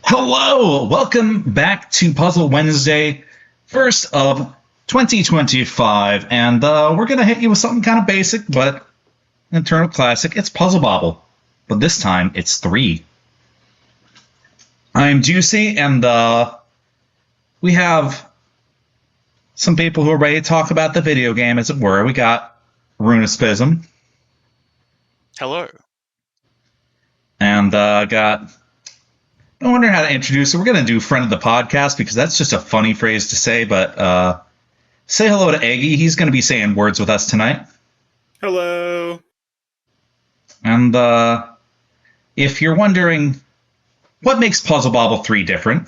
Hello! Welcome back to Puzzle Wednesday, first of 2025, and we're going to hit you with something kind of basic, but an eternal classic. It's Puzzle Bobble, but this time it's 3. I'm Juicey, and we have some people who are ready to talk about the video game, as it were. We got Roonespism. Hello. And got... I wonder how to introduce it. We're going to do friend of the podcast because that's just a funny phrase to say, but say hello to Eggy. He's going to be saying words with us tonight. Hello. And if you're wondering what makes Puzzle Bobble 3 different,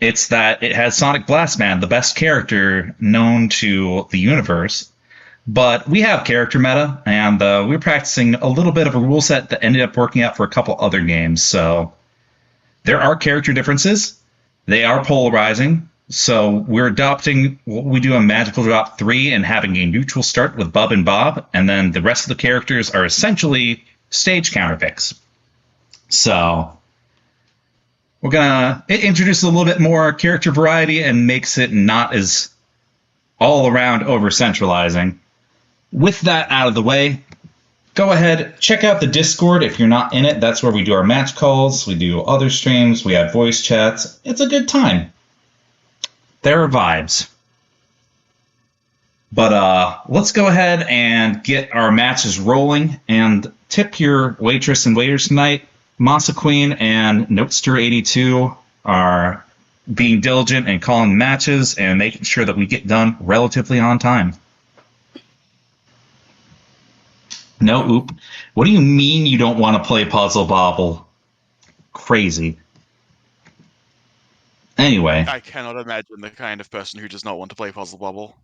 it's that it has Sonic Blastman, the best character known to the universe. But we have character meta, and we're practicing a little bit of a rule set that ended up working out for a couple other games, so... There are character differences. They are polarizing. So we're adopting what we do in Magical Drop 3 and having a neutral start with Bub and Bob. And then the rest of the characters are essentially stage counterpicks. So we're going to introduce a little bit more character variety and makes it not as all around over centralizing. With that out of the way, go ahead, check out the Discord if you're not in it. That's where we do our match calls, we do other streams, we have voice chats. It's a good time. There are vibes. But let's go ahead and get our matches rolling and tip your waitress and waiters tonight. Masa Queen and Notester82 are being diligent and calling matches and making sure that we get done relatively on time. No, oop. What do you mean you don't want to play Puzzle Bobble? Crazy. Anyway. I cannot imagine the kind of person who does not want to play Puzzle Bobble.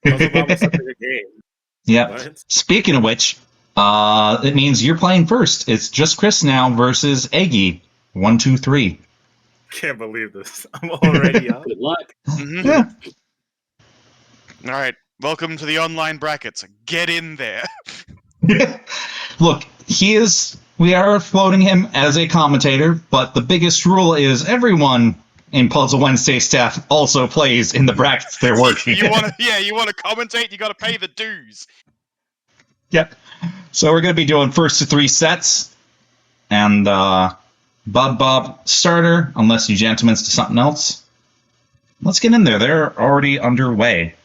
Puzzle Bobble's such a good game. Yep. What? Speaking of which, it means you're playing first. It's just Chris now versus Eggy. 1, 2, 3. Can't believe this. I'm already up. Good luck. Mm-hmm. Yeah. All right, welcome to the online brackets. Get in there. Look, we are floating him as a commentator, but the biggest rule is everyone in Puzzle Wednesday staff also plays in the brackets they're working you want to commentate, you got to pay the dues. Yep. So we're going to be doing first to 3 sets, and Bob starter, unless you gentlemen's to something else. Let's get in there. They're already underway.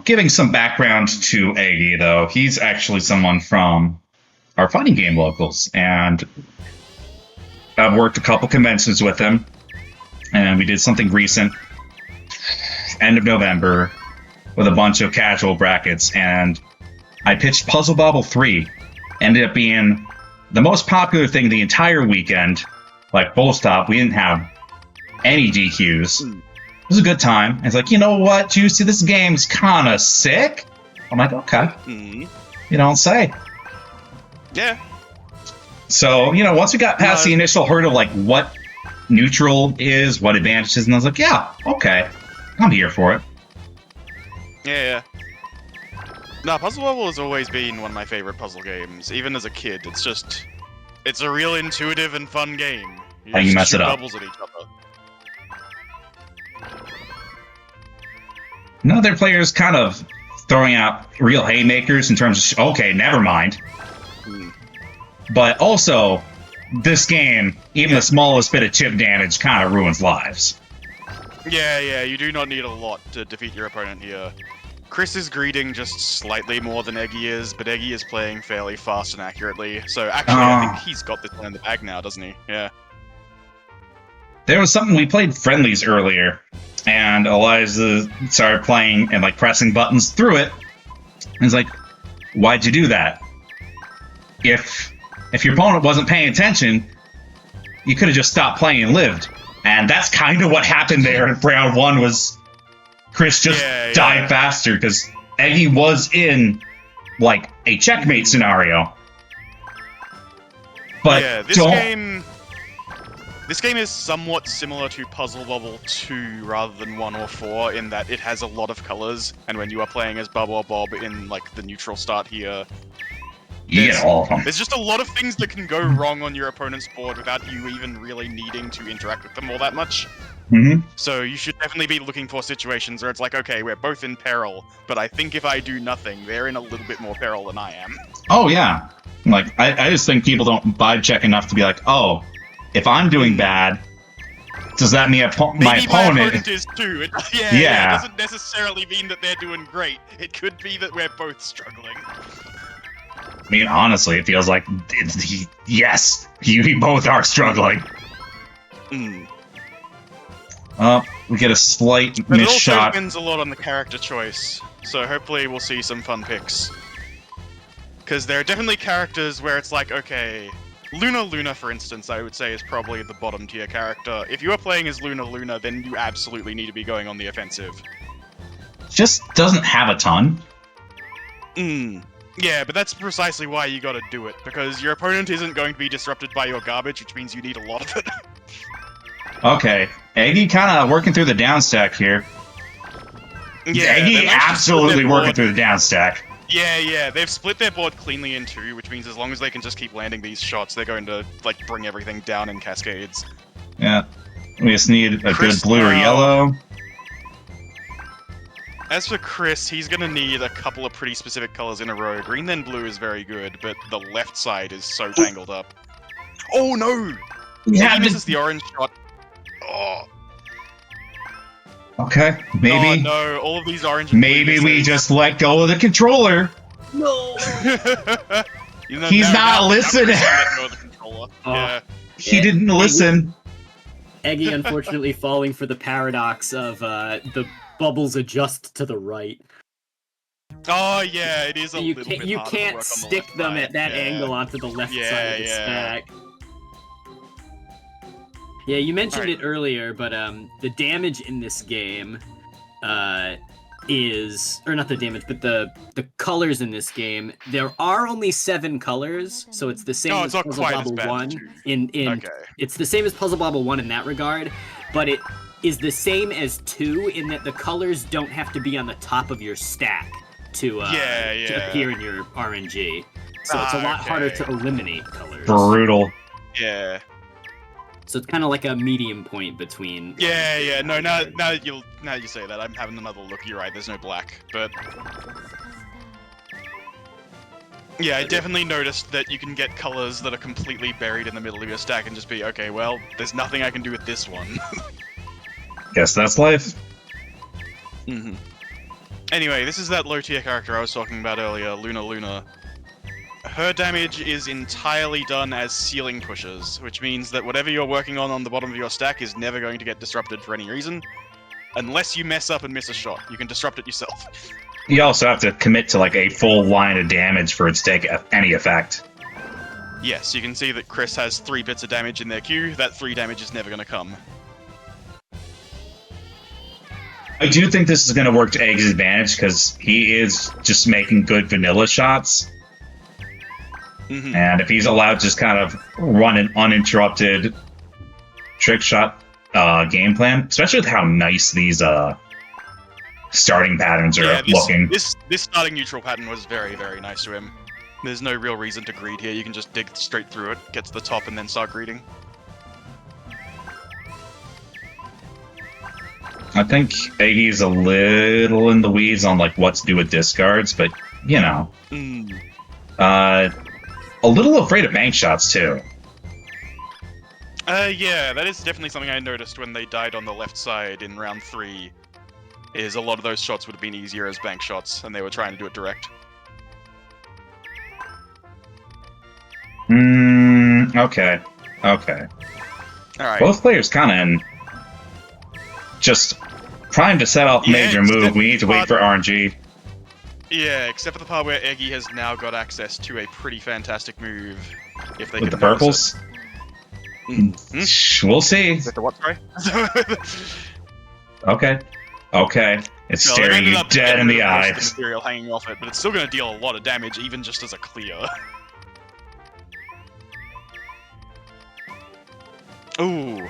Giving some background to Eggy, though, he's actually someone from our fighting game locals, and I've worked a couple conventions with him, and we did something recent, end of November, with a bunch of casual brackets, and I pitched Puzzle Bobble 3, ended up being the most popular thing the entire weekend, like full stop. We didn't have any DQs. It was a good time. It's like, you know what, Juicy, this game's kind of sick. I'm like, okay. Mm-hmm. You don't say. Yeah. So, once we got past the initial hurdle, like what neutral is, what advantages, and I was like, yeah, okay. I'm here for it. Yeah. No, Puzzle Bobble has always been one of my favorite puzzle games. Even as a kid, it's a real intuitive and fun game. How you mess shoot it up. bubbles at each other. No, their players kind of throwing out real haymakers in terms of, okay, never mind. But also, this game, even the smallest bit of chip damage kind of ruins lives. Yeah, you do not need a lot to defeat your opponent here. Chris is greeting just slightly more than Eggy is, but Eggy is playing fairly fast and accurately. So actually, I think he's got this one in the bag now, doesn't he? Yeah. There was something, we played friendlies earlier, and Eliza started playing and pressing buttons through it. And it's like, why'd you do that? If your opponent wasn't paying attention, you could have just stopped playing and lived. And that's kind of what happened there in round 1 was Chris just died faster because Eggy was in a checkmate scenario. But yeah, this game is somewhat similar to Puzzle Bobble 2 rather than 1 or 4 in that it has a lot of colors, and when you are playing as Bub or Bob in the neutral start here, You get all of them. There's just a lot of things that can go wrong on your opponent's board without you even really needing to interact with them all that much. Mm-hmm. So you should definitely be looking for situations where it's like, okay, we're both in peril, but I think if I do nothing, they're in a little bit more peril than I am. Oh, yeah. Like, I just think people don't vibe check enough to be like, oh, if I'm doing bad, does that mean my opponent is too? Yeah. It doesn't necessarily mean that they're doing great. It could be that we're both struggling. I mean, honestly, it feels like, yes, you both are struggling. Mm. We get a slight But missed it also shot. depends a lot on the character choice, so hopefully we'll see some fun picks. Because there are definitely characters where it's like, okay, Luna, for instance, I would say is probably the bottom tier character. If you are playing as Luna, then you absolutely need to be going on the offensive. Just doesn't have a ton. Yeah, but that's precisely why you gotta do it, because your opponent isn't going to be disrupted by your garbage, which means you need a lot of it. Okay, Eggy kind of working through the down stack here. Yeah, Eggy absolutely working through the down stack. Yeah, they've split their board cleanly in two, which means as long as they can just keep landing these shots, they're going to, like, bring everything down in cascades. Yeah, we just need a Chris good blue or now. yellow. As for Chris, he's gonna need a couple of pretty specific colors in a row. Green then blue is very good, but the left side is so tangled up. Oh no! Yeah, He misses the orange shot. Oh. Okay, maybe. Oh no, all of these orange and Maybe blue we misses. just let go of the controller. No! You know, He's not now listening. Chris can let go of the controller. Yeah. He didn't listen. Eggy unfortunately falling for the paradox of the bubbles adjust to the right. Oh yeah, it is a You little can't, bit you harder to can't work on the stick left them side. at that Yeah. angle onto the left Yeah, side of the yeah. stack. Yeah, you mentioned it earlier, but the damage in this game is, or not the damage, but the colors in this game. There are only 7 colors, so it's the same No, as it's not Puzzle quite as Bobble bad as 1. 2. In Okay. It's the same as Puzzle Bobble 1 in that regard, but it is the same as 2 in that the colors don't have to be on the top of your stack to appear in your RNG. So it's a lot harder to eliminate colors. Brutal. Yeah. So it's kind of like a medium point between. Yeah. No, now you say that, I'm having another look. You're right. There's no black, but yeah, I definitely noticed that you can get colors that are completely buried in the middle of your stack and just be okay. Well, there's nothing I can do with this one. Guess that's life. Anyway, this is that low tier character I was talking about earlier, Luna. Her damage is entirely done as ceiling pushes, which means that whatever you're working on the bottom of your stack is never going to get disrupted for any reason, unless you mess up and miss a shot. You can disrupt it yourself. You also have to commit to like a full line of damage for it to take any effect. Yes, you can see that Chris has 3 bits of damage in their queue. That 3 damage is never going to come. I do think this is going to work to Egg's advantage because he is just making good vanilla shots. And if he's allowed to just kind of run an uninterrupted trick shot game plan, especially with how nice these starting patterns are looking. This starting neutral pattern was very, very nice to him. There's no real reason to greed here. You can just dig straight through it, get to the top, and then start greeting. I think Eggy's a little in the weeds on like what to do with discards, but you know, a little afraid of bank shots too. Yeah, that is definitely something I noticed when they died on the left side in round 3. Is a lot of those shots would have been easier as bank shots, and they were trying to do it direct. Okay. Alright. Both players kind of just trying to set off major move. We need to wait for RNG. Yeah, except for the part where Eggy has now got access to a pretty fantastic move. If they With can the purples? We'll see. With the what, sorry? Okay. It's staring you dead in the eyes. The material hanging off it, but it's still going to deal a lot of damage, even just as a clear. Ooh.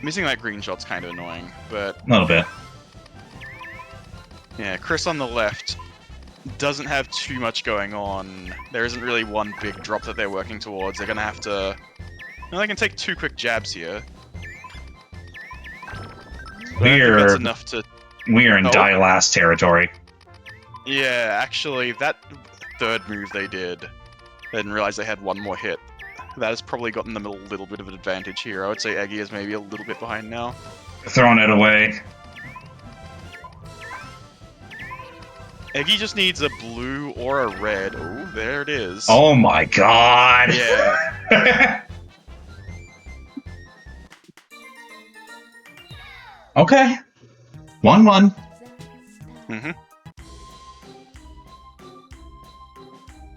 Missing that green shot's kind of annoying, but... A little bit. Yeah, Chris on the left. doesn't have too much going on. There isn't really one big drop that they're working towards. They're gonna have to... Well, they can take 2 quick jabs here. But I think that's enough to... We're in die last territory. Yeah, actually, that third move they did, they didn't realize they had one more hit. That has probably gotten them a little bit of an advantage here. I would say Eggy is maybe a little bit behind now. Throwing it away. Eggy just needs a blue or a red. Oh, there it is. Oh my god! Yeah. Okay. 1-1. Mm-hmm.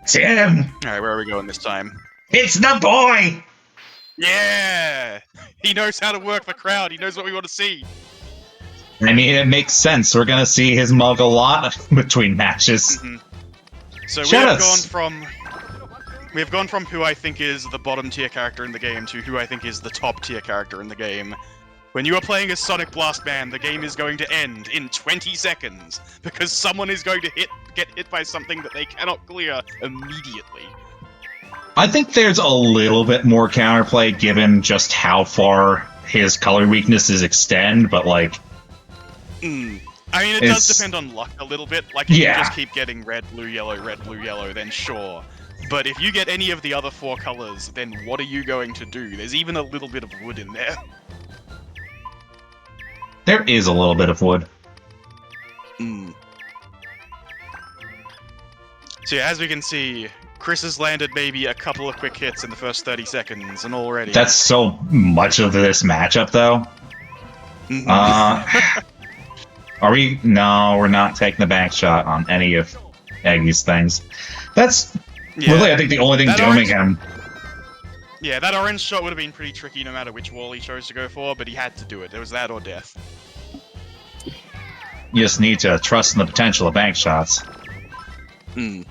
Tim! Alright, where are we going this time? It's the boy! Yeah! He knows how to work the crowd. He knows what we want to see. I mean, it makes sense. We're gonna see his mug a lot between matches. Mm-hmm. So we have gone from who I think is the bottom tier character in the game to who I think is the top tier character in the game. When you are playing as Sonic Blast Man, the game is going to end in 20 seconds because someone is going to get hit by something that they cannot clear immediately. I think there's a little bit more counterplay given just how far his color weaknesses extend, but like... I mean, it does depend on luck a little bit. Like, if you just keep getting red, blue, yellow, then sure. But if you get any of the other 4 colors, then what are you going to do? There's even a little bit of wood in there. There is a little bit of wood. So yeah, as we can see, Chris has landed maybe a couple of quick hits in the first 30 seconds, and already... That's so much of this matchup, though. Are we... No, we're not taking the back shot on any of Eggy's things. That's really, I think, the only thing dooming him. Yeah, that orange shot would have been pretty tricky no matter which wall he chose to go for, but he had to do it. It was that or death. You just need to trust in the potential of bank shots. I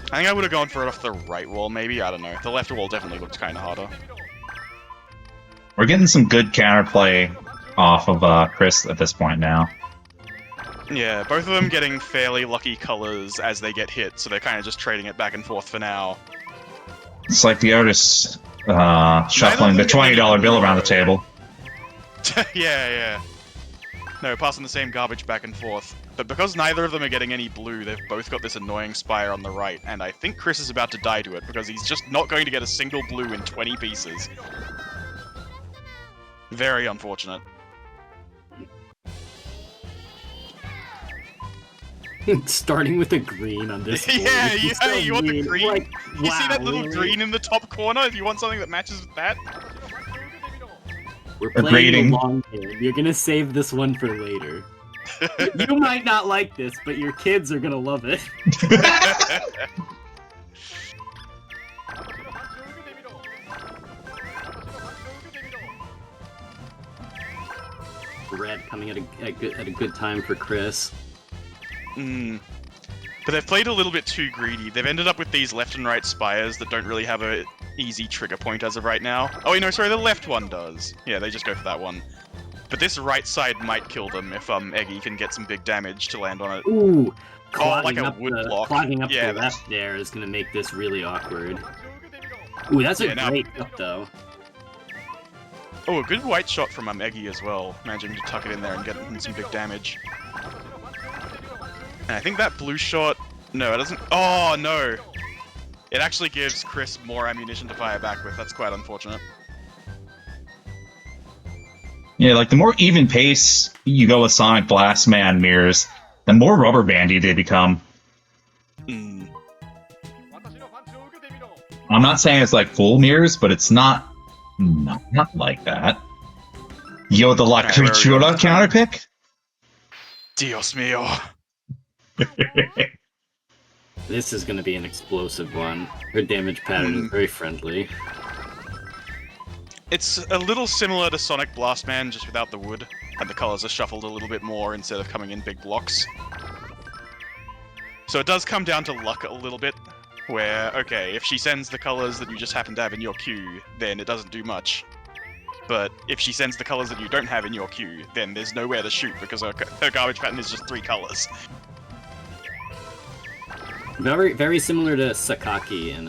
think I would have gone for it off the right wall, maybe. I don't know. The left wall definitely looked kind of harder. We're getting some good counterplay off of Chris at this point now. Yeah, both of them getting fairly lucky colors as they get hit, so they're kind of just trading it back and forth for now. It's like the artist shuffling the $20 bill around the table. Yeah. No, passing the same garbage back and forth. But because neither of them are getting any blue, they've both got this annoying spire on the right, and I think Chris is about to die to it, because he's just not going to get a single blue in 20 pieces. Very unfortunate. Starting with a green on this board. Yeah, you want the green? Like, you see that little green in the top corner? If you want something that matches with that? We're playing the long game. You're gonna save this one for later. You might not like this, but your kids are gonna love it. Red coming at a good time for Chris. But they've played a little bit too greedy. They've ended up with these left and right spires that don't really have a easy trigger point as of right now. Oh, no, sorry, the left one does. Yeah, they just go for that one. But this right side might kill them if Eggy can get some big damage to land on it. Ooh, like a wood block. Clogging up the left there is going to make this really awkward. Ooh, that's a great up, though. Oh, a good white shot from Eggy as well, managing to tuck it in there and get some big damage. And I think that blue shot... No, it doesn't... Oh, no! It actually gives Chris more ammunition to fire back with. That's quite unfortunate. Yeah, like the more even pace you go with Sonic Blast Man mirrors, the more rubber bandy they become. I'm not saying it's like full mirrors, but it's not like that. Yo, the La Criatura counterpick? Dios mío. This is going to be an explosive one. Her damage pattern is very friendly. It's a little similar to Sonic Blast Man, just without the wood, and the colors are shuffled a little bit more instead of coming in big blocks. So it does come down to luck a little bit, where, okay, if she sends the colors that you just happen to have in your queue, then it doesn't do much. But if she sends the colors that you don't have in your queue, then there's nowhere to shoot because her garbage pattern is just 3 colors. very, very similar to Sakaki and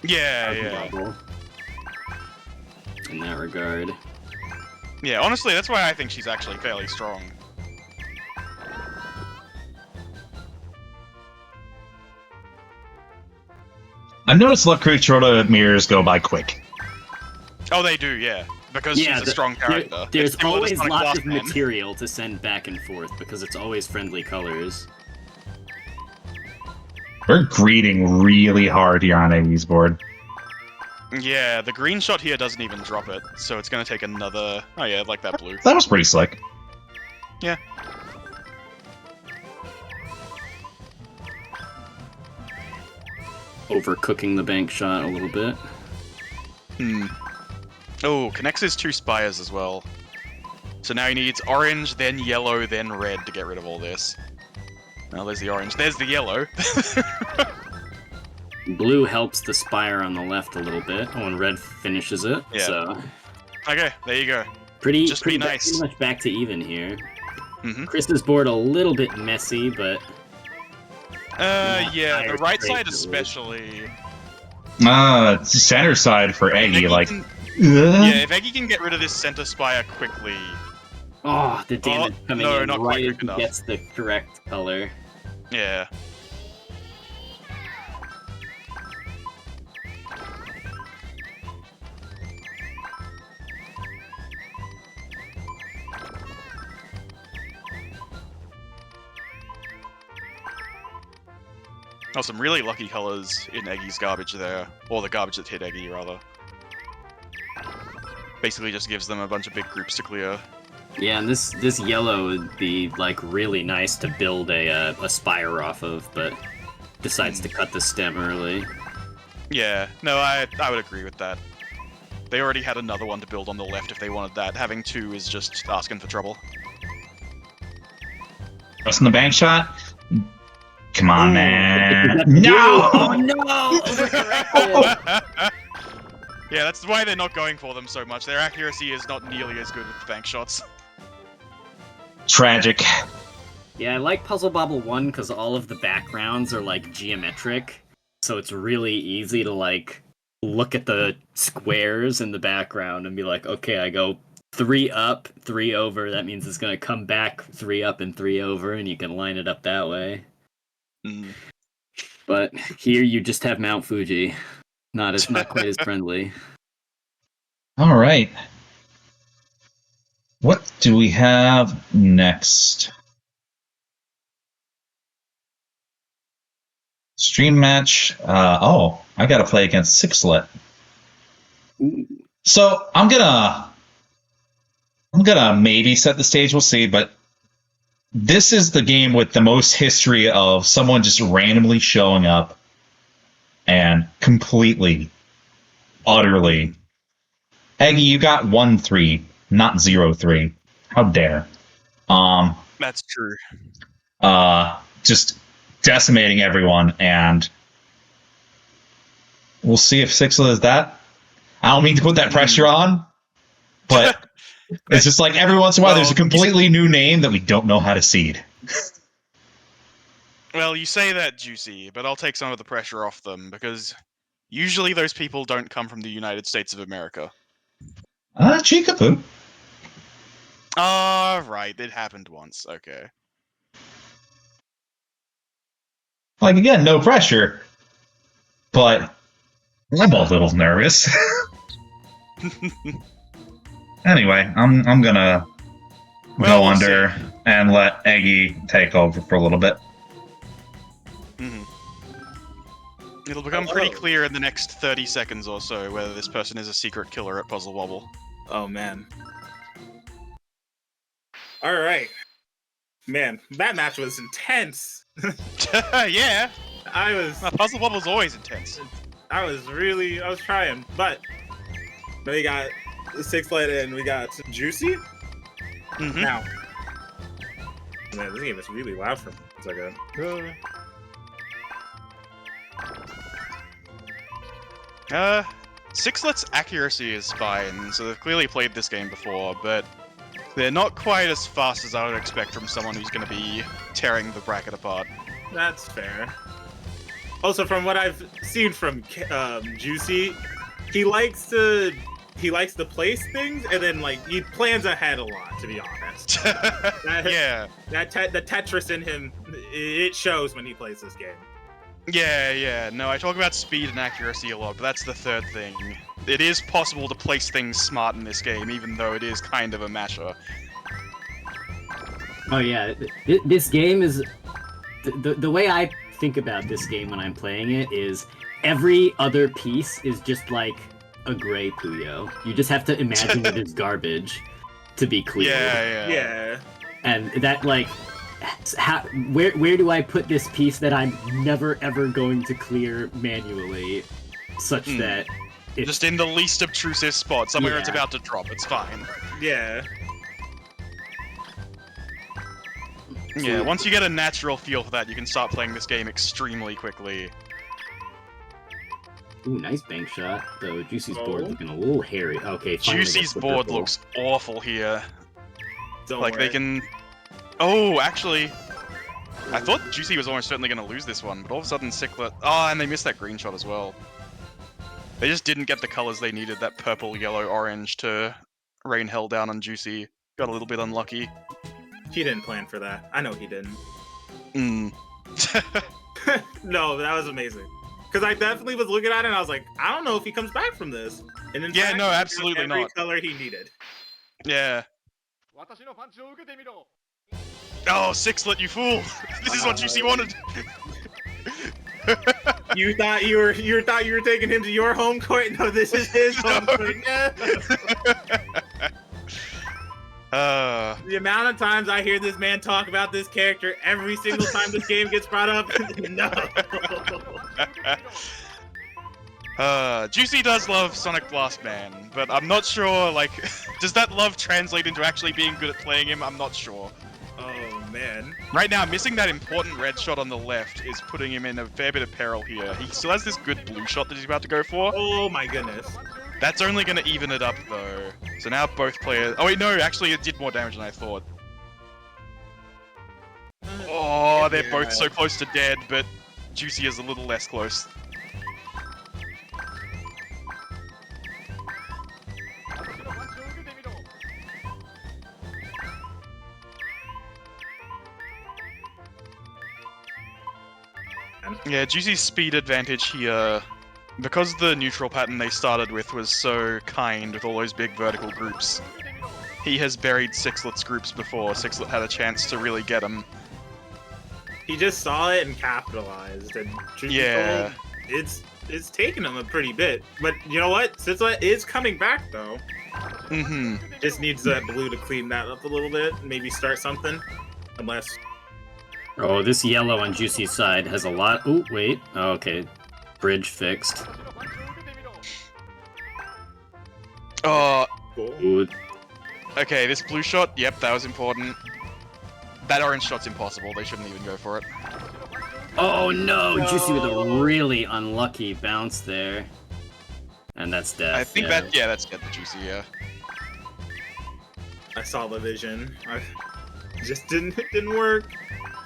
Yeah. Bobble in that regard. Yeah, honestly, that's why I think she's actually fairly strong. I've noticed Luck Creek Rota mirrors go by quick. Oh, they do, yeah. Because she's a strong character. There's always lots of man. material to send back and forth because it's always friendly colors. We're greeting really hard here on Iggy's board. Yeah, the green shot here doesn't even drop it, so it's gonna take another... Oh yeah, like that blue. That was pretty slick. Yeah. Overcooking the bank shot a little bit. Oh, connects his 2 spires as well. So now he needs orange, then yellow, then red to get rid of all this. Well, there's the orange. There's the yellow. Blue helps the spire on the left a little bit. Oh, and red finishes it. Yeah. So Okay, there you go. pretty Just be nice. pretty much back to even here. Mm-hmm. Chris's board a little bit messy, but Yeah, the right Great. side especially. Center side for Eggy, Eggy like... can- Yeah, if Eggy can get rid of this center spire quickly... oh, the damage coming no, in not right quite as quick he enough. gets the correct color. Yeah. Oh, some really lucky colors in Eggy's garbage there. Or the garbage that hit Eggy, rather. Basically just gives them a bunch of big groups to clear. Yeah, and this yellow would be like really nice to build a spire off of, but decides to cut the stem early. Yeah, no, I would agree with that. They already had another one to build on the left if they wanted that. Having 2 is just asking for trouble. What's in the bank shot? Come on, Ooh, man. No! Oh No! no! Overcorrected. Yeah, that's why they're not going for them so much. Their accuracy is not nearly as good with bank shots. Tragic. Yeah, I like Puzzle Bobble 1 because all of the backgrounds are like geometric, so it's really easy to like look at the squares in the background and be like, okay, I go 3 up, 3 over, that means it's gonna come back 3 up and 3 over, and you can line it up that way. Mm. But here you just have Mount Fuji. Not quite as friendly. All right. What do we have next? Stream match. I gotta play against Sixlet. So I'm gonna maybe set the stage. We'll see, but this is the game with the most history of someone just randomly showing up and completely, utterly. Eggy, you got 1-3, not 0-3. How dare? That's true. Just decimating everyone, and we'll see if Sixla is that. I don't mean to put that pressure on, but it's just like every once in a while there's a completely new name that we don't know how to seed. Well, you say that, Juicy, but I'll take some of the pressure off them, because usually those people don't come from the United States of America. Chikapu. Right, it happened once, okay. Like, again, no pressure, but I'm a little nervous. Anyway, I'm gonna go we'll under and let Eggy take over for a little bit. Mm-hmm. It'll become pretty clear in the next 30 seconds or so whether this person is a secret killer at Puzzle Bobble. Oh, man. All right. Man, that match was intense. Yeah! I Puzzle Bobble's always intense. was trying, but then we got Sixlet and we got Juicy. Mm-hmm. Now, man, this game is really loud for me. It's like a. Sixlet's accuracy is fine, so they've clearly played this game before, but they're not quite as fast as I would expect from someone who's going to be tearing the bracket apart. That's fair. Also, from what I've seen from Juicy, he likes to place things and then like he plans ahead a lot. To be honest, Yeah. The Tetris in him, it shows when he plays this game. Yeah. No, I talk about speed and accuracy a lot, but that's the third thing. It is possible to place things smart in this game, even though it is kind of a masher. Oh yeah, this game is the way I think about this game when I'm playing it is every other piece is just like a gray Puyo. You just have to imagine it as garbage to be clear. Yeah. And that like, where do I put this piece that I'm never ever going to clear manually, such that it's just in the least obtrusive spot, somewhere it's about to drop. It's fine. Yeah. Yeah, once you get a natural feel for that, you can start playing this game extremely quickly. Ooh, nice bank shot. Though Juicy's board looking a little hairy. Okay, Juicy's board looks awful here. Don't like worry. they can. Oh, actually, I thought Juicy was almost certainly going to lose this one, but all of a sudden Cyclet. Oh, and they missed that green shot as well. They just didn't get the colors they needed. That purple, yellow, orange to rain hell down on Juicy. Got a little bit unlucky. He didn't plan for that. I know he didn't. No, that was amazing. Because I definitely was looking at it and I was like, I don't know if he comes back from this. And then Yeah, no, absolutely every not. color he needed. Yeah. Oh, Sixlet, you fool! This is what Juicy wanted. You thought you were taking him to your home court? No, this is his home court. The amount of times I hear this man talk about this character every single time this game gets brought up, no. Juicy does love Sonic Blast Man, but I'm not sure, like, does that love translate into actually being good at playing him? I'm not sure. Oh, man. Right now, missing that important red shot on the left is putting him in a fair bit of peril here. He still has this good blue shot that he's about to go for. Oh, my goodness. That's only going to even it up, though. So now both players... Oh, wait, no, actually, it did more damage than I thought. Oh, they're both so close to dead, but Juicy is a little less close. Yeah, Juicy's speed advantage here, because the neutral pattern they started with was so kind with all those big vertical groups, he has buried Sixlet's groups before Sixlet had a chance to really get him. He just saw it and capitalized, and truth be told, it's taken him a pretty bit. But you know what? Sixlet is coming back, though. Just needs that blue to clean that up a little bit, maybe start something. Unless... Oh, this yellow on Juicy's side has a lot... Oh, wait. Oh, okay. Bridge fixed. Oh. Cool. Ooh. Okay, this blue shot, yep, that was important. That orange shot's impossible, they shouldn't even go for it. Oh no! Juicy with a really unlucky bounce there. And that's death. I think that's dead for Juicy, yeah. I saw the vision. It didn't work.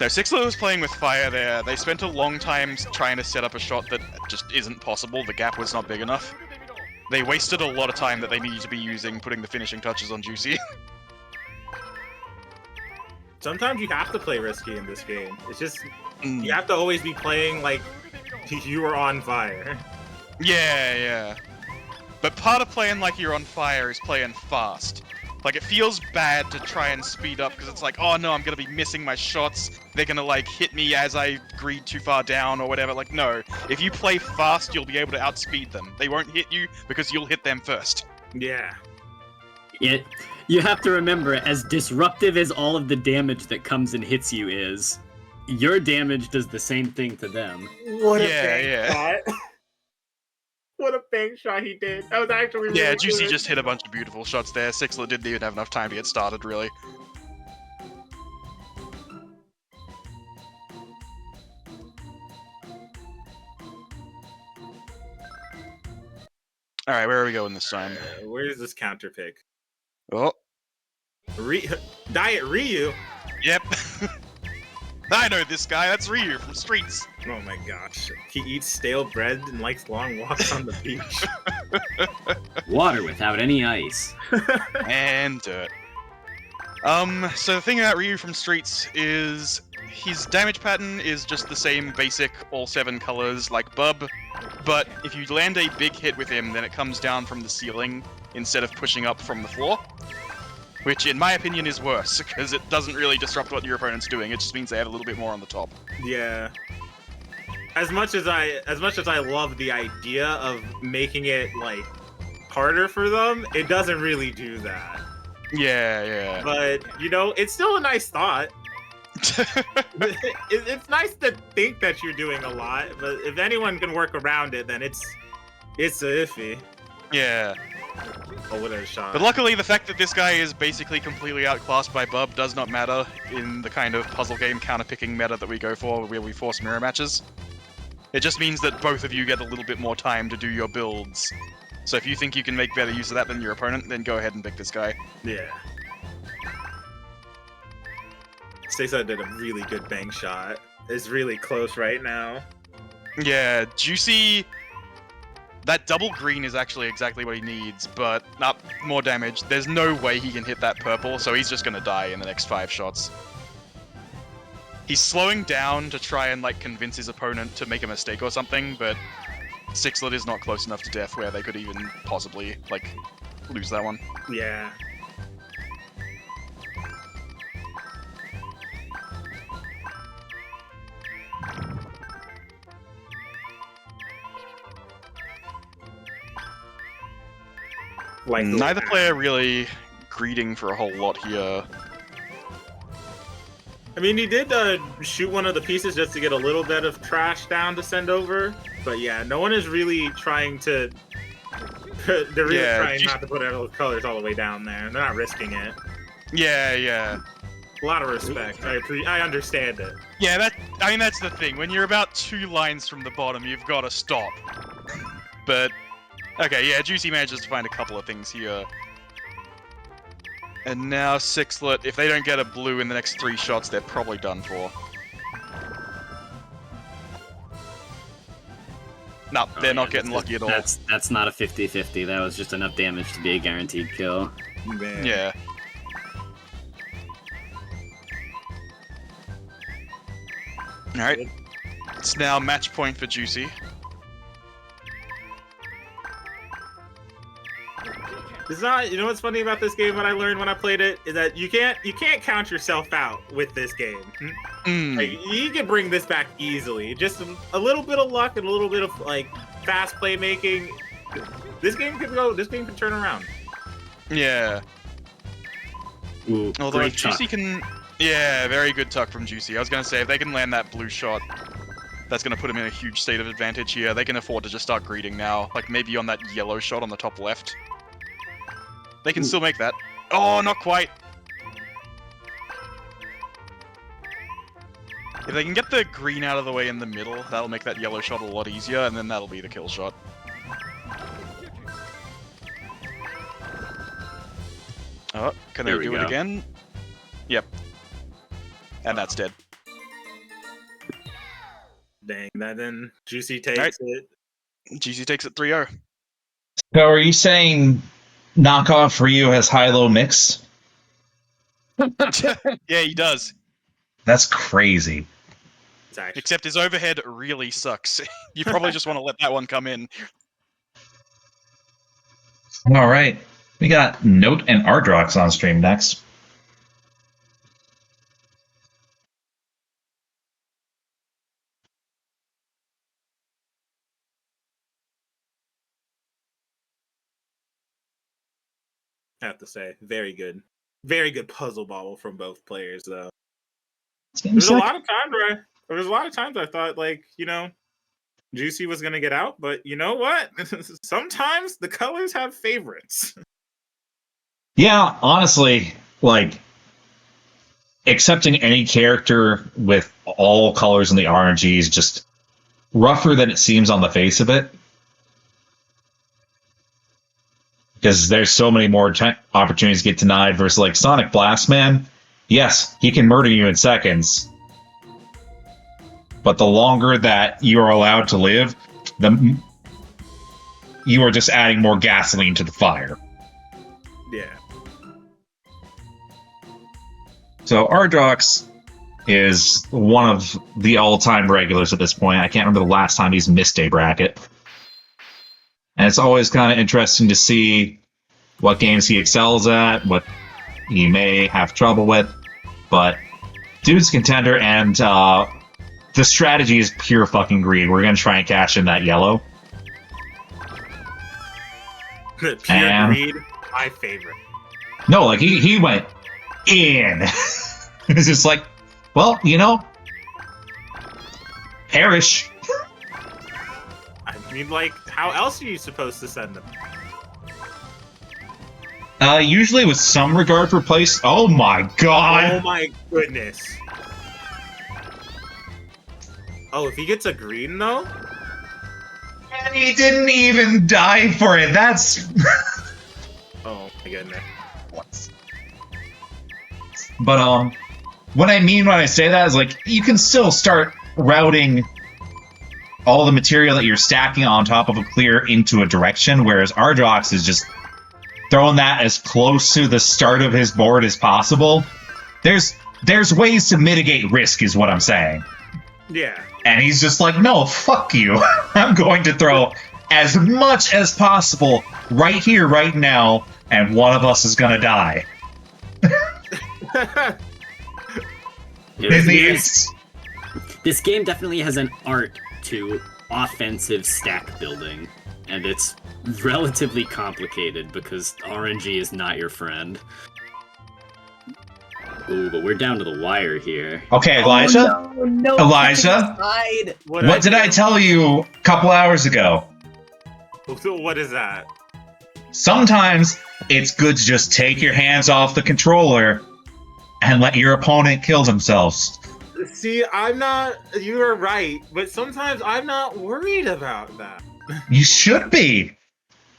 No, Sixlet was playing with fire there. They spent a long time trying to set up a shot that just isn't possible. The gap was not big enough. They wasted a lot of time that they needed to be using putting the finishing touches on Juicy. Sometimes you have to play risky in this game. It's just, you have to always be playing like you are on fire. Yeah. But part of playing like you're on fire is playing fast. Like, it feels bad to try and speed up, because it's like, oh no, I'm gonna be missing my shots, they're gonna, like, hit me as I greed too far down, or whatever. Like, no. If you play fast, you'll be able to outspeed them. They won't hit you, because you'll hit them first. Yeah. You have to remember, as disruptive as all of the damage that comes and hits you is, your damage does the same thing to them. What a bank shot. What a bank shot he did. That was actually really Yeah, Juicy good. just hit a bunch of beautiful shots there. Sixlet didn't even have enough time to get started, really. Alright, where are we going this time? Where's this counter pick? Oh. Diet Ryu? Yep. I know this guy. That's Ryu from Streets. Oh my gosh. He eats stale bread and likes long walks on the beach. Water without any ice. And dirt. So the thing about Ryu from Streets is his damage pattern is just the same basic all 7 colors like Bub, but if you land a big hit with him, then it comes down from the ceiling instead of pushing up from the floor. Which, in my opinion, is worse, because it doesn't really disrupt what your opponent's doing, it just means they have a little bit more on the top. Yeah. As much as I love the idea of making it, like, harder for them, it doesn't really do that. Yeah. But, you know, it's still a nice thought. It's nice to think that you're doing a lot, but if anyone can work around it, then it's iffy. Yeah. With a shot. But luckily, the fact that this guy is basically completely outclassed by Bub does not matter in the kind of puzzle game counter-picking meta that we go for, where we force mirror matches. It just means that both of you get a little bit more time to do your builds. So if you think you can make better use of that than your opponent, then go ahead and pick this guy. Yeah. Stacey did a really good bang shot. It's really close right now. Yeah, Juicey... That double green is actually exactly what he needs, but not more damage. There's no way he can hit that purple, so he's just gonna die in the next 5 shots. He's slowing down to try and, like, convince his opponent to make a mistake or something, but Sixlet is not close enough to death where they could even possibly, like, lose that one. Yeah. Like neither player really greeting for a whole lot here. I mean, he did shoot one of the pieces just to get a little bit of trash down to send over, but yeah, no one is really trying to. They're really trying not to put all the colors all the way down there. They're not risking it. Yeah. A lot of respect. I understand it. Yeah, I mean that's the thing. When you're about 2 lines from the bottom, you've got to stop. But okay, yeah, Juicey manages to find a couple of things here. And now Sixlet, if they don't get a blue in the next 3 shots, they're probably done for. No, they're not getting lucky at all. That's not a 50-50. That was just enough damage to be a guaranteed kill. Man. Yeah. Alright. It's now match point for Juicey. It's not. You know what's funny about this game? What I learned when I played it is that you can't count yourself out with this game. Like, you can bring this back easily. Just a little bit of luck and a little bit of like fast playmaking. This game can go. This game can turn around. Yeah. Ooh, although great if Juicey can, yeah, very good tuck from Juicey. I was gonna say if they can land that blue shot, that's gonna put them in a huge state of advantage here. They can afford to just start greeting now, like maybe on that yellow shot on the top left. They can still make that. Oh, not quite. If they can get the green out of the way in the middle, that'll make that yellow shot a lot easier, and then that'll be the kill shot. Oh, can they do it again? Yep. And that's dead. Dang, that then Juicey takes it. Juicey takes it 3-0. So are you saying knockoff Ryu has high-low mix? Yeah, he does. That's crazy. Except his overhead really sucks. You probably just want to let that one come in. All right. We got Note and Ardrox on stream next. I have to say, very good puzzle bobble from both players, though. There's a lot of times I thought, like, you know, Juicey was gonna get out, but you know what? Sometimes the colors have favorites. Yeah, honestly, like, accepting any character with all colors in the RNG is just rougher than it seems on the face of it. Because there's so many more opportunities to get denied versus, like, Sonic Blast, man. Yes, he can murder you in seconds. but the longer that you are allowed to live, you are just adding more gasoline to the fire. Yeah. So Ardrox is one of the all-time regulars at this point. I can't remember the last time he's missed a bracket. And it's always kind of interesting to see what games he excels at, what he may have trouble with. But dude's a contender, and the strategy is pure fucking greed. We're going to try and cash in that yellow. Pure greed, my favorite. No, like, he went in. It's just like, well, you know, perish. I mean, like, how else are you supposed to send them? Usually with some regard for place. Oh my god! Oh my goodness. Oh, if he gets a green, though? And he didn't even die for it. That's... Oh my goodness. But, what I mean when I say that is, like, you can still start routing all the material that you're stacking on top of a clear into a direction, whereas Ardrox is just throwing that as close to the start of his board as possible. There's ways to mitigate risk, is what I'm saying. Yeah. And he's just like, no, fuck you. I'm going to throw as much as possible right here, right now, and one of us is gonna die. This game definitely has an art to offensive stack building, and it's relatively complicated because RNG is not your friend. Ooh, but we're down to the wire here. Okay, Elijah? Oh, no, Elijah? What did I tell you a couple hours ago? What is that? Sometimes it's good to just take your hands off the controller and let your opponent kill themselves. See, I'm not... You are right, but sometimes I'm not worried about that. You should be.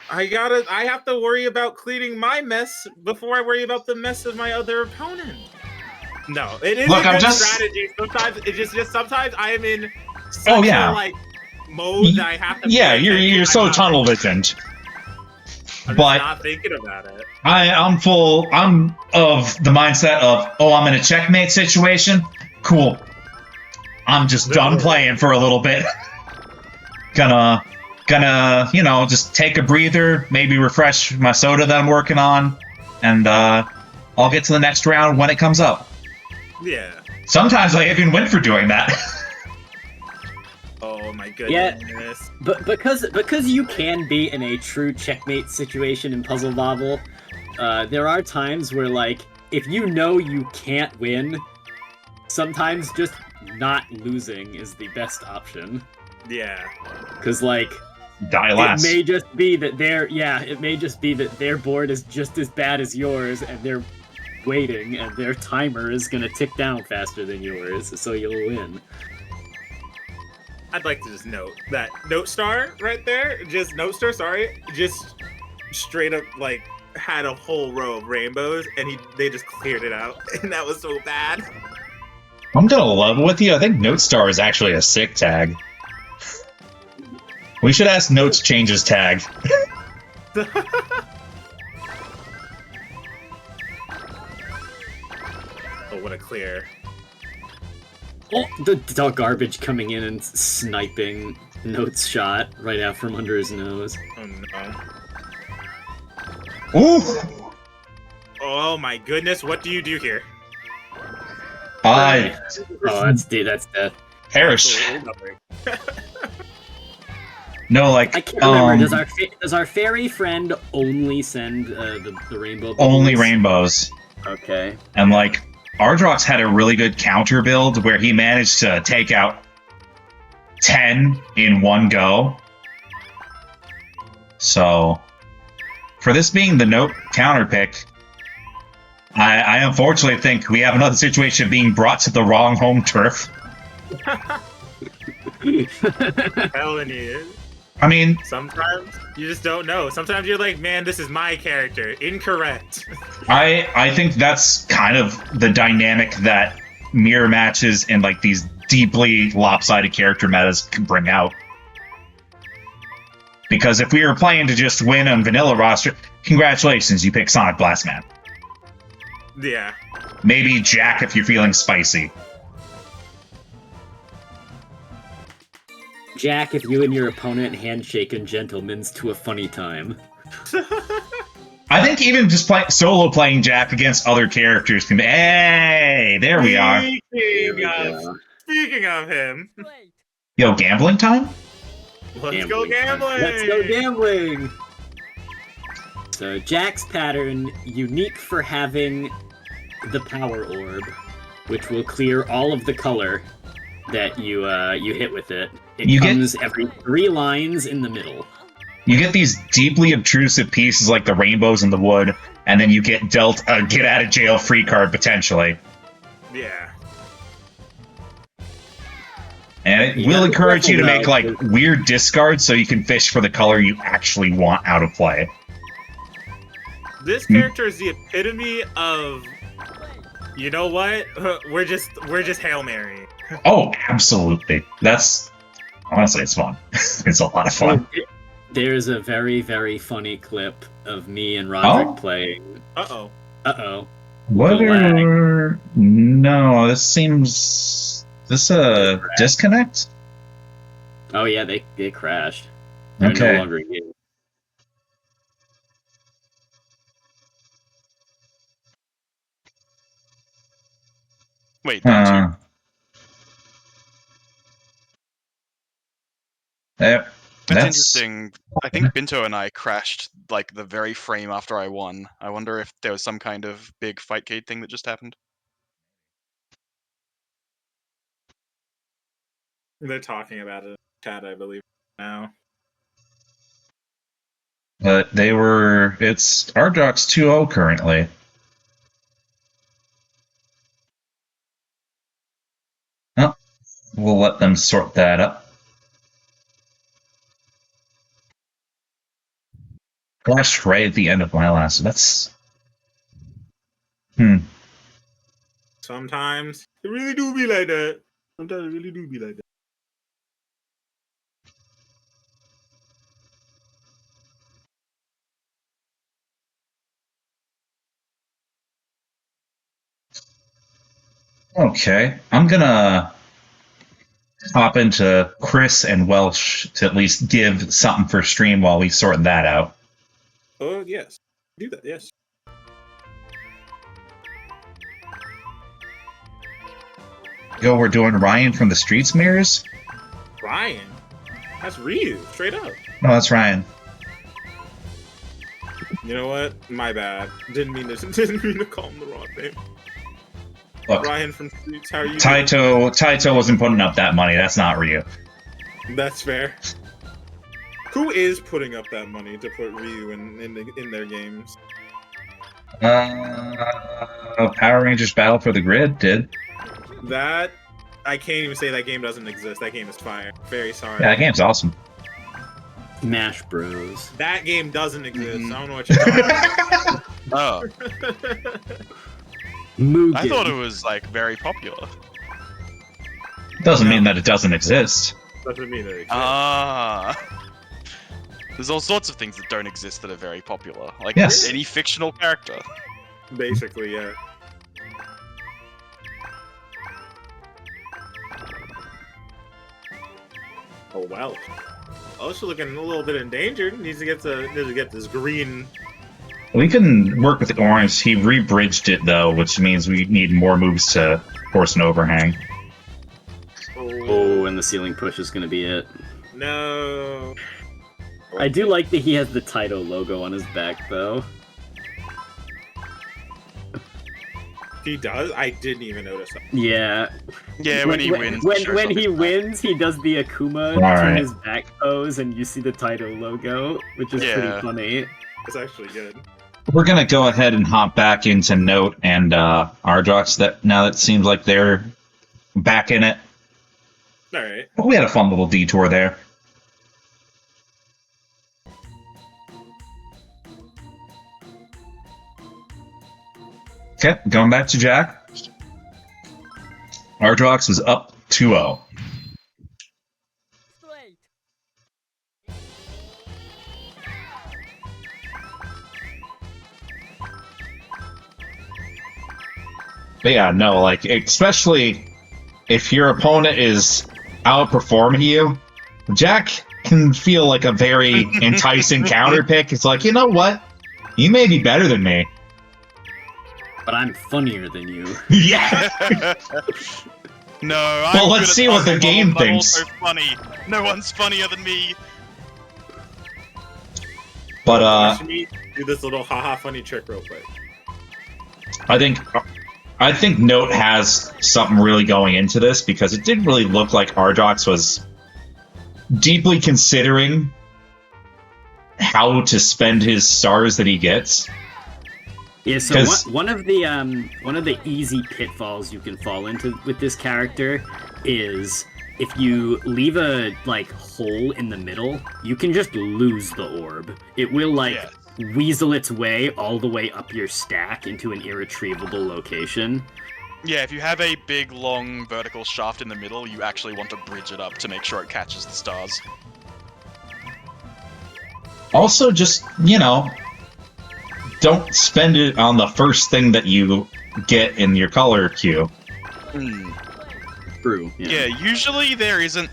I have to worry about cleaning my mess before I worry about the mess of my other opponent. No, it is a good strategy. Sometimes it's just sometimes I am in such a, like, mode that I have to... Yeah, you're so tunnel visioned. I'm but just not thinking about it. I'm of the mindset of, oh, I'm in a checkmate situation. Cool. I'm just done playing for a little bit. Gonna, you know, just take a breather, maybe refresh my soda that I'm working on, and I'll get to the next round when it comes up. Yeah. Sometimes I even win for doing that. Oh my goodness. Yeah, but because you can be in a true checkmate situation in Puzzle Bobble, there are times where, like, if you know you can't win, sometimes just not losing is the best option. Yeah. Because, like, die last. It may just be that their board is just as bad as yours, and they're waiting, and their timer is gonna tick down faster than yours, so you'll win. I'd like to just note that Note Star right there, just straight up, like, had a whole row of rainbows, and they just cleared it out, and that was so bad. I'm gonna level with you. I think Note Star is actually a sick tag. We should ask Notes change his tag. Oh, what a clear. Oh, the dog garbage coming in and sniping Note's shot right out from under his nose. Oh no. Ooh! Oh my goodness, what do you do here? Oh, that's death. Perish. No, like, I can't remember. Does our fairy friend only send the rainbow bubbles? Only rainbows. Okay. And, like, Ardrox had a really good counter build where he managed to take out 10 in one go. So, for this being the Note counter pick, I unfortunately think we have another situation being brought to the wrong home turf. Telling you. I mean, sometimes you just don't know. Sometimes you're like, man, this is my character. Incorrect. I think that's kind of the dynamic that mirror matches and like these deeply lopsided character metas can bring out. Because if we were playing to just win on vanilla roster, congratulations, you pick Sonic Blast Man. Yeah. Maybe Jack if you're feeling spicy. Jack, if you and your opponent handshake in gentlemen's to a funny time. I think even just solo playing Jack against other characters can be. Hey, there we are. Speaking of him. Yo, gambling time? Let's go gambling! Let's go gambling! So Jack's pattern, unique for having the power orb, which will clear all of the color that you hit with it. It comes every 3 lines in the middle. You get these deeply obtrusive pieces like the rainbows in the wood, and then you get dealt a get out of jail free card potentially. Yeah. And it will encourage you to make like weird discards so you can fish for the color you actually want out of play. This character is the epitome of, you know what? We're just Hail Mary. Oh, absolutely. That's honestly, it's fun. It's a lot of fun. There's a very, very funny clip of me and Roderick playing. Uh-oh. Uh-oh. What are... No, this seems... Is this a disconnect? Oh yeah, they crashed. They're no longer here. Wait, don't That's interesting. I think Binto and I crashed like the very frame after I won. I wonder if there was some kind of big Fightcade thing that just happened. They're talking about it in chat, I believe, now. But it's Ardrox 2-0 currently. Oh, we'll let them sort that up. Crashed right at the end of my last. That's. Sometimes it really do be like that. Sometimes it really do be like that. Okay, I'm gonna hop into Chris and Welsh to at least give something for stream while we sort that out. Oh, yes. Do that, yes. Yo, we're doing Ryan from the Streets Mirrors? Ryan? That's Ryu, straight up. No, that's Ryan. You know what? My bad. Didn't mean to call him the wrong name. Look, Ryan from Streets, how are you Taito wasn't putting up that money. That's not Ryu. That's fair. Who is putting up that money to put Ryu in their games? Power Rangers Battle for the Grid did. That, I can't even say that game doesn't exist. That game is fire. Very sorry. Yeah, that game's awesome. Smash Bros. That game doesn't exist. I don't know what you're talking about. Oh. Mugen. I thought it was like very popular. Doesn't mean that it doesn't exist. Doesn't mean it exists. Ah. There's all sorts of things that don't exist that are very popular. Like any fictional character. Basically, yeah. Oh, Welsh. Welsh looking a little bit endangered. Needs to get this green. We can work with Orange. He re-bridged it, though, which means we need more moves to force an overhang. Oh, and the ceiling push is going to be it. No. I do like that he has the Taito logo on his back, though. He does? I didn't even notice that. Yeah. Yeah, when he wins. When he wins, he does the Akuma to his back pose, and you see the Taito logo, which is pretty funny. It's actually good. We're gonna go ahead and hop back into Note and Ardrox. Now that it seems like they're back in it. All right. But we had a fun little detour there. Okay, going back to Jack. Ardrox was up 2-0. But yeah, no, like, especially if your opponent is outperforming you, Jack can feel like a very enticing counter pick. It's like, you know what? You may be better than me. But I'm funnier than you. Yeah! No, well, let's see what the game thinks. I'm also funny. No one's funnier than me. But, Watch me do this little haha funny trick real quick. I think Note has something really going into this, because it didn't really look like Ardrox was deeply considering how to spend his stars that he gets. Yeah, so one of the easy pitfalls you can fall into with this character is if you leave a hole in the middle, you can just lose the orb. It will weasel its way all the way up your stack into an irretrievable location. Yeah, if you have a big, long, vertical shaft in the middle, you actually want to bridge it up to make sure it catches the stars. Also, just, don't spend it on the first thing that you get in your color queue. True. Yeah, usually there isn't,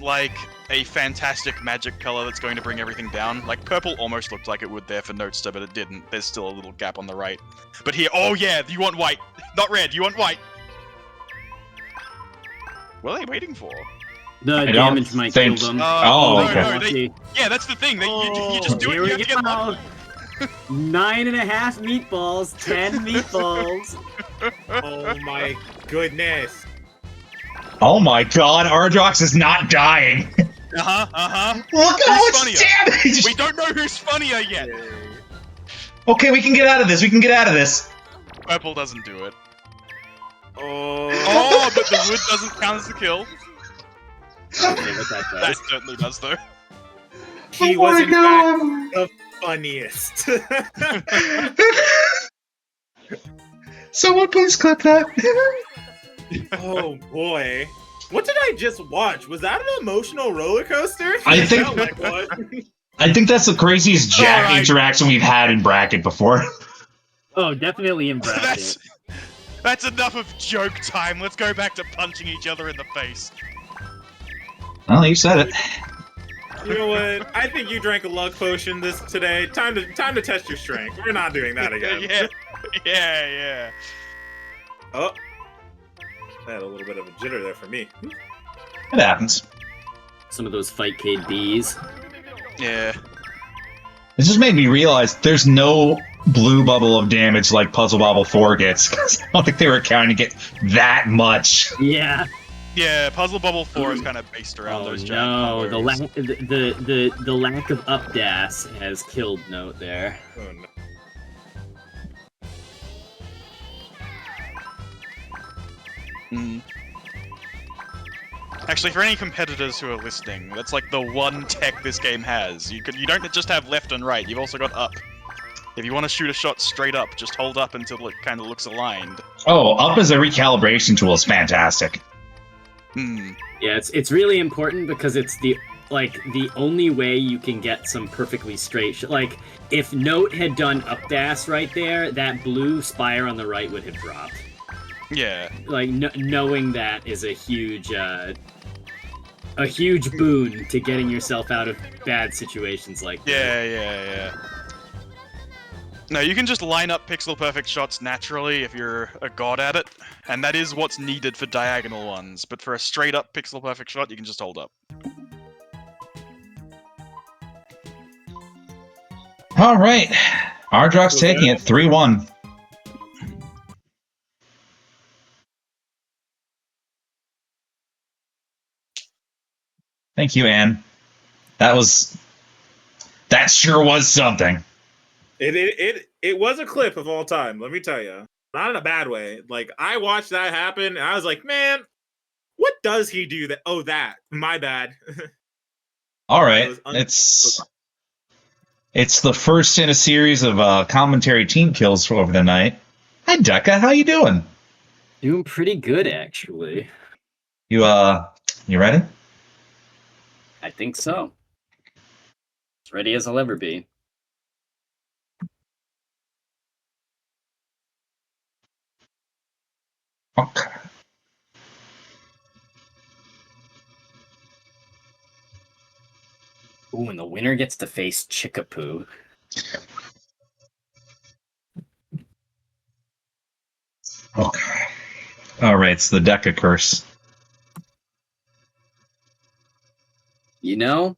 a fantastic magic color that's going to bring everything down. Like, purple almost looked like it would there for Notester, but it didn't. There's still a little gap on the right. But here, oh yeah, you want white. Not red, you want white. What are they waiting for? The damage might kill them. Okay. Yeah, that's the thing. You just do it, you have to get lucky. 9.5 meatballs, 10 meatballs. Oh my goodness. Oh my god, Ardrox is not dying. Look at how much damage! We don't know who's funnier yet. Okay, we can get out of this. Purple doesn't do it. Oh, but the wood doesn't count as a kill. That certainly does, though. He was in fact the funniest. Someone please clip that. Oh boy. What did I just watch? Was that an emotional roller coaster? I think that's the craziest Jack interaction we've had in Bracket before. Oh, definitely in Bracket. That's enough of joke time. Let's go back to punching each other in the face. Well, you said it. You know what? I think you drank a luck potion today. Time to test your strength. We're not doing that again. Yeah. Oh. I had a little bit of a jitter there for me. It happens. Some of those Fightcade Bs. Yeah. This just made me realize there's no blue bubble of damage like Puzzle Bobble 4 gets, because I don't think they were counting to get that much. Yeah. Yeah, Puzzle Bubble 4 is kind of based around those giant colors. The lack of updash has killed Note there. Oh, no. Actually, for any competitors who are listening, that's like the one tech this game has. You don't just have left and right, you've also got up. If you want to shoot a shot straight up, just hold up until it kind of looks aligned. Oh, up as a recalibration tool is fantastic. Yeah, it's really important because it's the only way you can get some perfectly straight if Note had done up dash right there, that blue spire on the right would have dropped. Yeah. Knowing that is a huge boon to getting yourself out of bad situations like that. Yeah. No, you can just line up pixel perfect shots naturally if you're a god at it, and that is what's needed for diagonal ones, but for a straight up pixel perfect shot, you can just hold up. Alright. Ardrox taking it 3-1. Thank you, Anne. That sure was something. It was a clip of all time, let me tell you. Not in a bad way. I watched that happen, and I was like, man, what does he do that? Oh, that. My bad. All right. It's the first in a series of commentary team kills for over the night. Hi, Deka. How you doing? Doing pretty good, actually. You ready? I think so. As ready as I'll ever be. Okay. Ooh, and the winner gets to face Chikapu. Okay. Alright, it's the Deka curse. You know,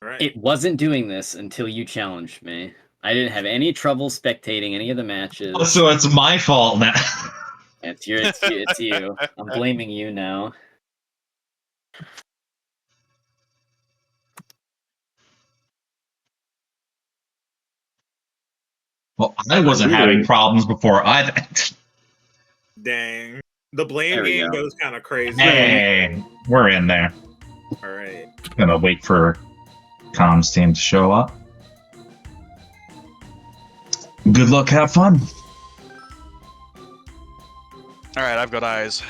Right. it wasn't doing this until you challenged me. I didn't have any trouble spectating any of the matches. Oh, so it's my fault now. It's you. I'm blaming you now. Well, I wasn't having problems before either. Dang. The blame There we game go. goes kind of crazy. Hey, we're in there. All right. Gonna wait for comms team to show up. Good luck, have fun. Alright, I've got eyes.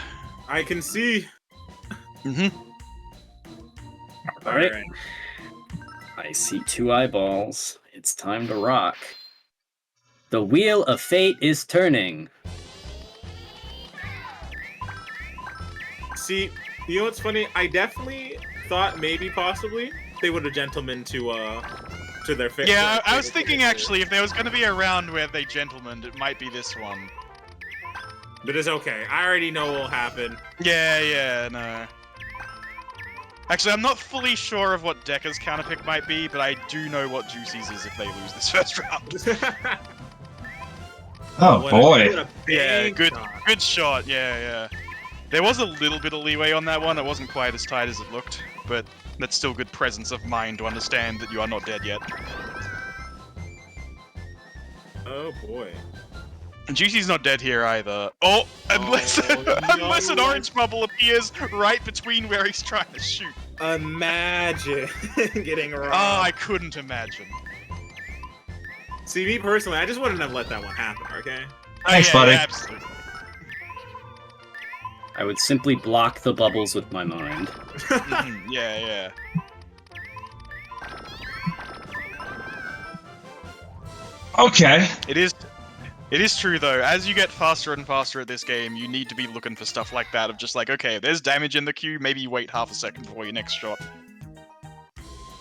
I can see. Mm-hmm. All right. I see 2 eyeballs. It's time to rock. The wheel of fate is turning. See, you know what's funny? I definitely thought maybe possibly they would have gentlemen to their fate. Yeah, I was thinking actually, if there was going to be a round where they gentlemened, it might be this one. But it's okay. I already know what will happen. Yeah, no. Actually, I'm not fully sure of what Deka's counterpick might be, but I do know what Juicey's is if they lose this first round. Oh boy. Yeah, good shot, yeah. There was a little bit of leeway on that one, it wasn't quite as tight as it looked, but that's still good presence of mind to understand that you are not dead yet. Oh boy. And Juicey's not dead here either. Oh, unless unless an orange bubble appears right between where he's trying to shoot. Imagine getting wrong. Oh, I couldn't imagine. See, me personally, I just wouldn't have let that one happen, okay? Thanks, buddy. Yeah, absolutely. I would simply block the bubbles with my mind. Yeah. Okay. It is true though, as you get faster and faster at this game, you need to be looking for stuff like that of just like, okay, there's damage in the queue, maybe you wait half a second before your next shot.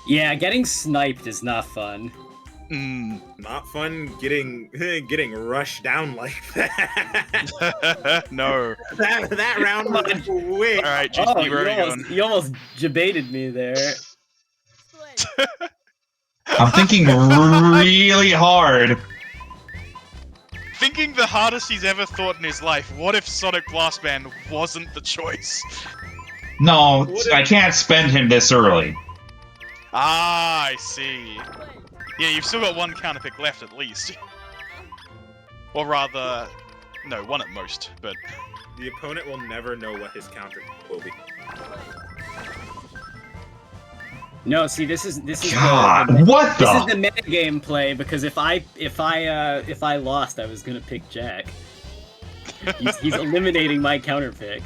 Yeah, getting sniped is not fun. Not fun getting rushed down like that. No. that round was quick. Alright, Juicey, where are you going? You almost debated me there. I'm thinking really hard. Thinking the hardest he's ever thought in his life, what if Sonic Blast Man wasn't the choice? No, I can't spend him this early. Ah, I see. Yeah, you've still got 1 counterpick left at least. Or rather, no, 1 at most, but... The opponent will never know what his counter will be. No, see, this is God, what the? This is the metagame play because if I lost, I was gonna pick Jack. He's eliminating my counterpick.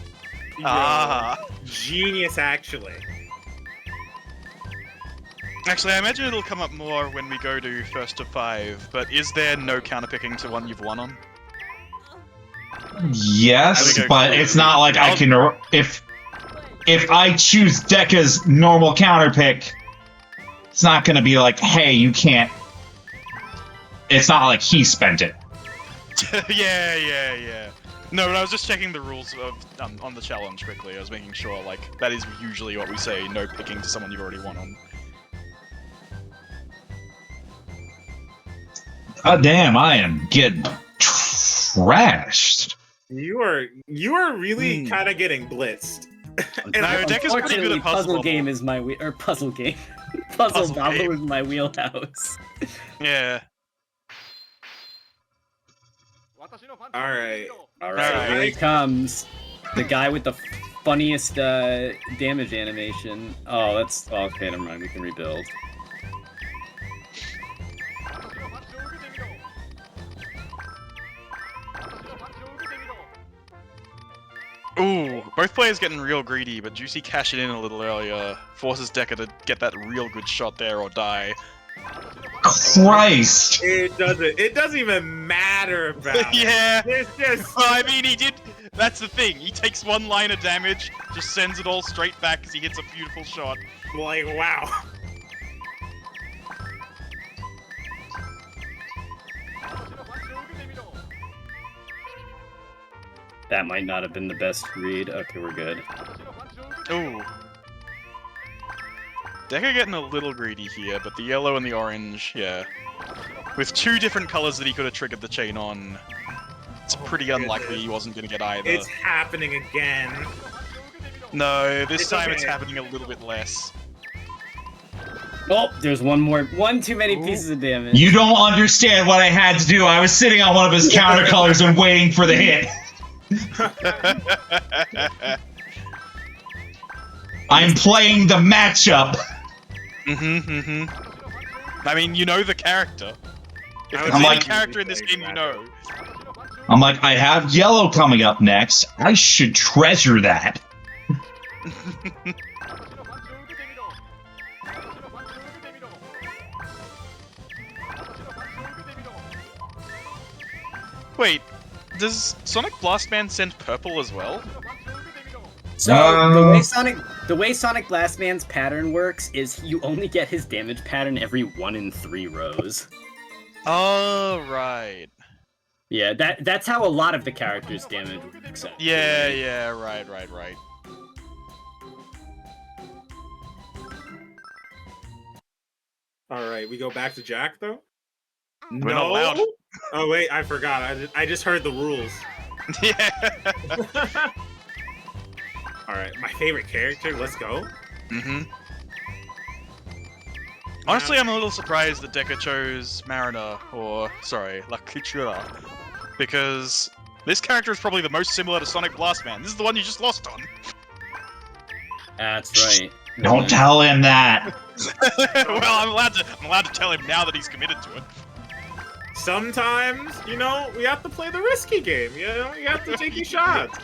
Ah. Genius, actually. Actually, I imagine it'll come up more when we go to first to 5, but is there no counterpicking to 1 you've won on? Yes, but it's not like I can... If I choose Deka's normal counterpick, it's not gonna be like, hey, you can't... It's not like he spent it. Yeah. No, but I was just checking the rules of on the challenge quickly. I was making sure, like, that is usually what we say, no picking to someone you've already won on. God damn, I am getting trashed. You are really kind of getting blitzed. No, Deka's pretty good at puzzle game is my puzzle game. Puzzle Bobble game is my wheelhouse. Yeah. Alright. Here it comes. The guy with the funniest damage animation. Oh, that's... Oh, okay, never mind. We can rebuild. Ooh, both both players getting real greedy, but Juicey cashing in a little earlier forces Deka to get that real good shot there or die. Christ! It doesn't even matter about Yeah. it. It's just... Well, I mean, he did. That's the thing. He takes one line of damage, just sends it all straight back because he hits a beautiful shot. Like, wow. That might not have been the best read. Okay, we're good. Ooh. Deka getting a little greedy here, but the yellow and the orange, yeah. With two different colors that he could have triggered the chain on, it's pretty unlikely he wasn't going to get either. It's happening again. No, this It's time okay. it's happening a little bit less. Oh, there's one too many pieces of damage. You don't understand what I had to do. I was sitting on one of his counter colors and waiting for the hit. I'm playing the matchup. I mean, you know the character. If there's I'm any like- character in this game you know. I'm like, I have yellow coming up next. I should treasure that. Wait, does Sonic Blastman send purple as well? So the way Sonic Blastman's pattern works is you only get his damage pattern every 1 in 3 rows. Oh, right. Yeah, that's how a lot of the characters' damage works. Yeah, right. Alright, we go back to Jack, though? We're not allowed. Oh, wait, I forgot. I just heard the rules. Yeah. Alright, my favorite character, let's go. Honestly, I'm a little surprised that Deka chose Mariner, or, sorry, La Cultura, because this character is probably the most similar to Sonic Blastman. This is the one you just lost on. That's right. Don't tell him that. Well, I'm allowed to tell him now that he's committed to it. Sometimes, you know, we have to play the risky game. You know, you have to take your shots.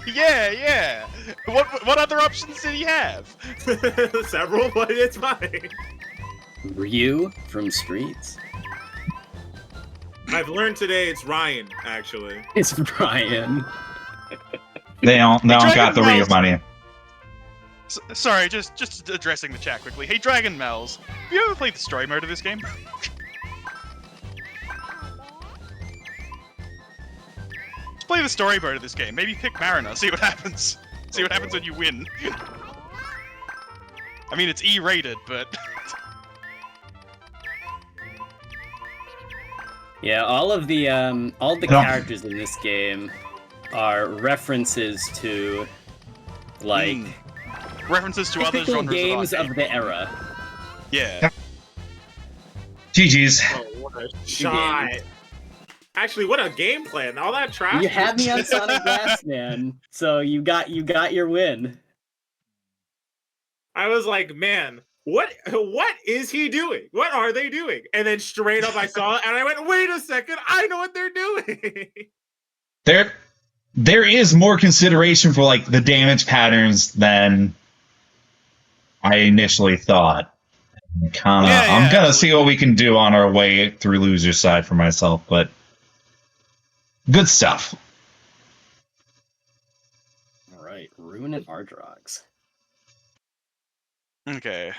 Yeah. What other options did he have? Several, but it's fine. Ryu from Streets. I've learned today it's Ryan, actually. It's Brian. They don't got the real money. Sorry, just addressing the chat quickly. Hey, Dragon Mel's, have you ever played the story mode of this game? Just play the story mode of this game. Maybe pick Mariner. See what happens. See what happens when you win. I mean, it's E-rated, but Yeah, all the characters in this game are references to like references to other typical genres games of of the era. Yeah. GG's. Oh, what a shot. Actually, what a game plan. All that trash. You had me on Sonic Blastman, so you got your win. I was like, man, what is he doing? What are they doing? And then straight up I saw it and I went, wait a second, I know what they're doing. There is more consideration for like the damage patterns than I initially thought. I'm gonna see what we can do on our way through loser side for myself, but good stuff. All right, Rune and Ardrox. Okay.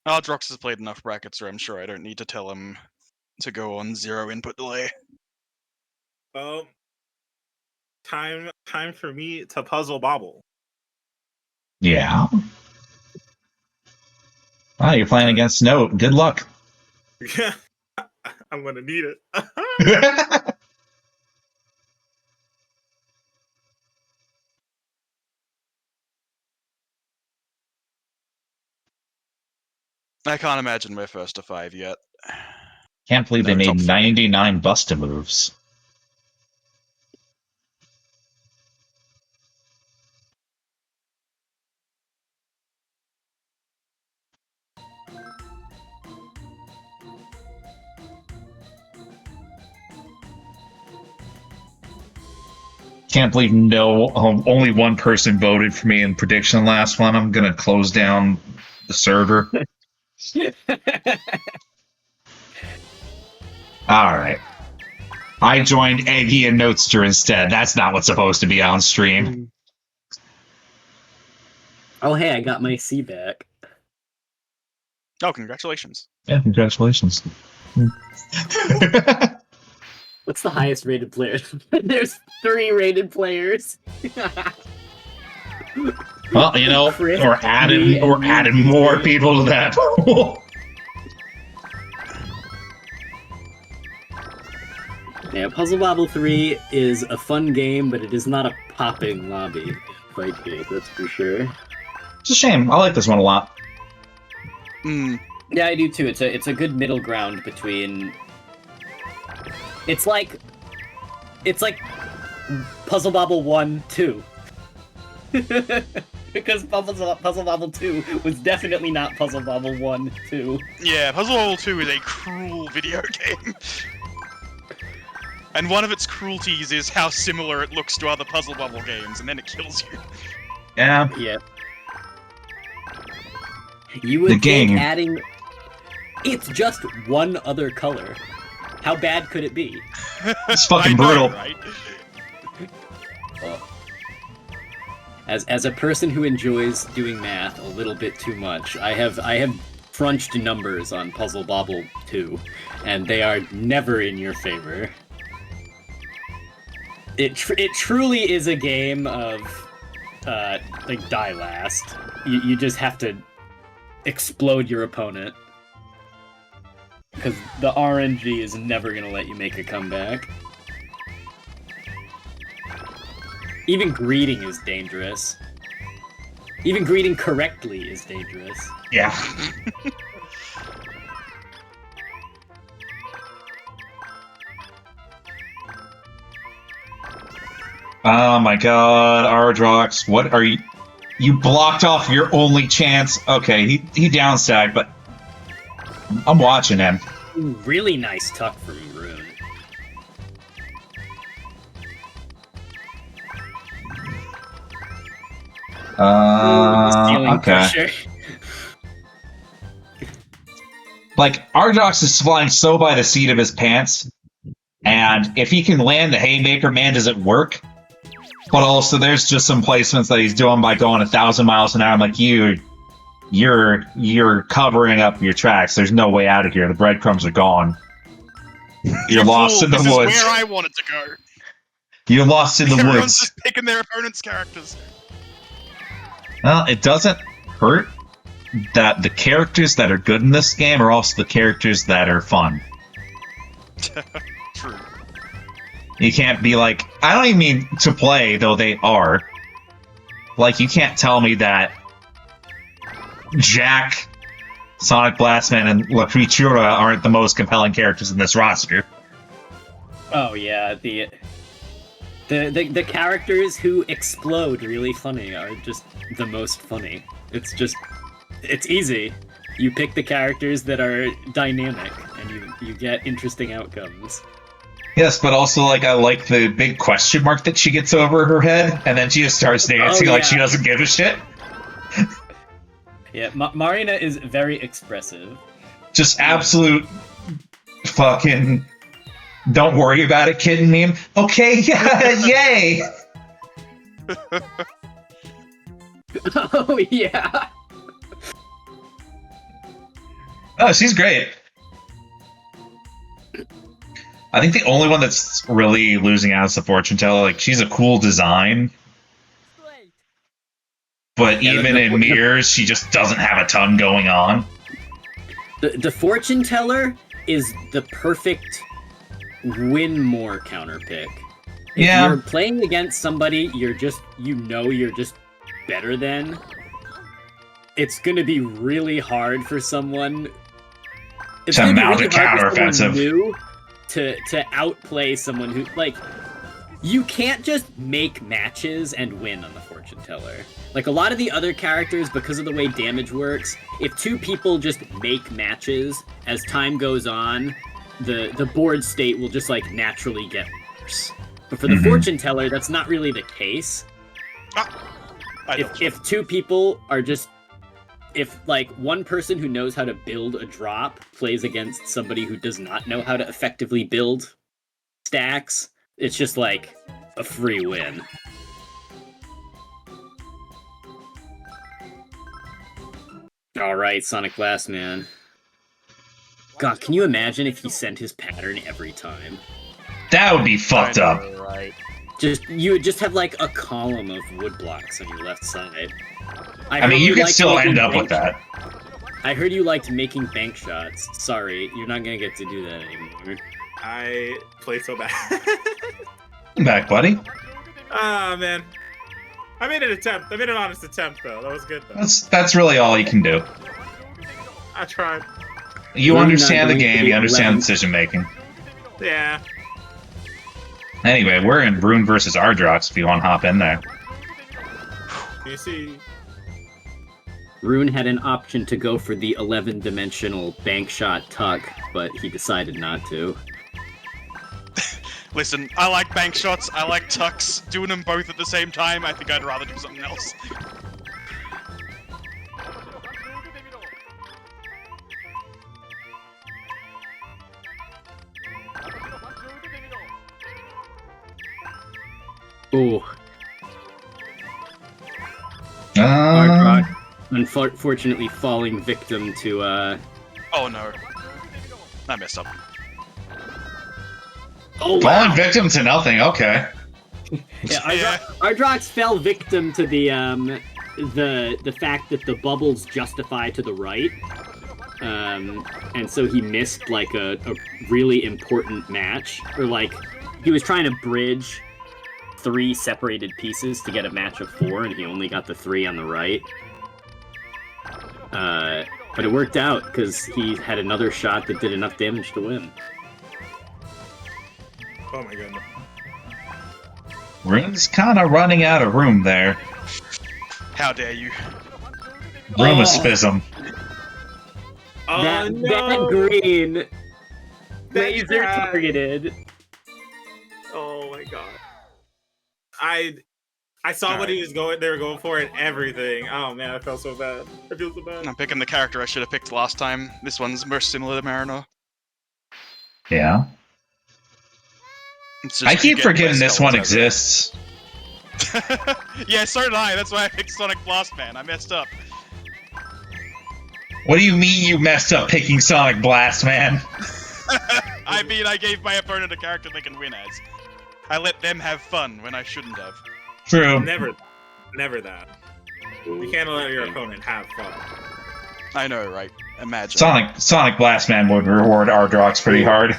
Ardrox has played enough brackets, so I'm sure I don't need to tell him to go on 0 input delay. Well, time for me to puzzle Bobble. Yeah. Ah, you're playing against Note. Good luck. Yeah, I'm gonna need it. I can't imagine we're first to 5 yet. Can't believe they No, top made 4. 99 Busta moves. Can't believe only one person voted for me in prediction last one. I'm gonna close down the server. Alright. I joined Eggy and Notester instead. That's not what's supposed to be on stream. Oh, hey, I got my C back. Oh, congratulations. Yeah, congratulations. What's the highest rated player? There's 3 rated players. Well, you know, Chris, we're adding more people to that pool. Yeah, Puzzle Bobble 3 is a fun game, but it is not a popping lobby fight game, that's for sure. It's a shame. I like this one a lot. Yeah, I do too. It's a good middle ground between. It's like Puzzle Bobble 1, 2. Because Puzzle Bobble 2 was definitely not Puzzle Bobble 1, 2. Yeah, Puzzle Bobble 2 is a cruel video game. And one of its cruelties is how similar it looks to other Puzzle Bobble games, and then it kills you. Yeah. Yeah. You would think adding... It's just one other color. How bad could it be? It's fucking brutal. Right? As a person who enjoys doing math a little bit too much, I have crunched numbers on Puzzle Bobble 2, and they are never in your favor. It truly is a game of like die last. You just have to explode your opponent, because the RNG is never gonna let you make a comeback. Even greeting is dangerous. Even greeting correctly is dangerous. Yeah. Oh my god, Ardrox, what are you... You blocked off your only chance. Okay, he downstacked, but I'm watching him. Ooh, really nice tuck from Rune. Okay. Pressure. Like, Ardrox is flying so by the seat of his pants, and if he can land the Haymaker, man, does it work? But also, there's just some placements that he's doing by going 1,000 miles an hour. I'm like, you're covering up your tracks. There's no way out of here. The breadcrumbs are gone. You're lost in the woods. This is where I wanted to go. You're lost in the Everyone's woods. just picking their opponent's characters. Well, it doesn't hurt that the characters that are good in this game are also the characters that are fun. True. You can't be like, I don't even mean to play, though they are. Like, you can't tell me that Jack, Sonic Blastman, and La Creatura aren't the most compelling characters in this roster. Oh yeah, the characters who explode really funny are just the most funny. It's easy. You pick the characters that are dynamic, and you get interesting outcomes. Yes, but also, like, I like the big question mark that she gets over her head, and then she just starts dancing like she doesn't give a shit. Yeah, Marina is very expressive. Just absolute fucking don't worry about it, kid meme. Okay, yeah, yay! Oh, yeah. Oh, she's great. I think the only one that's really losing out is the fortune teller. Like, she's a cool design. But even in mirrors, she just doesn't have a ton going on. The fortune teller is the perfect win more counter pick. If you're playing against somebody you're just better than, it's going to be really hard for someone to mount a counteroffensive to outplay someone who, like, you can't just make matches and win on the fortune teller. Like, a lot of the other characters, because of the way damage works, if two people just make matches, as time goes on, the board state will just, like, naturally get worse. But for the fortune teller, that's not really the case. If two people are just... If, like, one person who knows how to build a drop plays against somebody who does not know how to effectively build stacks, it's just, like, a free win. Alright, Sonic Blast Man. God, can you imagine if he sent his pattern every time? That would be fucked up. Right. You would just have, like, a column of wood blocks on your left side. I mean, you could still end up with that. I heard you liked making bank shots. Sorry, you're not gonna get to do that anymore. I played so bad. I'm back, buddy. Ah, man. I made an attempt. I made an honest attempt, though. That was good, though. That's really all you can do. I tried. You understand the game, you understand decision making. Yeah. Anyway, we're in Rune versus Ardrox if you want to hop in there. You see. Rune had an option to go for the 11-dimensional bank shot tuck, but he decided not to. Listen, I like bank shots, I like tucks. Doing them both at the same time, I think I'd rather do something else. Ooh. Ardrox, unfortunately falling victim to, Oh no. I messed up. Oh, falling victim to nothing, okay. Yeah, Ardrox fell victim to the fact that the bubbles justify to the right. And so he missed, like, a really important match. Or, like, he was trying to bridge 3 separated pieces to get a match of 4, and he only got the 3 on the right. But it worked out, because he had another shot that did enough damage to win. Oh my goodness. Rune's kind of running out of room there. How dare you? Roonespism. Oh, that no. green That's laser bad. targeted. Oh my god. I saw what he was going. They were going for and everything. Oh man, I felt so bad. I feel so bad. I'm picking the character I should have picked last time. This one's more similar to Mariner. Yeah. It's just I keep you get forgetting less this one skulls over exists. it. Yeah, so did I. That's why I picked Sonic Blast Man. I messed up. What do you mean you messed up picking Sonic Blast, man? I mean, I gave my opponent a character they can win as. I let them have fun when I shouldn't have. True. Never that. You can't let your opponent have fun. I know, right? Imagine. Sonic Blast Man would reward Ardrox pretty hard.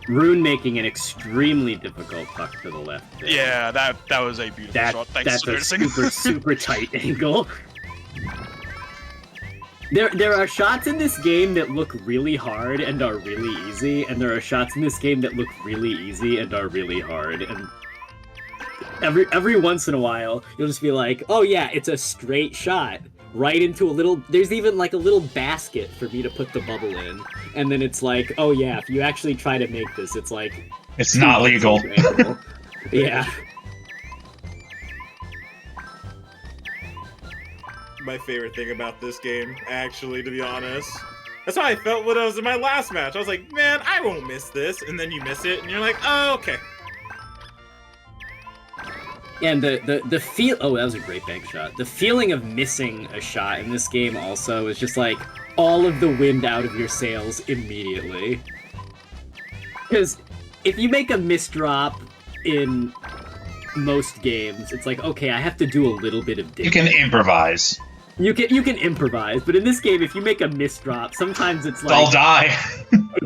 Rune making an extremely difficult puck to the left there. Yeah, that was a beautiful shot. Thanks That's for a noticing. super tight angle. There are shots in this game that look really hard and are really easy, and there are shots in this game that look really easy and are really hard. And every once in a while, you'll just be like, "Oh yeah, it's a straight shot right into a little." There's even like a little basket for me to put the bubble in, and then it's like, "Oh yeah, if you actually try to make this, it's like It's not legal. Yeah. My favorite thing about this game, actually, to be honest. That's how I felt when I was in my last match. I was like, man, I won't miss this. And then you miss it, and you're like, oh, okay. And the feel... Oh, that was a great bank shot. The feeling of missing a shot in this game also is just like all of the wind out of your sails immediately. Because if you make a misdrop in most games, it's like, okay, I have to do a little bit of digging. You can improvise. You can improvise, but in this game, if you make a misdrop, sometimes it's like... I'll die.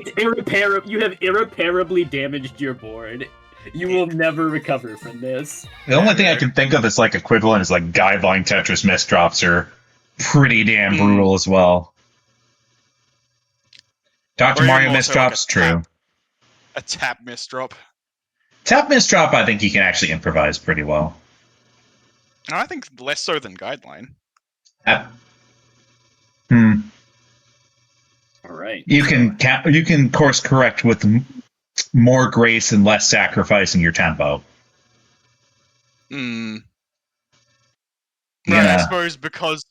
You have irreparably damaged your board. You will never recover from this. The only thing I can think of that's like equivalent is like guideline Tetris misdrops are pretty damn brutal as well. Dr. Or Mario even also misdrops, true. A tap misdrop. Tap misdrop, I think you can actually improvise pretty well. No, I think less so than guideline. All right. You can course correct with more grace and less sacrificing your tempo. Right, Yeah. I suppose because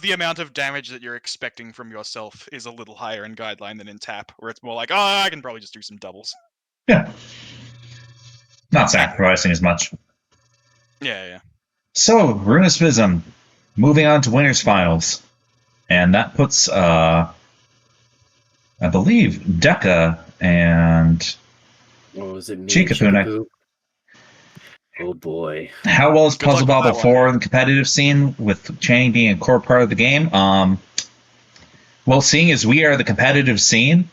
the amount of damage that you're expecting from yourself is a little higher in Guideline than in Tap, where it's more like, oh, I can probably just do some doubles. Yeah. Not sacrificing as much. Yeah. So, Roonespism, moving on to Winners Finals. And that puts, I believe, Deka and What was it? Chikapu. Oh boy. How well is Puzzle Bobble 4 in the competitive scene, with Chang being a core part of the game? Well, seeing as we are the competitive scene,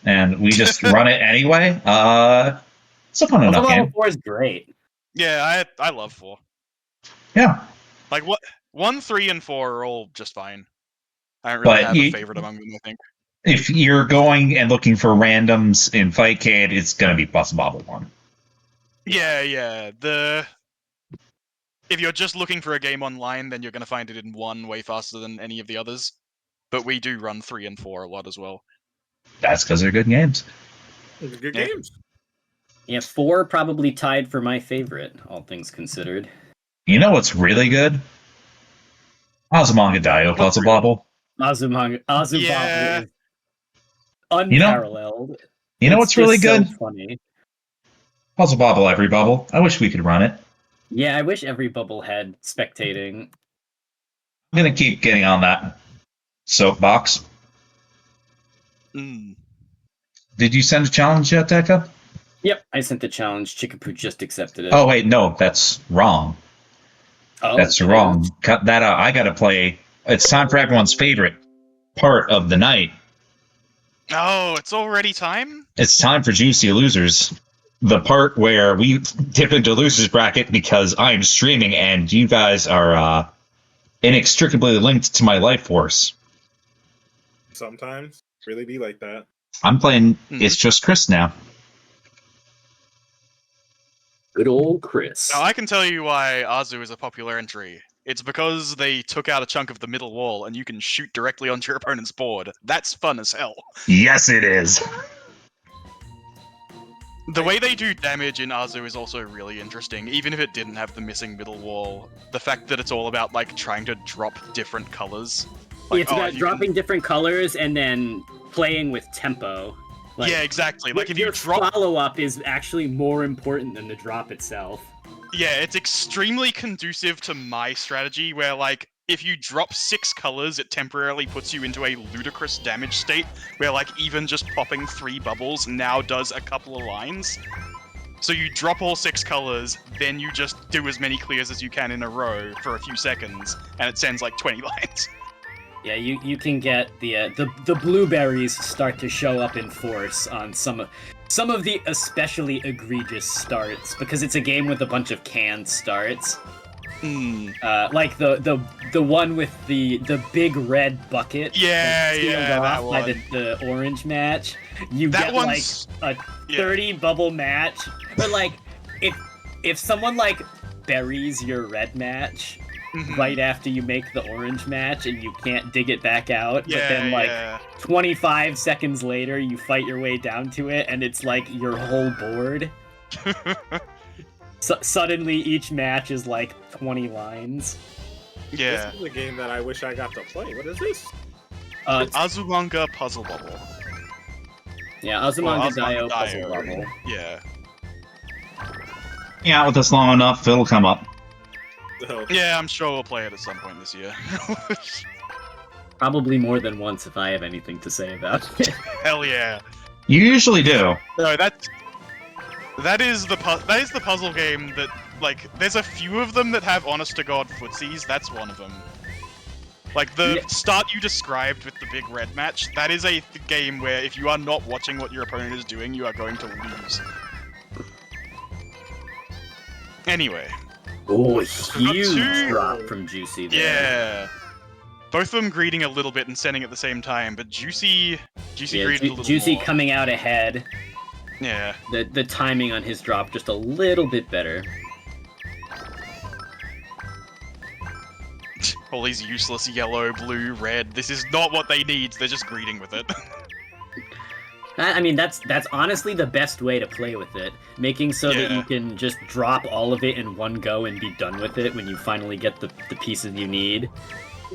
and we just run it anyway, it's a fun enough game. Puzzle Bobble 4 is great. Yeah, I love 4. Yeah. Like, 1, 3, and 4 are all just fine. I don't really have a favorite among them, I think. If you're going and looking for randoms in Fightcade, it's going to be Puzzle Bobble 1. Yeah. If you're just looking for a game online, then you're going to find it in 1 way faster than any of the others. But we do run 3 and 4 a lot as well. That's because they're good games. They're good games. Yeah, 4 probably tied for my favorite, all things considered. You know what's really good? Azumanga Daioh Puzzle Bobble. Azumanga Bobble is unparalleled. You know what's really good? So funny. Puzzle Bobble Every Bubble. I wish we could run it. Yeah, I wish every bubble had spectating. I'm going to keep getting on that soapbox. Mm. Did you send a challenge yet, Deka? Yep, I sent the challenge. Chikapu just accepted it. Oh, wait, no, that's wrong. Oh, that's wrong. Cut that out. I got to play. It's time for everyone's favorite part of the night. Oh, it's already time? It's time for Juicy Losers. The part where we dip into Losers Bracket because I'm streaming and you guys are inextricably linked to my life force. Sometimes. Really be like that. I'm playing It's Just Chris now. Good old Chris. Now, I can tell you why Azu is a popular entry. It's because they took out a chunk of the middle wall and you can shoot directly onto your opponent's board. That's fun as hell. Yes, it is. The way they do damage in Azu is also really interesting, even if it didn't have the missing middle wall. The fact that it's all about, like, trying to drop different colors. Like, it's about dropping different colors and then playing with tempo. Like, yeah, exactly. Like, if you drop... follow-up is actually more important than the drop itself. Yeah, it's extremely conducive to my strategy, where, like, if you drop 6 colors, it temporarily puts you into a ludicrous damage state, where, like, even just popping 3 bubbles now does a couple of lines. So you drop all 6 colors, then you just do as many clears as you can in a row for a few seconds, and it sends, like, 20 lines. Yeah, you can get the blueberries start to show up in force on some of the especially egregious starts, because it's a game with a bunch of canned starts. Like the one with the big red bucket. Yeah, that one. By the orange match. You get like a 30 bubble match, but like if someone like buries your red match right after you make the orange match and you can't dig it back out, but then like 25 seconds later you fight your way down to it and it's like your whole board. Suddenly each match is like 20 lines. Yeah. This is a game that I wish I got to play. What is this? Azumanga Puzzle Bubble. Yeah, Azumanga Daioh Puzzle Bubble. Yeah. Yeah, with us long enough, it'll come up. Oh. Yeah, I'm sure we'll play it at some point this year. Probably more than once if I have anything to say about it. Hell yeah. You usually do. No, that is the puzzle game that, like, there's a few of them that have honest-to-God footsies. That's one of them. Like, the start you described with the big red match, that is a game where if you are not watching what your opponent is doing, you are going to lose. Anyway. Oh, huge drop from Juicey there. Yeah. Both of them greeting a little bit and sending at the same time, but Juicey greeted a little Juicey more. Coming out ahead. Yeah. The timing on his drop just a little bit better. All these useless yellow, blue, red. This is not what they need. They're just greeting with it. I mean, that's honestly the best way to play with it. Making so that you can just drop all of it in one go and be done with it when you finally get the pieces you need.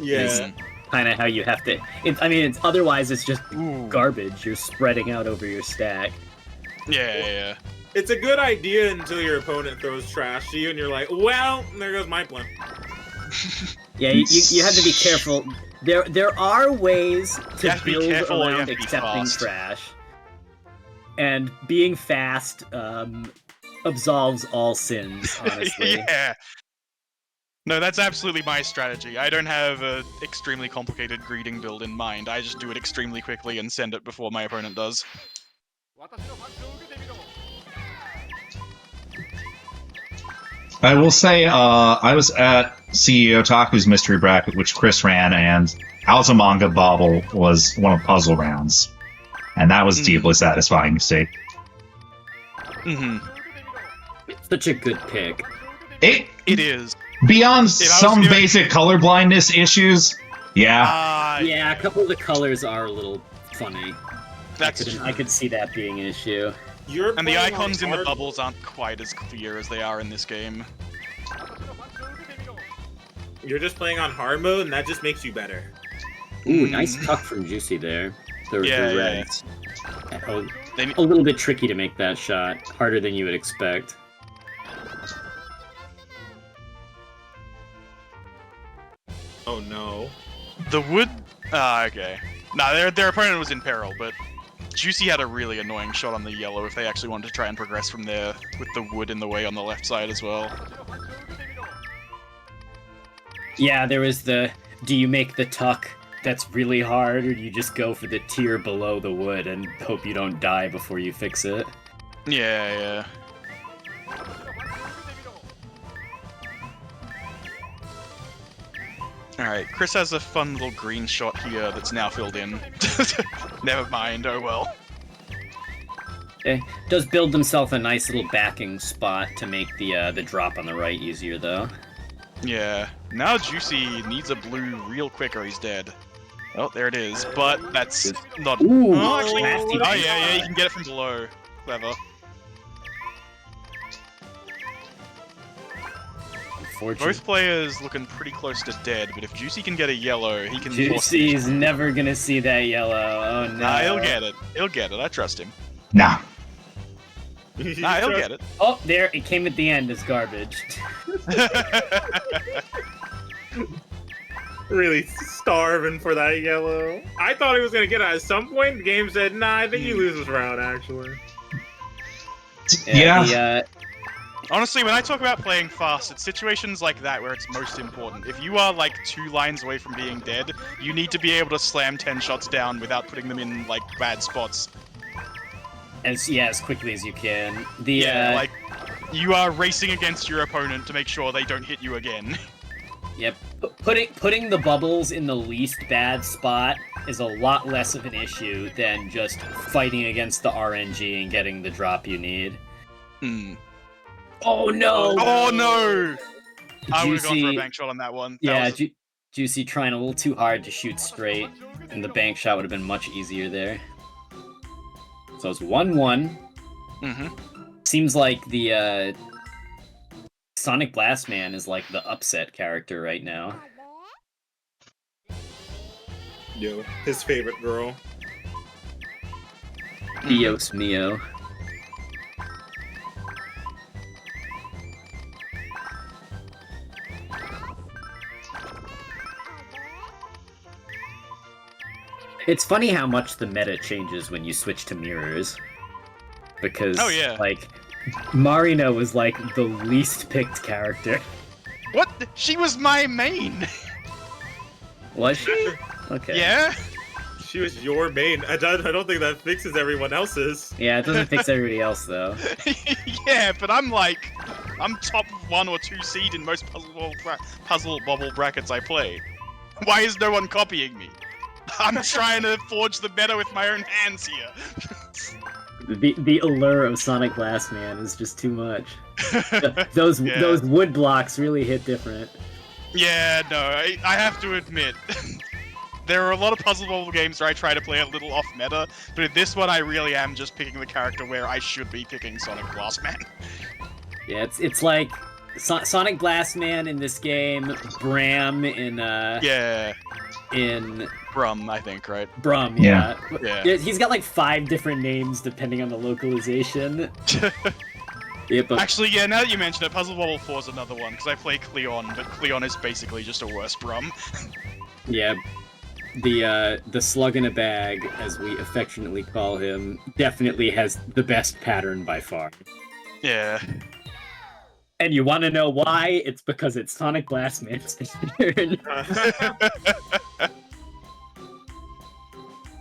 Yeah. Kind of how you have to... otherwise it's just garbage. You're spreading out over your stack. Yeah. It's a good idea until your opponent throws trash to you and you're like, well, there goes my plan. Yeah, you have to be careful. There are ways to build around accepting trash. And being fast absolves all sins, honestly. Yeah. No, that's absolutely my strategy. I don't have an extremely complicated greeting build in mind. I just do it extremely quickly and send it before my opponent does. I will say, I was at CEO Taku's mystery bracket, which Chris ran, and Altamanga Bobble was one of puzzle rounds. And that was deeply satisfying to see. Such a good pick. It is. Beyond some basic color blindness issues, yeah. Yeah, a couple of the colors are a little funny. That's I could see that being an issue. And the icons in the bubbles aren't quite as clear as they are in this game. You're just playing on hard mode, and that just makes you better. Ooh, nice tuck from Juicey there. The reds. Yeah. A little bit tricky to make that shot. Harder than you would expect. Oh no. The wood... okay. Nah, their opponent was in peril, but Juicey had a really annoying shot on the yellow if they actually wanted to try and progress from there, with the wood in the way on the left side as well. Yeah, there was the, do you make the tuck that's really hard, or do you just go for the tier below the wood and hope you don't die before you fix it? Yeah. Alright, Chris has a fun little green shot here that's now filled in. Never mind, oh well. Does build himself a nice little backing spot to make the drop on the right easier, though. Yeah. Now Juicey needs a blue real quick or he's dead. Oh, there it is. But that's not... Ooh, actually... Oh, yeah, you can get it from below. Clever. Both players looking pretty close to dead, but if Juicey can get a yellow, he can... Juicey's never gonna see that yellow. Oh, no. Nah, he'll get it. He'll get it. I trust him. Nah. Nah, he'll get it. Oh, there. It came at the end as garbage. Really starving for that yellow. I thought he was gonna get it at some point. The game said, nah, I think he loses round, actually. Yeah. Honestly, when I talk about playing fast, it's situations like that where it's most important. If you are like 2 lines away from being dead, you need to be able to slam 10 shots down without putting them in like bad spots. As quickly as you can. Like you are racing against your opponent to make sure they don't hit you again. Yep. Putting the bubbles in the least bad spot is a lot less of an issue than just fighting against the RNG and getting the drop you need. Oh no! Oh no! I would have gone for a bank shot on that one. Juicey trying a little too hard to shoot straight, and the bank shot would have been much easier there. So it's 1-1. Seems like the Sonic Blast Man is like the upset character right now. Yo, his favorite girl. Dios mio. It's funny how much the meta changes when you switch to mirrors. Because, like, Marina was, like, the least picked character. What? She was my main! Was she? Okay. Yeah? She was your main. I don't think that fixes everyone else's. Yeah, it doesn't fix everybody else, though. Yeah, but I'm top 1 or 2 seed in most puzzle bubble brackets I play. Why is no one copying me? I'm trying to forge the meta with my own hands here. The allure of Sonic Blast Man is just too much. Those wood blocks really hit different. Yeah, no, I have to admit, there are a lot of puzzle bobble games where I try to play a little off meta, but in this one I really am just picking the character where I should be picking Sonic Blastman. Yeah, it's like Sonic Blastman in this game, Bram in in Brum, I think, right? Brum, yeah. He's got like 5 different names depending on the localization. Yeah, but... Actually, yeah, now that you mention it, Puzzle Bobble 4 is another one, because I play Cleon, but Cleon is basically just a worse Brum. Yeah, the slug in a bag, as we affectionately call him, definitely has the best pattern by far. Yeah. And you want to know why? It's because it's Sonic Blastman's turn.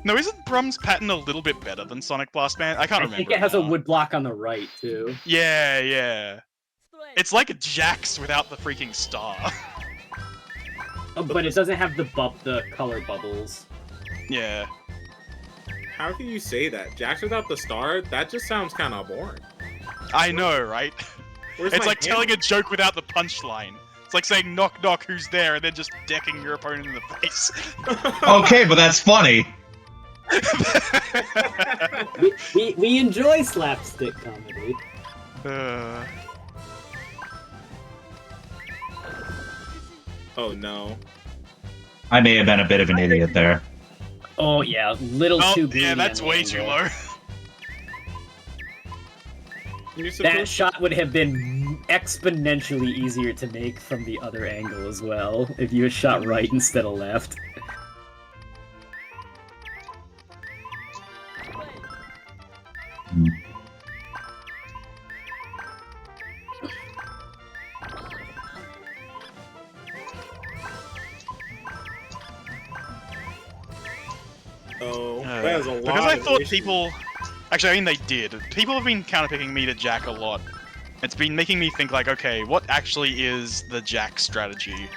No, isn't Brum's pattern a little bit better than Sonic Blastman? I can't remember. I think it has a wood block on the right, too. Yeah. It's like a Jax without the freaking star. Oh, but it doesn't have the color bubbles. Yeah. How can you say that? Jax without the star? That just sounds kind of boring. I know, right? It's like telling a joke without the punchline. It's like saying knock knock, who's there, and then just decking your opponent in the face. Okay, but that's funny. we enjoy slapstick comedy. Oh no. I may have been a bit of an idiot there. Oh yeah, too greedy. Yeah, that's way too low. That shot would have been exponentially easier to make from the other angle as well, if you had shot right instead of left. Oh, there's a lot. Because I thought people... Actually, I mean, they did. People have been counterpicking me to Jack a lot. It's been making me think, like, okay, what actually is the Jack strategy?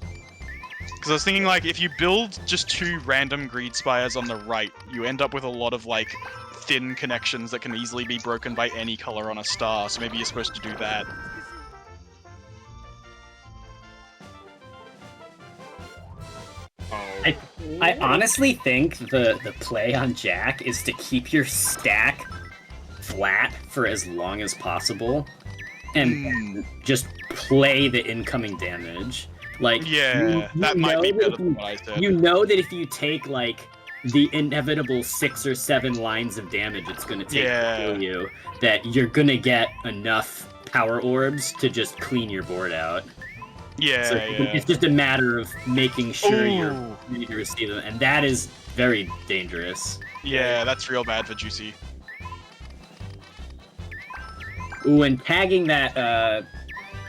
Because I was thinking, like, if you build just 2 random greed spires on the right, you end up with a lot of, like, thin connections that can easily be broken by any color on a star, so maybe you're supposed to do that. I honestly think the play on Jack is to keep your stack flat for as long as possible, and just play the incoming damage. Like, that might be better than what I said. You know that if you take, like, the inevitable 6 or 7 lines of damage it's gonna take to kill you, that you're gonna get enough power orbs to just clean your board out. So it's just a matter of making sure you're ready to receive them, and that is very dangerous. Yeah, that's real bad for Juicey. Ooh, and tagging that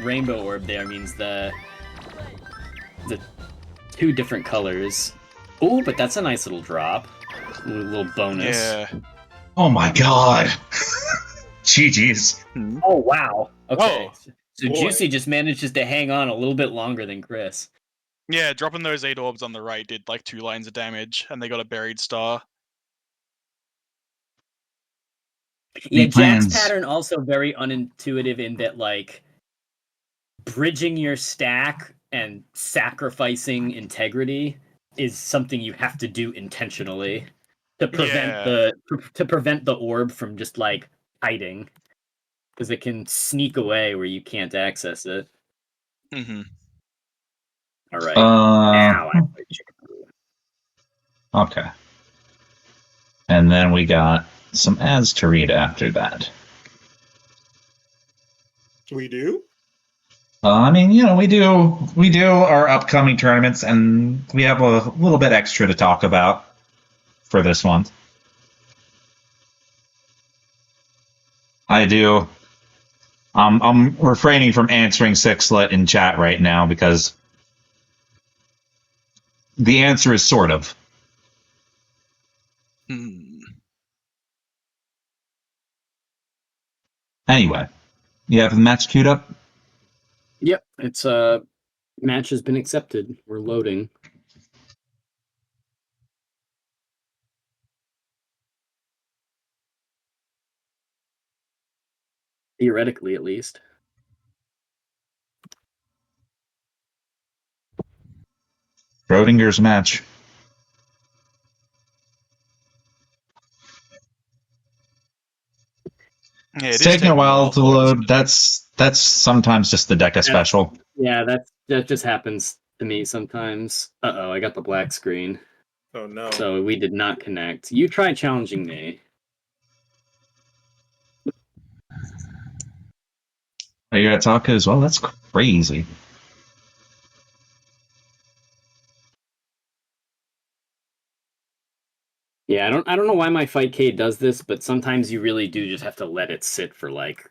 rainbow orb there means the 2 different colors. Ooh, but that's a nice little drop. A little bonus. Yeah. Oh my god. GG's. Oh, wow. Okay. Whoa. So Juicey just manages to hang on a little bit longer than Chris. Yeah, dropping those 8 orbs on the right did like 2 lines of damage, and they got a buried star. Yeah, Jack's pattern also very unintuitive in that, like, bridging your stack and sacrificing integrity is something you have to do intentionally to prevent the orb from just, like, hiding. Because it can sneak away where you can't access it. Mm-hmm. Alright. Now I play chikapu. Okay. And then we got some ads to read after that. We do? I mean, you know, we do our upcoming tournaments, and we have a little bit extra to talk about for this one. I do. I'm refraining from answering Sixlet in chat right now because the answer is sort of. Anyway, you have the match queued up? Yep, it's match has been accepted. We're loading. Theoretically, at least. Schrodinger's match. Yeah, it's taking a while to load. That's sometimes just the Deka special. Yeah, that just happens to me sometimes. Uh-oh, I got the black screen. Oh no. So we did not connect. You tried challenging me. Oh, you got Taka as well? That's crazy. Yeah, I don't know why my Fight K does this, but sometimes you really do just have to let it sit for like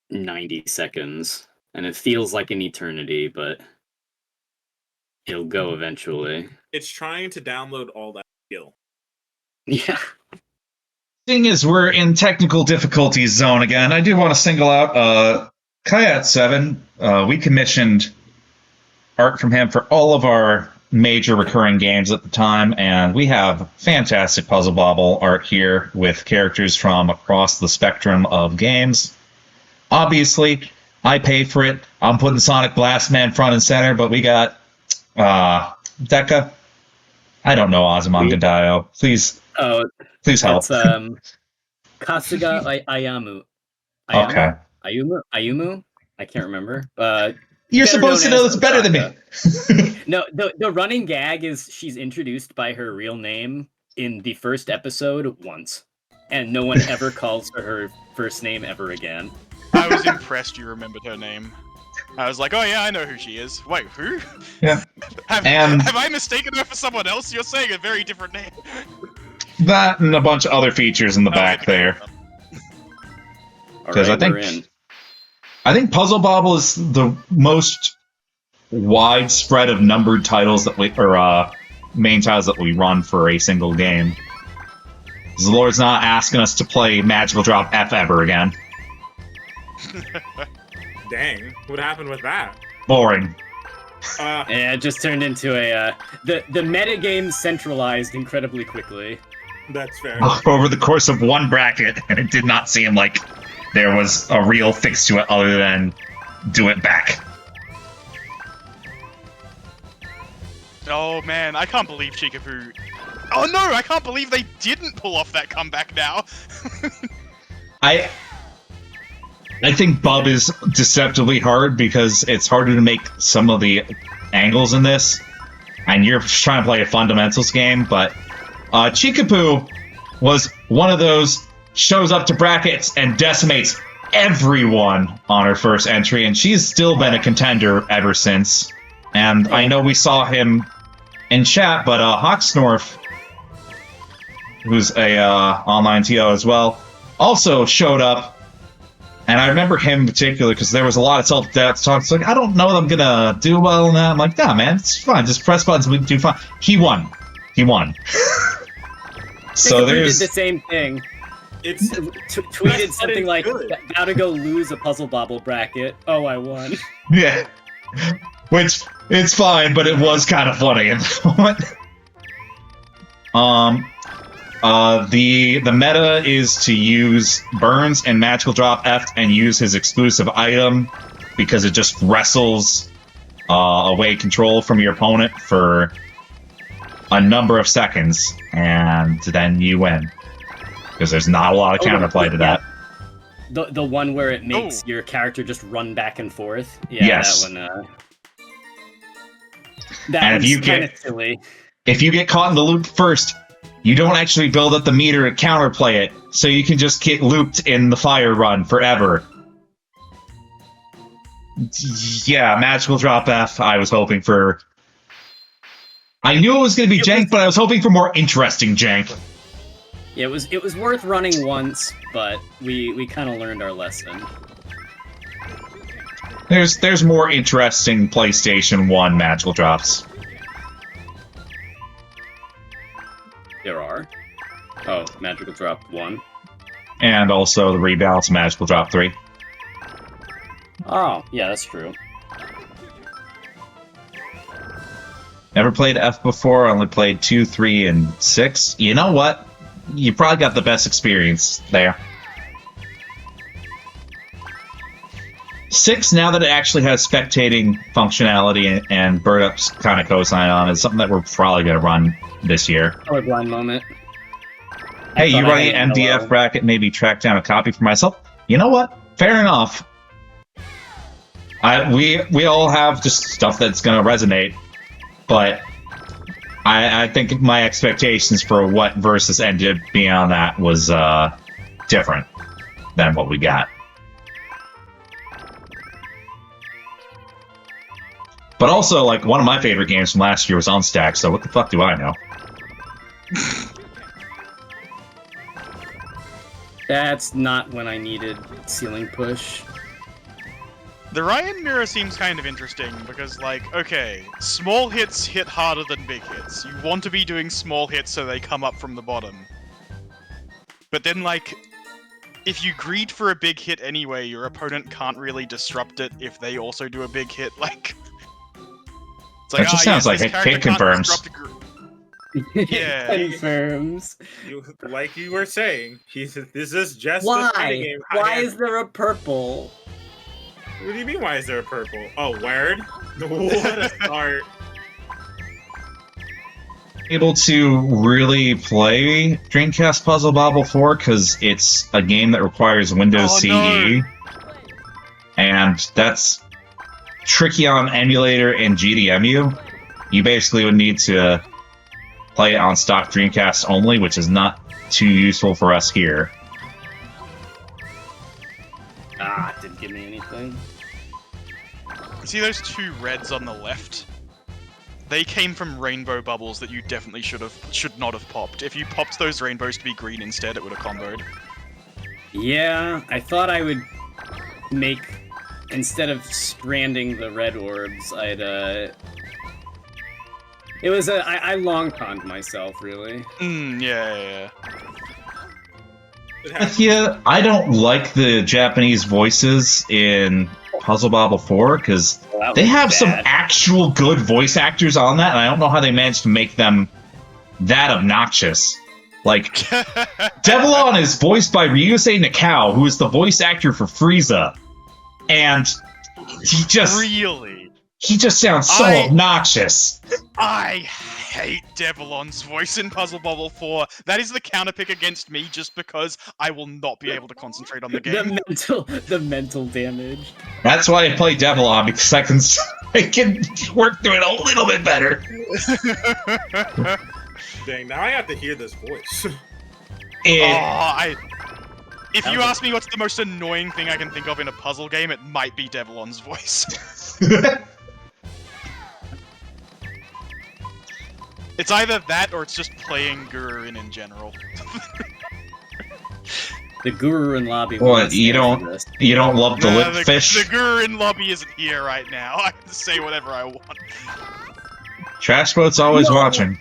90 seconds. And it feels like an eternity, but it'll go eventually. It's trying to download all that skill. Yeah. Thing is, we're in technical difficulties zone again. I do want to single out Kayat7. We commissioned art from him for all of our major recurring games at the time, and we have fantastic Puzzle Bobble art here with characters from across the spectrum of games. Obviously, I pay for it. I'm putting Sonic Blast Man front and center, but we got Deka. I don't know Ozymandias. Please help. It's Kasuga Ayamu. Okay. Ayumu? I can't remember. You're supposed to know this better than me. No, the running gag is she's introduced by her real name in the first episode once, and no one ever calls her first name ever again. I was impressed you remembered her name. I was like, oh yeah, I know who she is. Wait, who? Yeah. Have I mistaken her for someone else? You're saying a very different name. That and a bunch of other features in the back there. Because I think Puzzle Bobble is the most widespread of numbered titles that main titles that we run for a single game. The Lord's not asking us to play Magical Drop F ever again. Dang, what happened with that? Boring. Yeah, it just turned into a the metagame centralized incredibly quickly. That's fair. Over the course of one bracket, and it did not seem like there was a real fix to it other than do it back. Oh man, I can't believe chikapu. Oh no, I can't believe they didn't pull off that comeback now. I think Bub is deceptively hard because it's harder to make some of the angles in this, and you're trying to play a fundamentals game, but Chikapu was one of those shows up to brackets and decimates everyone on her first entry, and she's still been a contender ever since. And I know we saw him in chat, but Hawksnorf, who's a online TO as well, also showed up. And I remember him in particular because there was a lot of self-doubt talk. It's like, I don't know that I'm gonna do well in that. I'm like, nah, man, it's fine. Just press buttons. We can do fine. He won. So there's did the same thing. It's tweeted something like, "Gotta go lose a Puzzle Bobble bracket. Oh, I won." Yeah, which it's fine, but it was kind of funny in the moment. The meta is to use Burns and Magical Drop F and use his exclusive item because it just wrestles away control from your opponent for a number of seconds, and then you win. Because there's not a lot of counterplay to that. The one where it makes your character just run back and forth? Yeah, yes. That one. That one's kind of silly. If you get caught in the loop first, you don't actually build up the meter to counterplay it, so you can just get looped in the fire run forever. Yeah, Magical Drop F, I was hoping for... I knew it was going to be jank, but I was hoping for more interesting jank. Yeah, it was worth running once, but we kind of learned our lesson. There's more interesting PlayStation 1 Magical Drops. There are. Oh, Magical Drop 1. And also the rebalance Magical Drop 3. Oh, yeah, that's true. Never played F before, only played 2, 3, and 6. You know what? You probably got the best experience there. 6, now that it actually has spectating functionality and Bird Up's kind of cosign on, is something that we're probably going to run this year. Colorblind moment. Hey, you running an MDF bracket? Maybe track down a copy for myself. You know what? Fair enough. We all have just stuff that's gonna resonate, but I think my expectations for what Versus ended beyond that was different than what we got. But also, like, one of my favorite games from last year was on Stack, so what the fuck do I know? That's not when I needed ceiling push. The Ryan mirror seems kind of interesting because, like, okay, small hits hit harder than big hits. You want to be doing small hits so they come up from the bottom. But then, like, if you greed for a big hit anyway, your opponent can't really disrupt it if they also do a big hit, like... It's like, that just sounds like it confirms. Yeah. Confirms. Like you were saying, this is just Why? a fighting game. Why is there a purple? What do you mean, why is there a purple? Oh, word? What a start. Able to really play Dreamcast Puzzle Bobble 4 because it's a game that requires Windows CE. No. And that's tricky on emulator and GDEMU. You basically would need to play it on stock Dreamcast only, which is not too useful for us here. Ah, didn't give me anything. See those two reds on the left? They came from rainbow bubbles that you definitely should not have popped. If you popped those rainbows to be green instead, it would have comboed. Yeah, I thought I would make, instead of stranding the red orbs, I'd it was I long conned myself, really. Yeah. Yeah, I don't like the Japanese voices in Puzzle Bobble 4 because they have some actual good voice actors on that, and I don't know how they managed to make them that obnoxious. Like, Devlon is voiced by Ryusei Nakao, who is the voice actor for Frieza, and he just... Really? He just sounds so obnoxious. I hate Devlon's voice in Puzzle Bobble 4. That is the counterpick against me just because I will not be able to concentrate on the game. The mental damage. That's why I play Devlon, because I can work through it a little bit better. Dang, now I have to hear this voice. If you ask me what's the most annoying thing I can think of in a puzzle game, it might be Devlon's voice. It's either that or it's just playing Guruen in general. The Guruen lobby. What, you don't love the lip fish? The Guruen lobby isn't here right now. I can say whatever I want. Trashboat's always watching.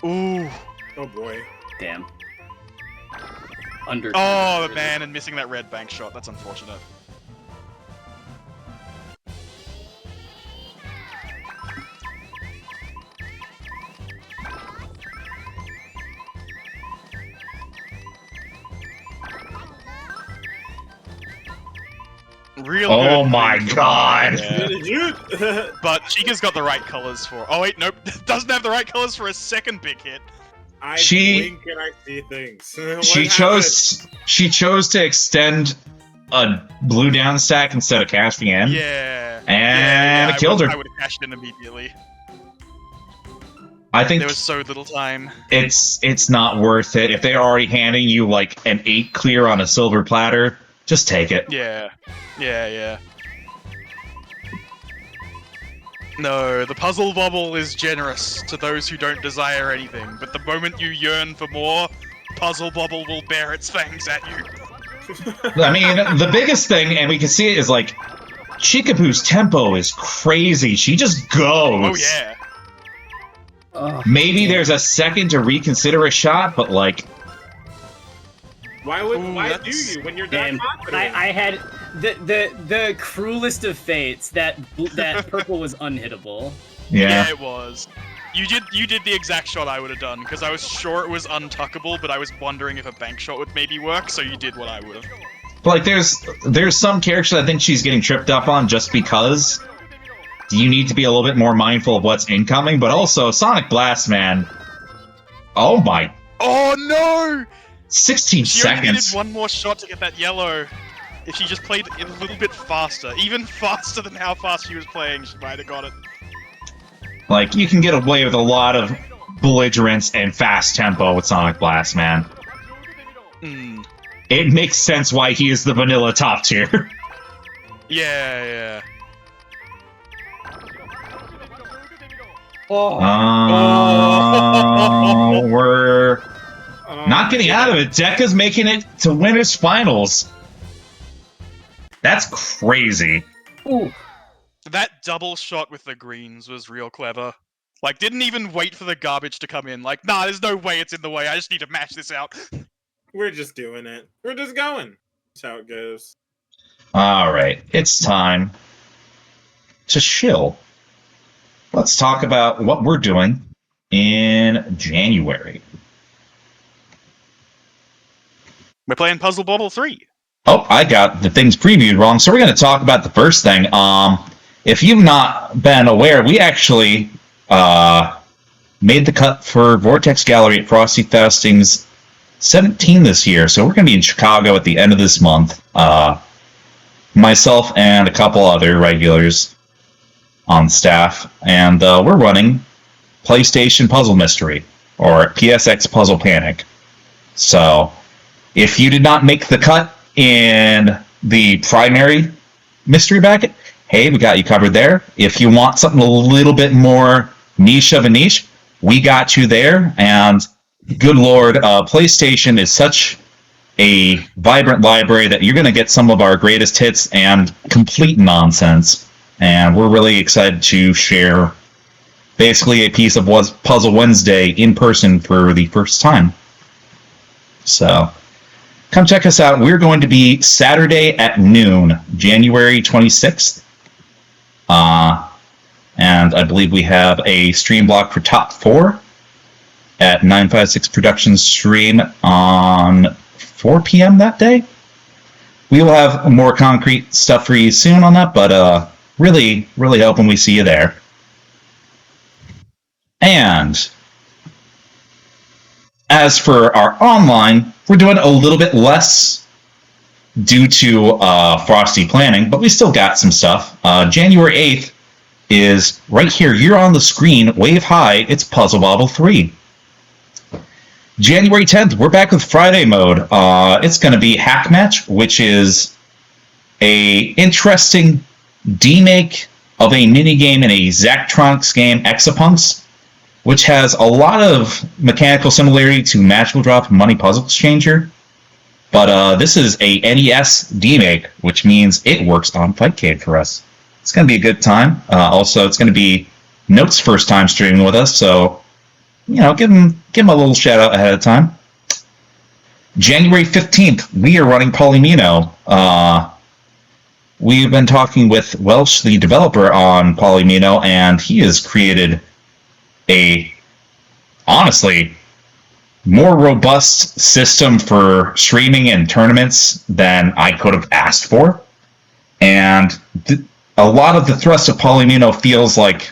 Ooh. Oh boy. Damn. Oh man, and missing that red bank shot. That's unfortunate. Real oh my god! Yeah. But Chica's got the right colors for. Oh wait, nope, doesn't have the right colors for a second big hit. I blink and I see things. She chose to extend a blue down stack instead of cashing in. Yeah. And it killed her. I would have cashed in immediately. I think there was so little time. It's not worth it. If they're already handing you like an 8 clear on a silver platter, just take it. Yeah. No, the puzzle bobble is generous to those who don't desire anything, but the moment you yearn for more, puzzle bobble will bear its fangs at you. I mean, the biggest thing, and we can see it, is like, Chikapu's tempo is crazy. She just goes. Oh, yeah. Maybe there's a second to reconsider a shot, but like... Why do you when you're that confident? I had the cruelest of fates that purple was unhittable. Yeah, it was. You did the exact shot I would have done because I was sure it was untuckable, but I was wondering if a bank shot would maybe work. So you did what I would have. Like there's some characters I think she's getting tripped up on just because you need to be a little bit more mindful of what's incoming, but also Sonic Blast, man. Oh my Oh no! 16 She only needed seconds. one more shot to get that yellow. If she just played it a little bit faster, even faster than how fast she was playing, she might have got it. Like, you can get away with a lot of belligerence and fast tempo with Sonic Blast, man. It makes sense why he is the vanilla top tier. Yeah. We're not getting out of it. Deka's making it to winners finals. That's crazy. Ooh. That double shot with the greens was real clever. Like, didn't even wait for the garbage to come in. Like, nah, there's no way it's in the way. I just need to mash this out. We're just doing it. We're just going. That's how it goes. Alright, it's time to chill. Let's talk about what we're doing in January. We're playing Puzzle Bobble 3. Oh, I got the things previewed wrong, so we're going to talk about the first thing. If you've not been aware, we actually made the cut for Vortex Gallery at Frosty Festings 17 this year, so we're going to be in Chicago at the end of this month. Myself and a couple other regulars on staff, and we're running PlayStation Puzzle Mystery, or PSX Puzzle Panic. So, if you did not make the cut in the primary mystery bracket, hey, we got you covered there. If you want something a little bit more niche of a niche, we got you there. And good lord, PlayStation is such a vibrant library that you're going to get some of our greatest hits and complete nonsense. And we're really excited to share basically a piece of Puzzle Wednesday in person for the first time. So, come check us out. We're going to be Saturday at noon, January 26th. And I believe we have a stream block for top 4 at 956 Productions stream on 4 p.m. that day. We will have more concrete stuff for you soon on that, but really, really hoping we see you there. And as for our online, we're doing a little bit less due to Frosty planning, but we still got some stuff. January 8th is right here. You're on the screen, wave high. It's Puzzle Bobble 3. January 10th, we're back with Friday mode. It's going to be Hack Match, which is a interesting demake of a minigame in a Zachtronics game, Exapunks, which has a lot of mechanical similarity to Magical Drop and Money Puzzle Exchanger. But this is a NES demake, which means it works on Fightcade for us. It's going to be a good time. Also, it's going to be Note's first time streaming with us, so give him a little shout out ahead of time. January 15th, we are running Polymino. We've been talking with Welsh, the developer on Polymino, and he has created a, honestly, more robust system for streaming and tournaments than I could have asked for. And a lot of the thrust of Polymino feels like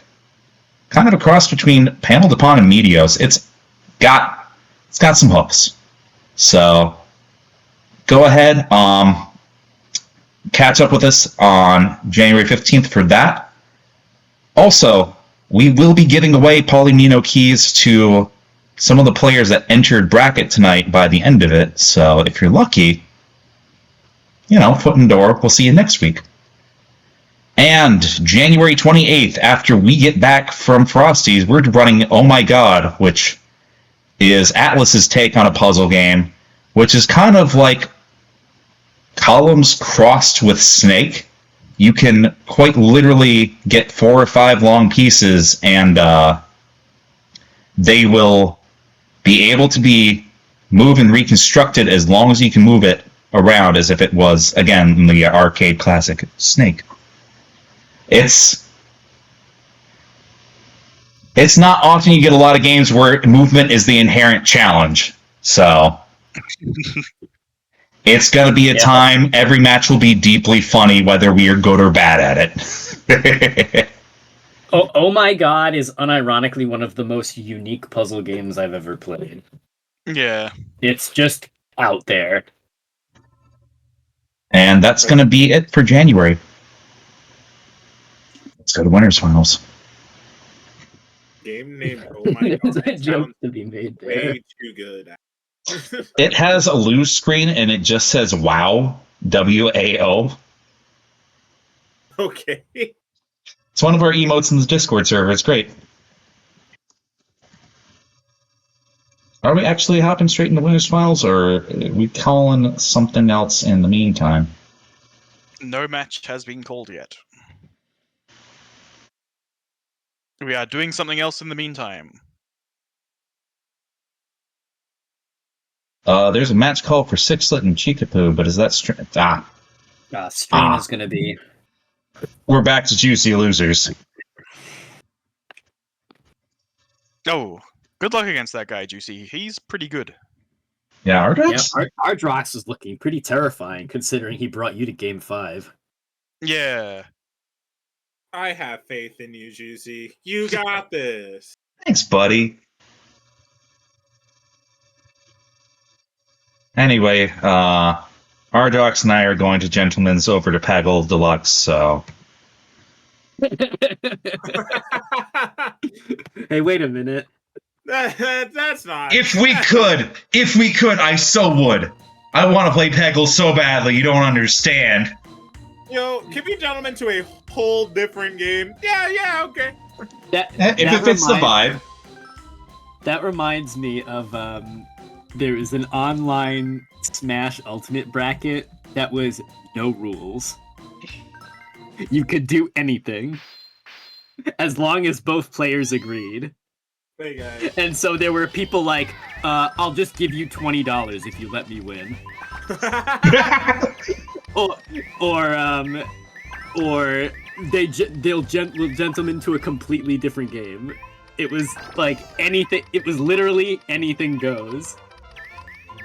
kind of a cross between Panel Depon and Meteos. It's got some hooks. So go ahead, catch up with us on January 15th for that. Also, we will be giving away Polymino keys to some of the players that entered bracket tonight by the end of it. So if you're lucky, foot in the door. We'll see you next week. And January 28th, after we get back from Frosty's, we're running Oh My God, which is Atlas's take on a puzzle game, which is kind of like Columns crossed with Snake. You can quite literally get 4 or 5 long pieces, and they will be able to be moved and reconstructed as long as you can move it around as if it was, again, in the arcade classic Snake. It's not often you get a lot of games where movement is the inherent challenge. So it's going to be a time. Every match will be deeply funny, whether we are good or bad at it. Oh My God is unironically one of the most unique puzzle games I've ever played. Yeah. It's just out there. And that's going to be it for January. Let's go to Winners Finals. Game name. Oh my god. There's a That joke sounds to be made there. way too good. It has a lose screen and it just says WOW, WAO. Okay. It's one of our emotes in the Discord server. It's great. Are we actually hopping straight into Winners Finals, or are we calling something else in the meantime? No match has been called yet. We are doing something else in the meantime. There's a match call for Sixlet and Chikapu, but is that Strain is going to be... We're back to Juicy losers. Oh, good luck against that guy, Juicy. He's pretty good. Yeah, Ardrox? Yeah, Ardrox is looking pretty terrifying, considering he brought you to Game 5. Yeah. I have faith in you, Juicy. You got this. Thanks, buddy. Anyway, Ardrox and I are going to Gentleman's over to Paggle Deluxe, so... Hey, wait a minute. That's not... If we could, I so would. I want to play Peggle so badly, you don't understand. Yo, can we gentlemen to a whole different game? Yeah, okay. If it fits the vibe. That reminds me of, there is an online Smash Ultimate bracket that was no rules. You could do anything, as long as both players agreed. Hey guys. And so there were people like, I'll just give you $20 if you let me win. or they'll gentlemen to a completely different game. It was like anything. It was literally anything goes.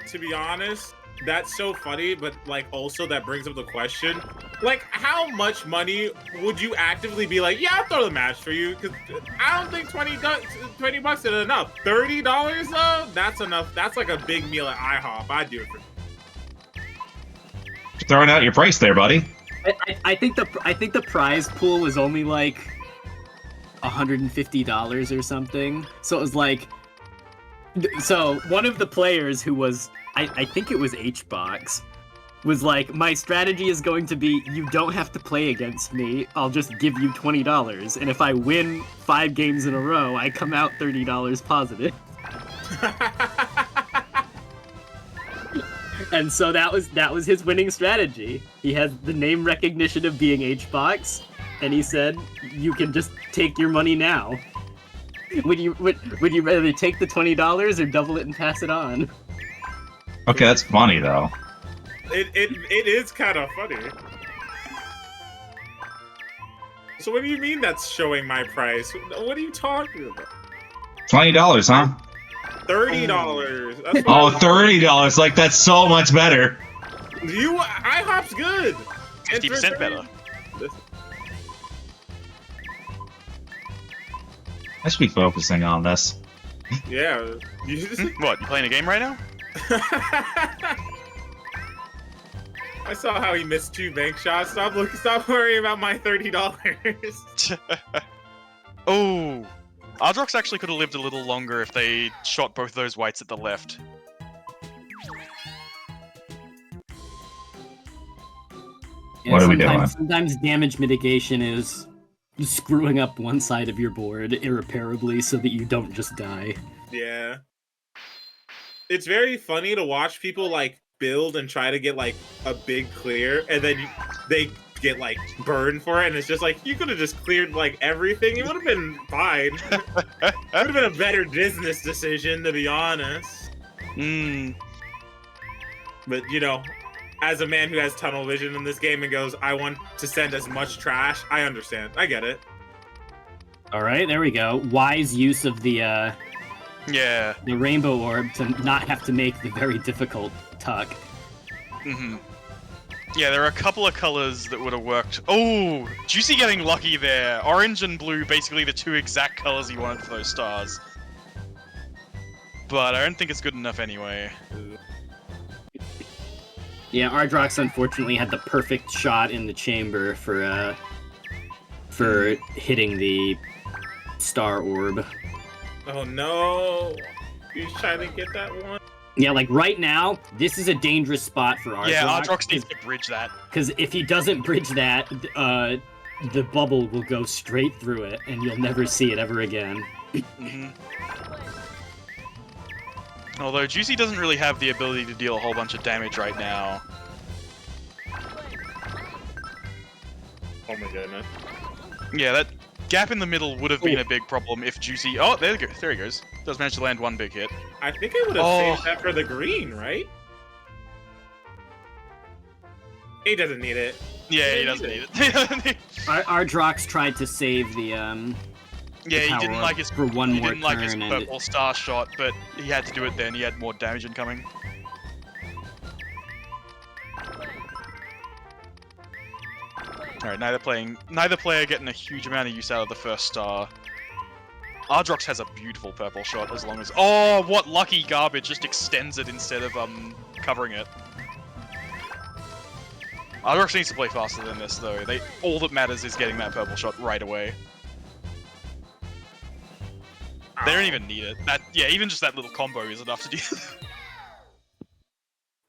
To be honest, that's so funny, but like also that brings up the question, like how much money would you actively be like, yeah, I'll throw the match for you? Because I don't think $20 bucks is enough. $30 though, that's enough. That's like a big meal at IHOP. I'd do it for. Throwing out your price there, buddy. I think the prize pool was only like $150 or something. So it was like, so one of the players who was, I think it was HBox, was like, my strategy is going to be, you don't have to play against me, I'll just give you $20, and if I win 5 games in a row, I come out $30 positive. And so that was his winning strategy. He had the name recognition of being HBox, and he said, you can just take your money now. Would you rather take the $20 or double it and pass it on? Okay, that's funny though. It is kind of funny. So what do you mean that's showing my price? What are you talking about? $20, huh? $30. That's Oh, $30. Like, that's so much better. IHOP's good. 50% better. I should be focusing on this. Yeah. What, you playing a game right now? I saw how he missed 2 bank shots. Stop worrying about my $30. Oh, Ardrox actually could have lived a little longer if they shot both those whites at the left. Yeah, what are we doing? Sometimes damage mitigation is screwing up one side of your board irreparably so that you don't just die. Yeah. It's very funny to watch people like build and try to get like a big clear, and then they get like burned for it, and it's just like, you could have just cleared like everything. It would have been fine. It would have been a better business decision, to be honest. But you know, as a man who has tunnel vision in this game and goes, I want to send as much trash, I understand. I get it. All right, there we go. Wise use of the rainbow orb to not have to make the very difficult tuck. Yeah, there are a couple of colors that would have worked. Oh, Juicy getting lucky there. Orange and blue, basically the 2 exact colors he wanted for those stars. but I don't think it's good enough anyway. Yeah, Ardrox unfortunately had the perfect shot in the chamber for hitting the star orb. Oh no! He's trying to get that one. Yeah, like right now, this is a dangerous spot for Ardrox. Yeah, Ardrox needs to bridge that. Because if he doesn't bridge that, the bubble will go straight through it, and you'll never see it ever again. Although Juicey doesn't really have the ability to deal a whole bunch of damage right now. Oh my goodness. Yeah, that gap in the middle would have been a big problem if Juicey... Oh, there he goes. Does manage to land one big hit. I think I would have saved that for the green, right? He doesn't need it. Yeah, he doesn't need it. Ardrox tried to save the yeah, he didn't like his for one more didn't like his turn, purple star shot, but he had to do it then. He had more damage incoming. Alright, neither player getting a huge amount of use out of the first star. Ardrox has a beautiful purple shot as long as... Oh, what lucky garbage, just extends it instead of covering it. Ardrox needs to play faster than this though. All that matters is getting that purple shot right away. They don't even need it. Even just that little combo is enough to do.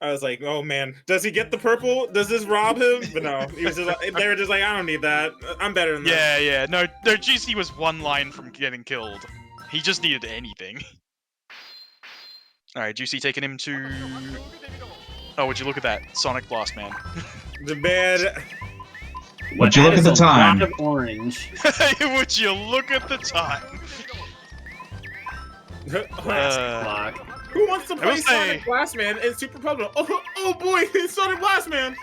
I was like, oh man, does he get the purple? Does this rob him? But no, he was just like, they were just like, I don't need that. I'm better than that. Yeah. No, Juicey was one line from getting killed. He just needed anything. Alright, Juicey taking him to... Oh, would you look at that? Sonic Blast Man. The bad... Would you look at the time? Lot of orange. Would you look at the time? Block. Who wants to play Sonic Blast Man and Super Puzzle? Oh boy, it's Sonic Blast Man!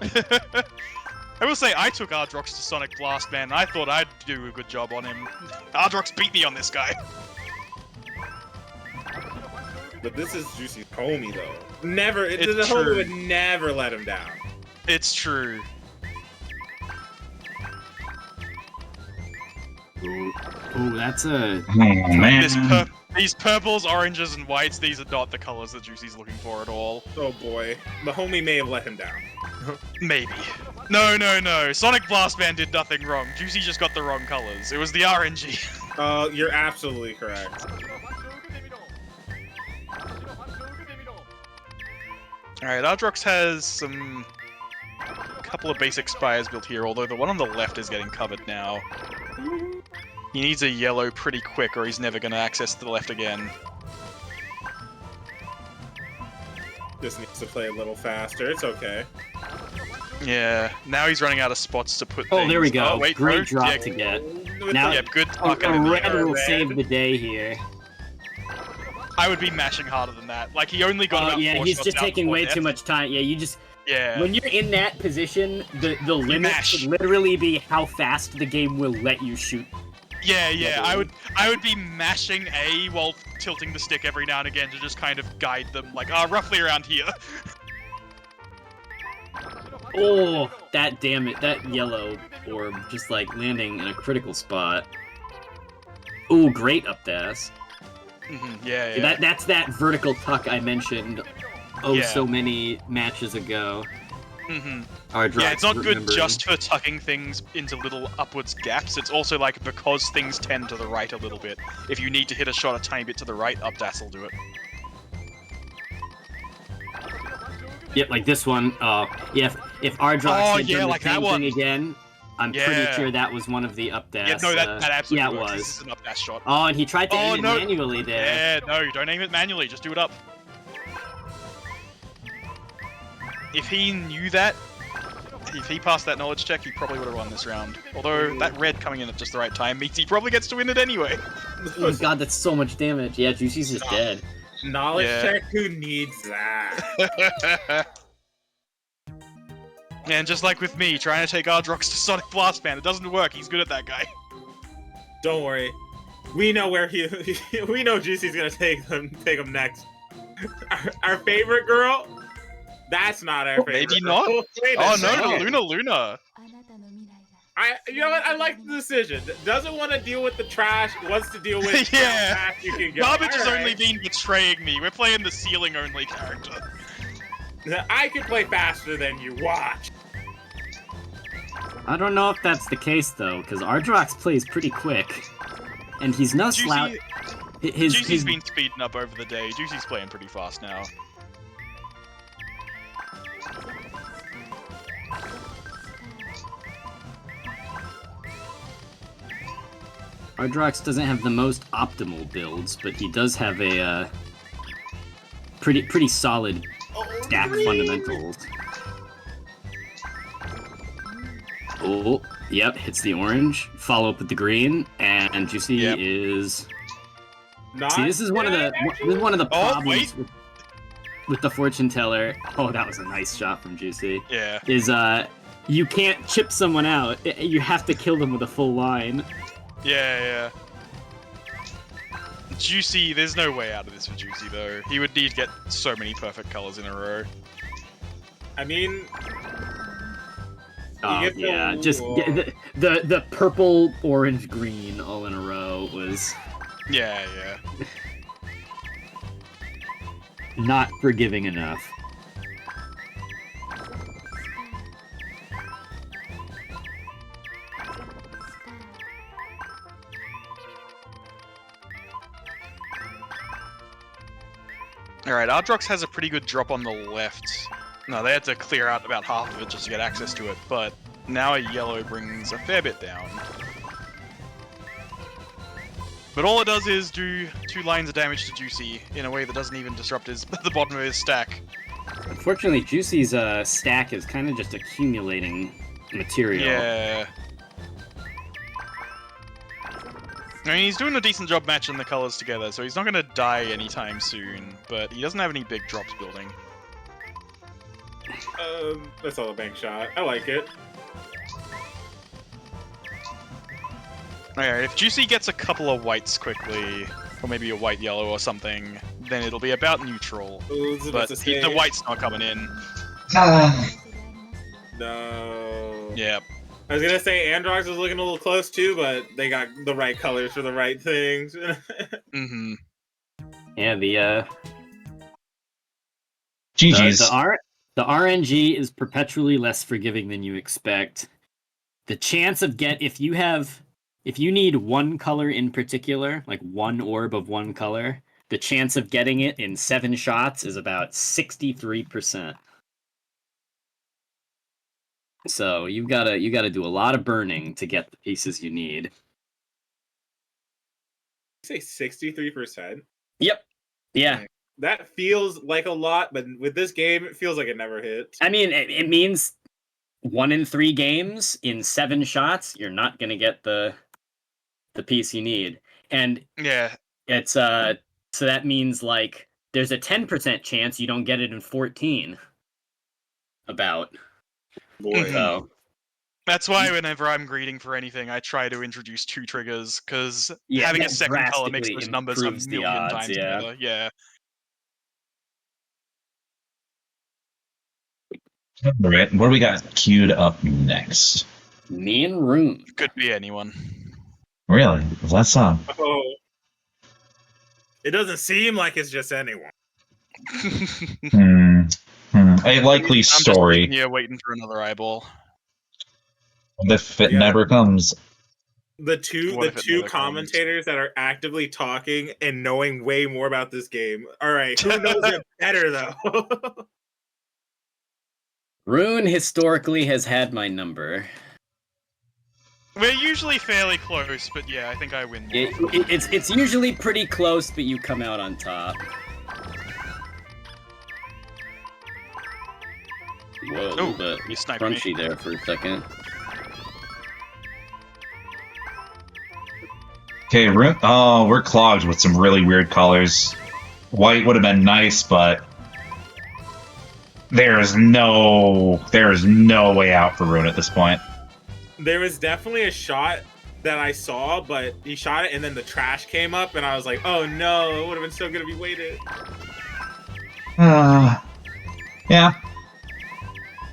I will say, I took Ardrox to Sonic Blast Man, and I thought I'd do a good job on him. Ardrox beat me on this guy. But this is Juicey's homie, though. Never, the It's homie true. would never let him down. It's true. Ooh, that's a... Oh, man. These purples, oranges, and whites, these are not the colors that Juicey's looking for at all. Oh boy, the homie may have let him down. Maybe. No. Sonic Blast Man did nothing wrong. Juicey just got the wrong colors. It was the RNG. You're absolutely correct. Alright, Ardrox has a couple of basic spires built here, although the one on the left is getting covered now. He needs a yellow pretty quick or he's never going to access the left again. Just needs to play a little faster, it's okay. Yeah, now he's running out of spots to put things. Oh, there we go. Oh, wait, Great no? drop Yeah, to get. Now, yeah, good a fucking red will save the day here. I would be mashing harder than that. Like, he only got about 4 yeah, he's shots just out taking before way death. too much time. Yeah, you just... Yeah. When you're in that position, the limit mash. should literally be how fast the game will let you shoot. Yeah, I would be mashing A while tilting the stick every now and again to just kind of guide them, like, roughly around here. Oh, that yellow orb just like landing in a critical spot. Ooh, great up dash. Yeah. That's that vertical tuck I mentioned so many matches ago. Ardrox, Yeah, it's not good remembering. just for tucking things into little upwards gaps, it's also like because things tend to the right a little bit. If you need to hit a shot a tiny bit to the right, up dash will do it. Yep, like this one. Yeah, if Ardrox had done the same thing again, I'm pretty sure that was one of the up dash. Yeah, no, that absolutely yeah, works. it was. This is an up dash shot. Oh, and he tried to aim it manually there. Yeah, no, don't aim it manually, just do it up. If he knew that, if he passed that knowledge check, he probably would have won this round. Although, that red coming in at just the right time means he probably gets to win it anyway. Oh god, that's so much damage. Yeah, Juicey's just dead. Knowledge check? Who needs that? And just like with me, trying to take Ardrox to Sonic Blast Man, it doesn't work, he's good at that guy. Don't worry. We know where we know Juicey's gonna take him next. Our favorite girl? That's not our favorite. Maybe not? Wait a Oh second. no, Luna. You know what? I like the decision. Doesn't want to deal with the trash. Wants to deal with Yeah. how fast you can go. Garbage has Alright. only been betraying me. We're playing the ceiling only character. I can play faster than you. Watch. I don't know if that's the case though, because Ardrox plays pretty quick, and he's no slouch. Juicey's been speeding up over the day. Juicey's playing pretty fast now. Ardrox doesn't have the most optimal builds, but he does have a pretty solid stack fundamentals. Oh, yep, hits the orange. Follow up with the green, and Juicy is. See, this is one of the problems with the fortune teller. Oh, that was a nice shot from Juicy. Yeah. Is you can't chip someone out. You have to kill them with a full line. Yeah. Juicy, there's no way out of this for Juicy though. He would need to get so many perfect colors in a row. I mean. Yeah, just the purple, orange, green all in a row was. Yeah. Not forgiving enough. Alright, Ardrox has a pretty good drop on the left. No, they had to clear out about half of it just to get access to it, but now a yellow brings a fair bit down. But all it does is do 2 lines of damage to Juicy in a way that doesn't even disrupt the bottom of his stack. Unfortunately, Juicy's stack is kind of just accumulating material. Yeah. I mean, he's doing a decent job matching the colors together, so he's not going to die anytime soon, but he doesn't have any big drops building. That's all a bank shot. I like it. Alright, if Juicy gets a couple of whites quickly, or maybe a white-yellow or something, then it'll be about neutral. But the white's not coming in. No. Yep. I was gonna say Ardrox was looking a little close too, but they got the right colors for the right things. Mm-hmm. Yeah, the GG's. the RNG is perpetually less forgiving than you expect. The chance of if you need one color in particular, like one orb of one color, the chance of getting it in 7 shots is about 63%. So you gotta do a lot of burning to get the pieces you need. You say 63%? Yep. Yeah. That feels like a lot, but with this game, it feels like it never hits. I mean, it means 1 in 3 games in 7 shots, you're not gonna get the piece you need. And yeah, it's so that means like there's a 10% chance you don't get it in 14. About. Boy. So that's why whenever I'm greeting for anything, I try to introduce 2 triggers, because having a second color makes those numbers a million times better. Yeah. Alright, what do we got queued up next? Me and Rune. Could be anyone. Really? Let's Oh. It doesn't seem like it's just anyone. A likely story. Yeah, waiting for another eyeball. If it never comes. The two commentators that are actively talking and knowing way more about this game. All right, who knows it better though? Rune historically has had my number. We're usually fairly close, but yeah, I think I win more. It's usually pretty close, but you come out on top. Whoa, Oh, but you sniped me. crunchy there for a second. Okay, we're clogged with some really weird colors. White would have been nice, but there's no way out for Rune at this point. There was definitely a shot that I saw, but he shot it and then the trash came up and I was like, oh no, it would have been so good if he waited. Yeah.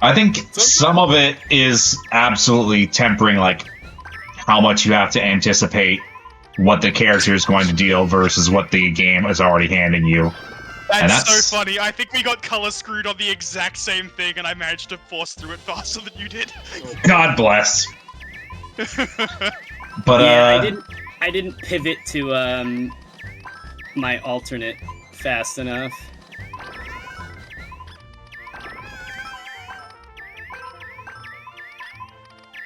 I think some of it is absolutely tempering, like, how much you have to anticipate what the character is going to deal versus what the game is already handing you. That's so funny. I think we got color screwed on the exact same thing, and I managed to force through it faster than you did. God bless. But yeah, I didn't pivot to my alternate fast enough.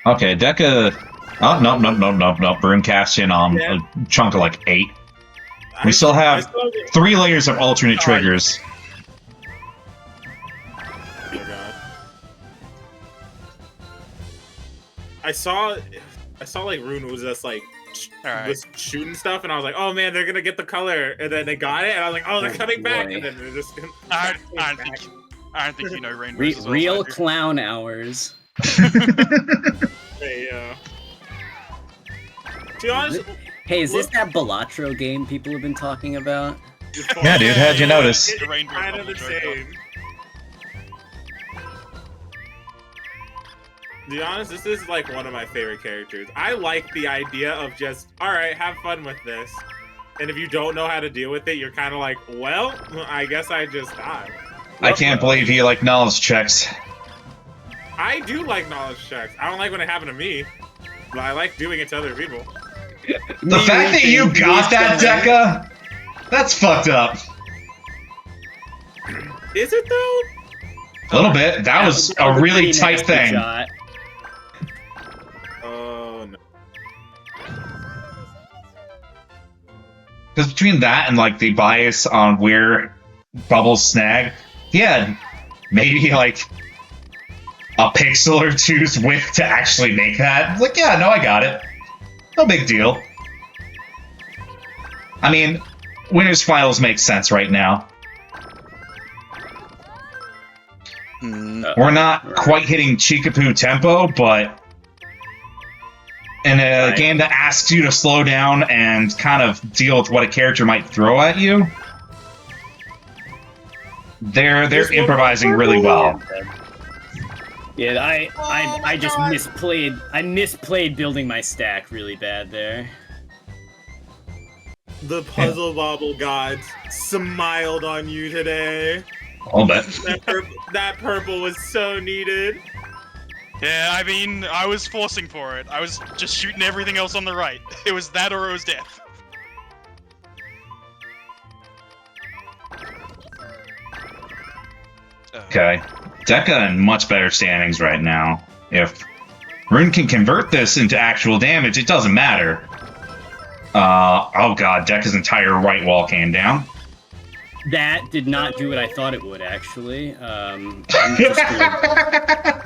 Okay, Deka. Oh, no. Brune cast in on a chunk of like 8. We still have 3 layers of alternate triggers. Oh god. I saw like Rune was just like was shooting stuff, and I was like, oh man, they're gonna get the color, and then they got it, and I was like, oh, they're coming back, and then they're just. I don't think you know Rainbows as well. Real clown hours. Hey, to be honest, hey, is this that Balatro game people have been talking about? Yeah, dude, how'd you notice? It's kind of the same. To be honest, this is like one of my favorite characters. I like the idea of just, alright, have fun with this. And if you don't know how to deal with it, you're kind of like, well, I guess I just die. I can't believe you like knowledge checks. I do like knowledge checks. I don't like when it happened to me, but I like doing it to other people. The fact that you got that, Deka, that's fucked up. Is it though? A little bit. That was a really tight thing. Oh no. Because between that and like the bias on where Bubble's snag, he had maybe like a pixel or two's width to actually make that. Like, yeah, no, I got it. No big deal. I mean, winners finals makes sense right now. We're not quite hitting chikapu tempo, but in a game that asks you to slow down and kind of deal with what a character might throw at you, they're improvising really well. Yeah, I just misplayed. I misplayed building my stack really bad there. The puzzle bobble gods smiled on you today. A little bit. That purple was so needed. Yeah, I mean, I was forcing for it. I was just shooting everything else on the right. It was that or it was death. Okay. Deka in much better standings right now. If Rune can convert this into actual damage, it doesn't matter. Oh god, Deka's entire right wall came down. That did not do what I thought it would, actually. I'm just gonna...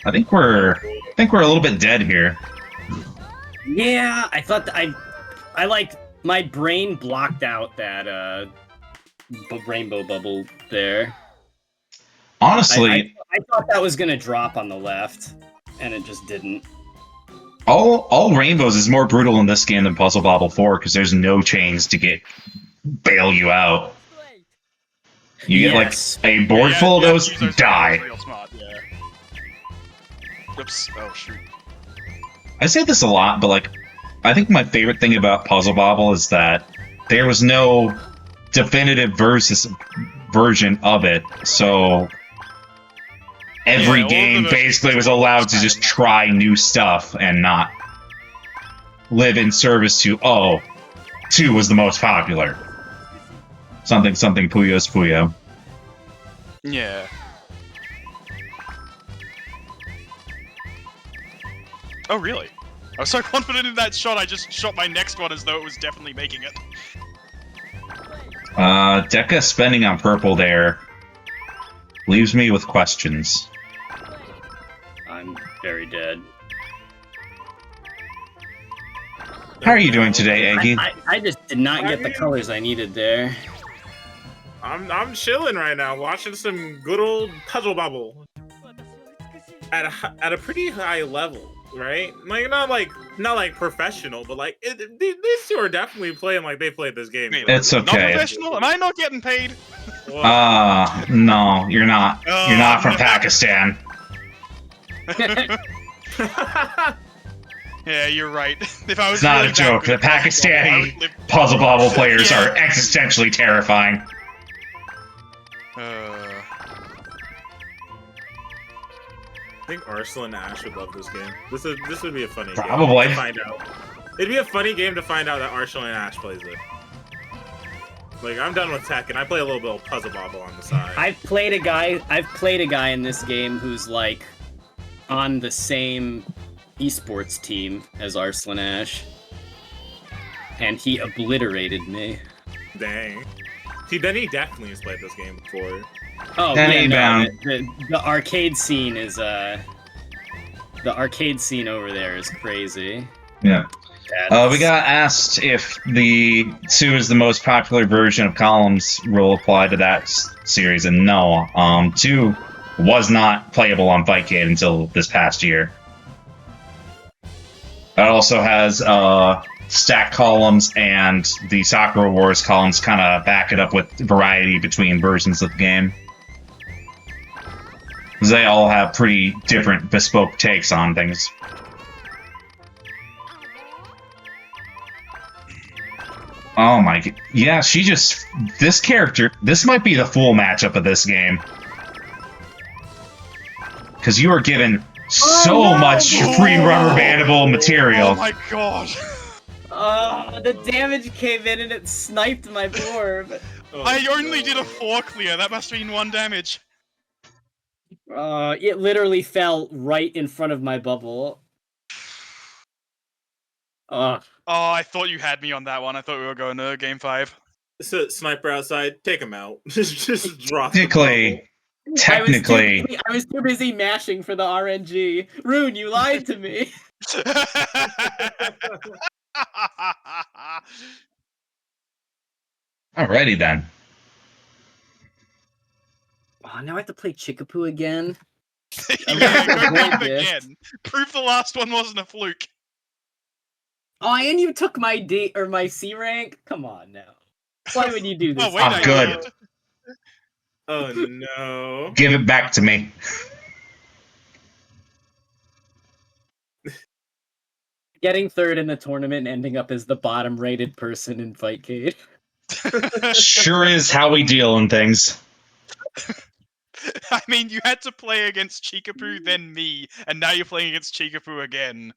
I think we're a little bit dead here. Yeah, I thought I like my brain blocked out that rainbow bubble there. Honestly, I thought that was gonna drop on the left, and it just didn't. All rainbows is more brutal in this game than Puzzle Bobble 4 because there's no chains to bail you out. You get like a board full of those, die. Real smart, yeah. Oops. Oh shoot. I say this a lot, but like, I think my favorite thing about Puzzle Bobble is that there was no definitive version of it, so every game basically was allowed to just try new stuff and not live in service to, 2 was the most popular. Something Puyo's Puyo. Yeah. Oh, really? I was so confident in that shot, I just shot my next one as though it was definitely making it. Deka spending on purple there leaves me with questions. I'm very dead. How are you doing today, Eggy? I just did not get the colors I needed there. I'm chilling right now, watching some good old Puzzle Bobble at a pretty high level, right? Like not like professional, but like these two are definitely playing like they played this game. It's okay. Not professional? Am I not getting paid? No, you're not. You're not from Pakistan. Yeah, you're right. If I was It's not really a joke. The that good at Puzzle Bobble, I would Pakistani live- Puzzle Bobble players Yeah. are existentially terrifying. I think Arsenal and Ash would love this game. This would be a funny Probably. game to find out. It'd be a funny game to find out that Arsenal and Ash plays it. Like, I'm done with Tekken. I play a little bit of Puzzle Bobble on the side. I've played a guy in this game who's like on the same esports team as Arslan Ash, and he obliterated me. Dang. See, Benny definitely has played this game before. Oh Benny yeah, no, bound. the arcade scene is the arcade scene over there is crazy. Yeah. That's- We got asked if the 2 is the most popular version of Columns will apply to that series, and no. 2 was not playable on Fightcade until this past year. It also has stack columns, and the Sakura Wars columns kind of back it up with variety between versions of the game. They all have pretty different bespoke takes on things. Oh my god. Yeah, this character, this might be the full matchup of this game. Because you are given so much free rubber bandable material. Oh my god! Oh, the damage came in and it sniped my orb. I only did a 4 clear, that must have been 1 damage. It literally fell right in front of my bubble. Oh, I thought you had me on that one. I thought we were going to game 5. So, sniper outside, take him out. just drop the Technically. I was too busy mashing for the RNG. Rune, you lied to me. Alrighty then. Oh, now I have to play Chikapu again. Yeah, go Great back gift. again. Proof the last one wasn't a fluke. Oh, and you took my D or my C rank? Come on now. Why would you do this? Oh, wait, I'm I good. did. Oh no. Give it back to me. Getting third in the tournament and ending up as the bottom rated person in Fightcade. Sure is how we deal in things. I mean, you had to play against Chikapu, then me, and now you're playing against Chikapu again.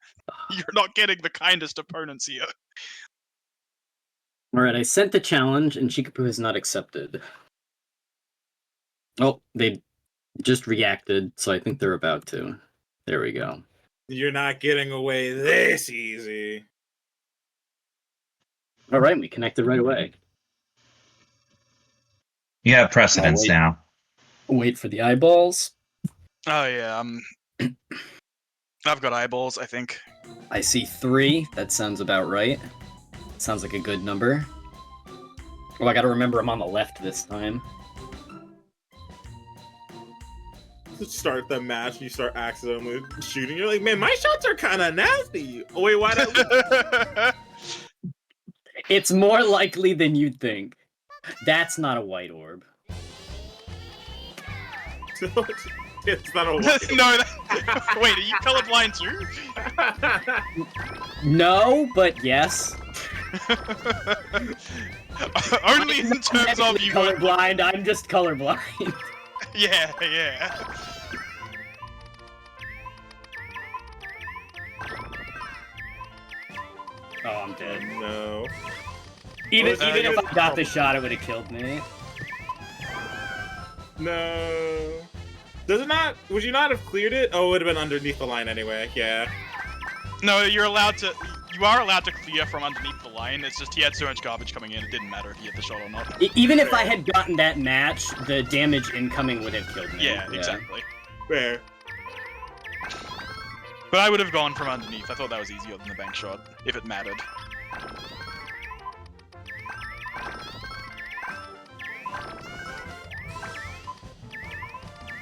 You're not getting the kindest opponents here. Alright, I sent the challenge and Chikapu has not accepted. Oh, they just reacted, so I think they're about to. There we go. You're not getting away this easy. Alright, we connected right away. You have precedence wait. now. Wait for the eyeballs. Oh, yeah, I've got eyeballs, I think. I see 3. That sounds about right. Sounds like a good number. Oh, I gotta remember I'm on the left this time. Start the match and you start accidentally shooting. You're like, man, my shots are kind of nasty. Oh, wait, why not? It's more likely than you'd think. That's not a white orb. It's not a No, wait, are you colorblind too? No, but yes. Only in terms of you. Colorblind, I'm just colorblind. Yeah, yeah. Oh, I'm dead. No. Even Oh, if I got the shot, it would have killed me. No. Does it not? Would you not have cleared it? Oh, it would have been underneath the line anyway. Yeah. No, you're allowed to. You are allowed to clear from underneath the line. It's just he had so much garbage coming in, it didn't matter if he hit the shot or not. Even if I had gotten that match, the damage incoming would have killed me. Yeah, exactly. Fair. But I would have gone from underneath. I thought that was easier than the bank shot, if it mattered.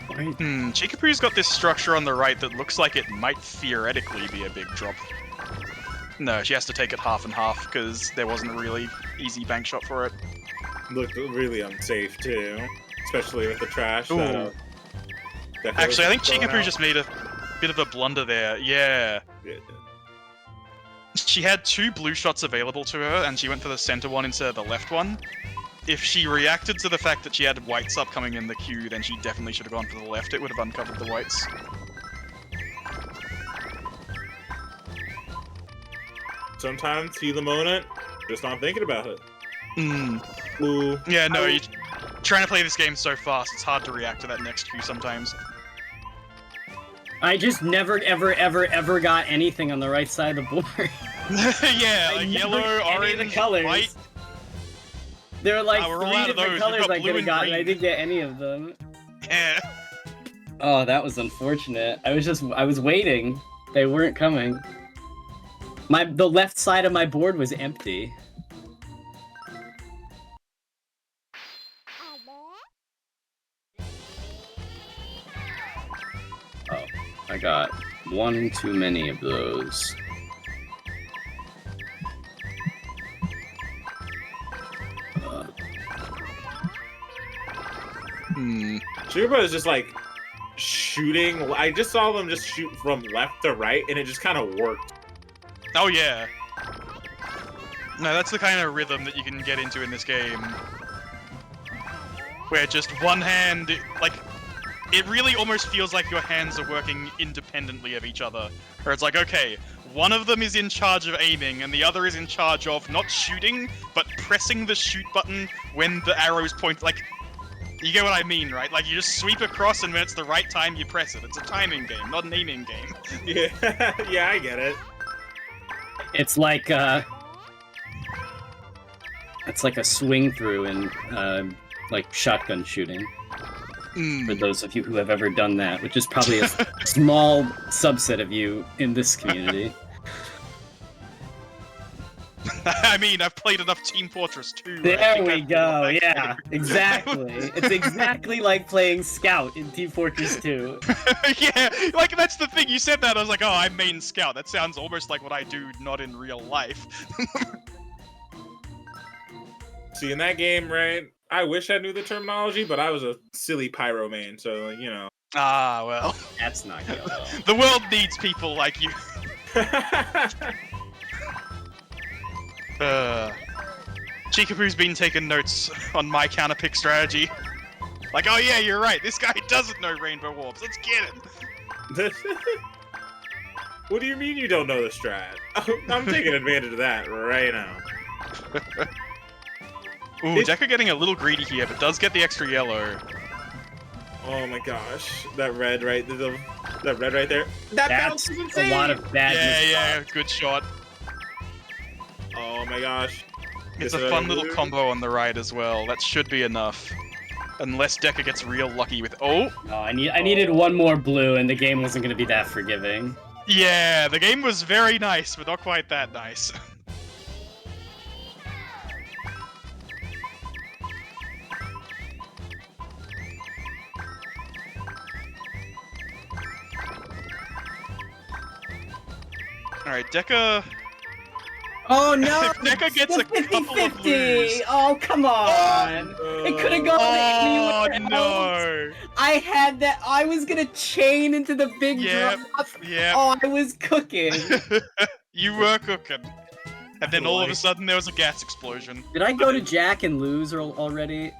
Chikapu's got this structure on the right that looks like it might theoretically be a big drop. No, she has to take it half and half, because there wasn't a really easy bank shot for it. looked really unsafe too, especially with the trash. Ooh. Actually, I think Chikapu just made a bit of a blunder there. Yeah. She had 2 blue shots available to her, and she went for the center one instead of the left one. If she reacted to the fact that she had whites upcoming in the queue, then she definitely should have gone for the left. It would have uncovered the whites. Sometimes, see the moment, just not thinking about it. Ooh. Yeah, no, you're trying to play this game so fast, it's hard to react to that next queue sometimes. I just never, ever got anything on the right side of the board. Yeah, like yellow, orange, the colors. white. There are like we're all 3 out of different those. colors We've got I blue could have and gotten. I green. didn't get any of them. Yeah. Oh, that was unfortunate. I was waiting. They weren't coming. The left side of my board was empty. Oh, I got one too many of those. Chuba is just like shooting. I just saw them just shoot from left to right, and it just kind of worked. Oh yeah. No, that's the kind of rhythm that you can get into in this game. Where just one hand, it really almost feels like your hands are working independently of each other. Where it's like, okay, one of them is in charge of aiming, and the other is in charge of not shooting, but pressing the shoot button when the arrows point, you get what I mean, right? Like, you just sweep across, and when it's the right time, you press it. It's a timing game, not an aiming game. Yeah, yeah, I get it. It's like a swing through in like shotgun shooting. For those of you who have ever done that, which is probably a small subset of you in this community. I mean, I've played enough Team Fortress 2. There we go, yeah, exactly. It's exactly like playing Scout in Team Fortress 2. Yeah, that's the thing, you said that, I was like, oh, I'm main Scout. That sounds almost like what I do, not in real life. See, in that game, right, I wish I knew the terminology, but I was a silly pyro main, so, you know. Ah, well. That's not yellow. The world needs people like you. Chikapu's been taking notes on my counterpick strategy. Like, oh yeah, you're right, this guy doesn't know Rainbow Orbs, let's get him! What do you mean you don't know the strat? I'm taking advantage of that right now. Ooh, Deka getting a little greedy here, but does get the extra yellow. Oh my gosh, that red right there. That red right there. That bounce is insane! A lot of bad Yeah, good shot. Oh my gosh. It's a fun little combo on the right as well. That should be enough. Unless Deka gets real lucky with... Oh! No, I needed one more blue, and the game wasn't going to be that forgiving. Yeah, the game was very nice, but not quite that nice. Alright, Deka... Oh no! Deka gets a couple of blues. Oh, come on! It could have gone anywhere no! I had that. I was gonna chain into the big drop. Yeah. Oh, I was cooking. You were cooking. And then all of a sudden there was a gas explosion. Did I go to Jack and lose already?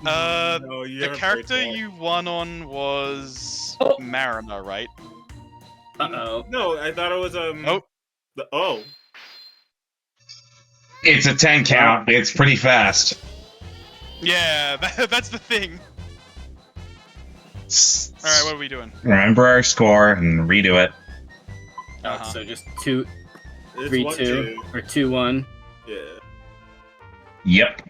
No, the character you won on was Mariner, right? Uh-oh. No, I thought it was Oh. It's a 10 count. It's pretty fast. Yeah, that's the thing. Alright, what are we doing? Remember our score and redo it. So just 3-2 or 2-1. Yeah. Yep.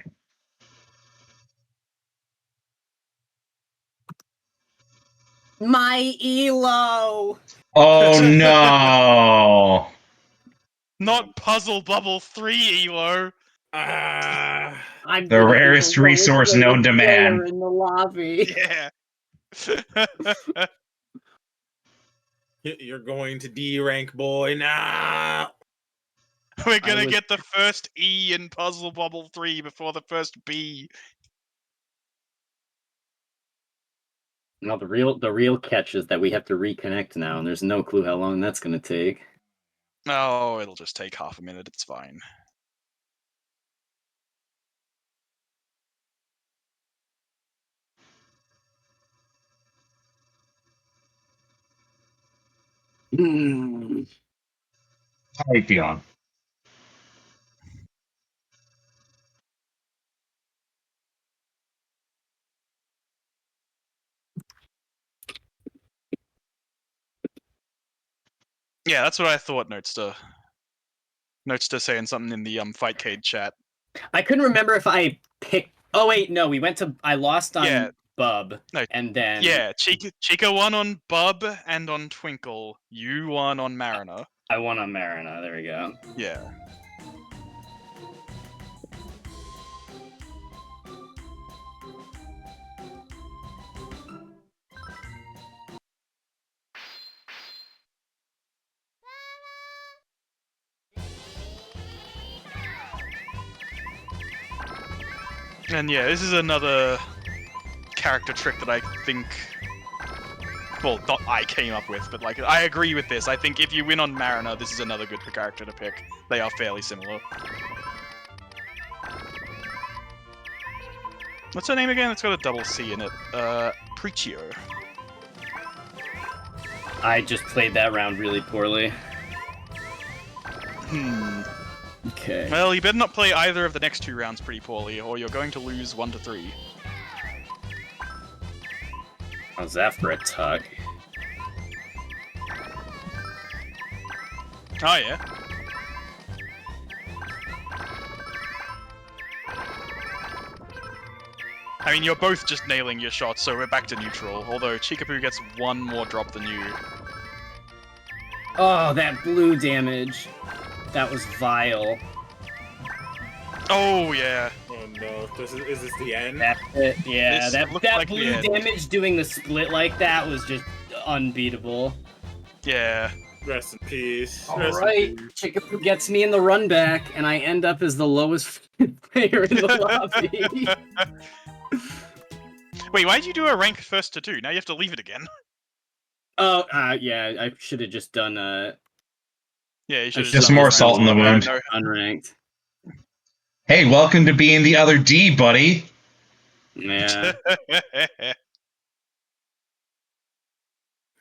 My Elo! Oh no! Not Puzzle Bubble 3, Elo! I'm the rarest resource known to man. In the lobby. Yeah. You're going to D rank, boy. Nah. We're gonna get the first E in Puzzle Bobble 3 before the first B. No, the real catch is that we have to reconnect now, and there's no clue how long that's gonna take. Oh, it'll just take half a minute. It's fine. How are you feeling? Yeah, that's what I thought. Notes to saying something in the Fightcade chat. I couldn't remember if I picked. Oh wait, no, we went to. I lost on Bub, No, and then Chica won on Bub and on Twinkle. You won on Mariner. I won on Marina. There we go. Yeah. And yeah, this is another character trick that I think, well, not I came up with, but like, I agree with this. I think if you win on Mariner, this is another good character to pick. They are fairly similar. What's her name again? It's got a double C in it. Preachio. I just played that round really poorly. Okay. Well, you better not play either of the next two rounds pretty poorly, or you're going to lose 1 to 3. How's that for a tuck? Oh, yeah. I mean, you're both just nailing your shots, so we're back to neutral. Although Chikapu gets 1 more drop than you. Oh, that blue damage. That was vile. Oh, yeah. Oh no, is this the end? That's it. Yeah, that like blue damage doing the split like that was just unbeatable. Yeah. Rest in peace. Alright, Chikapu gets me in the run back, and I end up as the lowest player in the lobby. Wait, why did you do a rank first to 2? Now you have to leave it again. Oh, yeah, I should have just done Yeah, you should have Just more salt in the wound. Unranked. Hey, welcome to being the other D, buddy. Yeah.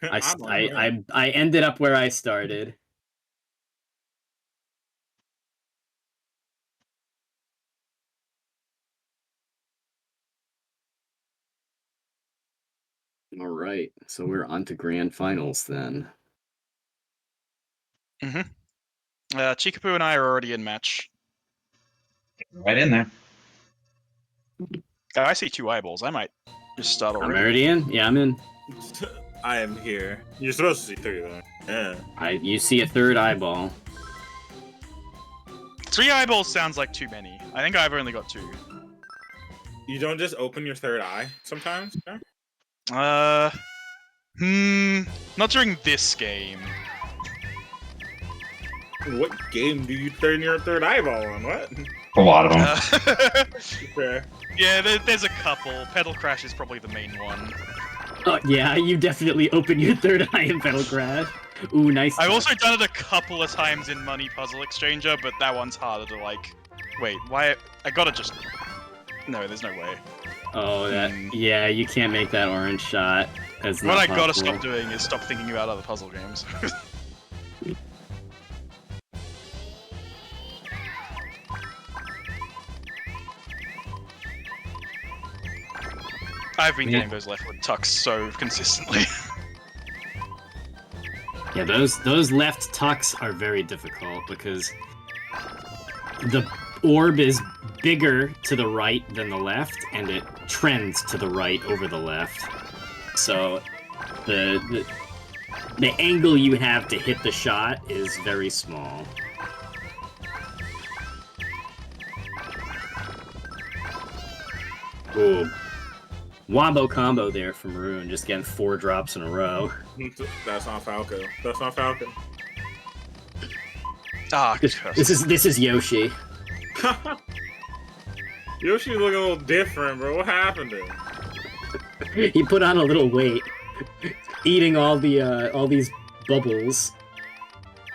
I ended up where I started. All right, so we're on to grand finals then. Chikapu and I are already in match. Right in there. Oh, I see 2 eyeballs. I might just start I'm already. already in? Yeah, I'm in. I am here. You're supposed to see 3 though. Yeah. You see a third eyeball. 3 eyeballs sounds like too many. I think I've only got 2. You don't just open your third eye sometimes? Yeah? Not during this game. What game do you turn your third eyeball on? What? A lot of them. Fair. Yeah, there's a couple. Pedal Crash is probably the main one. Oh, yeah, you definitely open your third eye in Battle Crash. Ooh, nice. I've also done it a couple of times in Money Puzzle Exchanger, but that one's harder to, like... Wait, why... I gotta just... No, there's no way. Oh, that... Yeah, you can't make that orange shot. That's not What I gotta possible. stop doing is stop thinking about other puzzle games. I've been getting those leftward tucks so consistently. Yeah, those left tucks are very difficult because the orb is bigger to the right than the left, and it trends to the right over the left. So the angle you have to hit the shot is very small. Ooh. Wombo combo there from Rune, just getting 4 drops in a row. That's not Falco. That's not Falcon. Ah, This is Yoshi. Yoshi's looking a little different, bro. What happened to him? He put on a little weight, eating all these bubbles.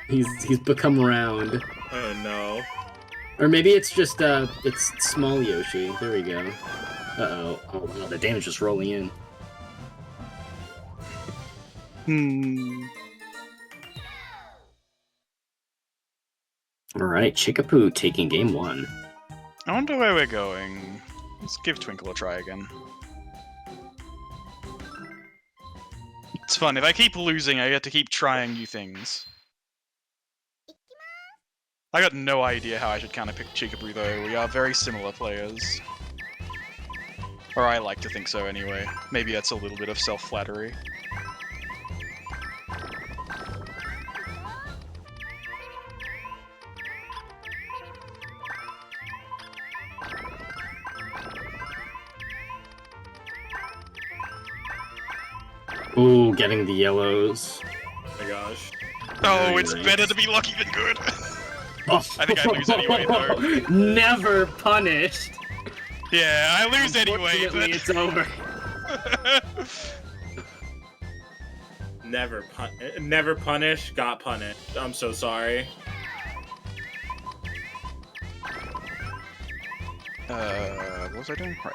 He's become round. Oh no. Or maybe it's just it's small Yoshi. There we go. Uh-oh. Oh wow, the damage is rolling in. Alright, Chikapu taking game 1. I wonder where we're going. Let's give Twinkle a try again. It's fun. If I keep losing, I get to keep trying new things. I got no idea how I should counterpick Chikapu though. We are very similar players. Or I like to think so anyway. Maybe that's a little bit of self-flattery. Ooh, getting the yellows. Oh my gosh. Oh, Very it's nice. better to be lucky than good. Oh. I think I lose anyway, though. Never punished. Yeah, I lose anyway. Unfortunately, it's over. Never punish, got punished. I'm so sorry. What was I doing? Right.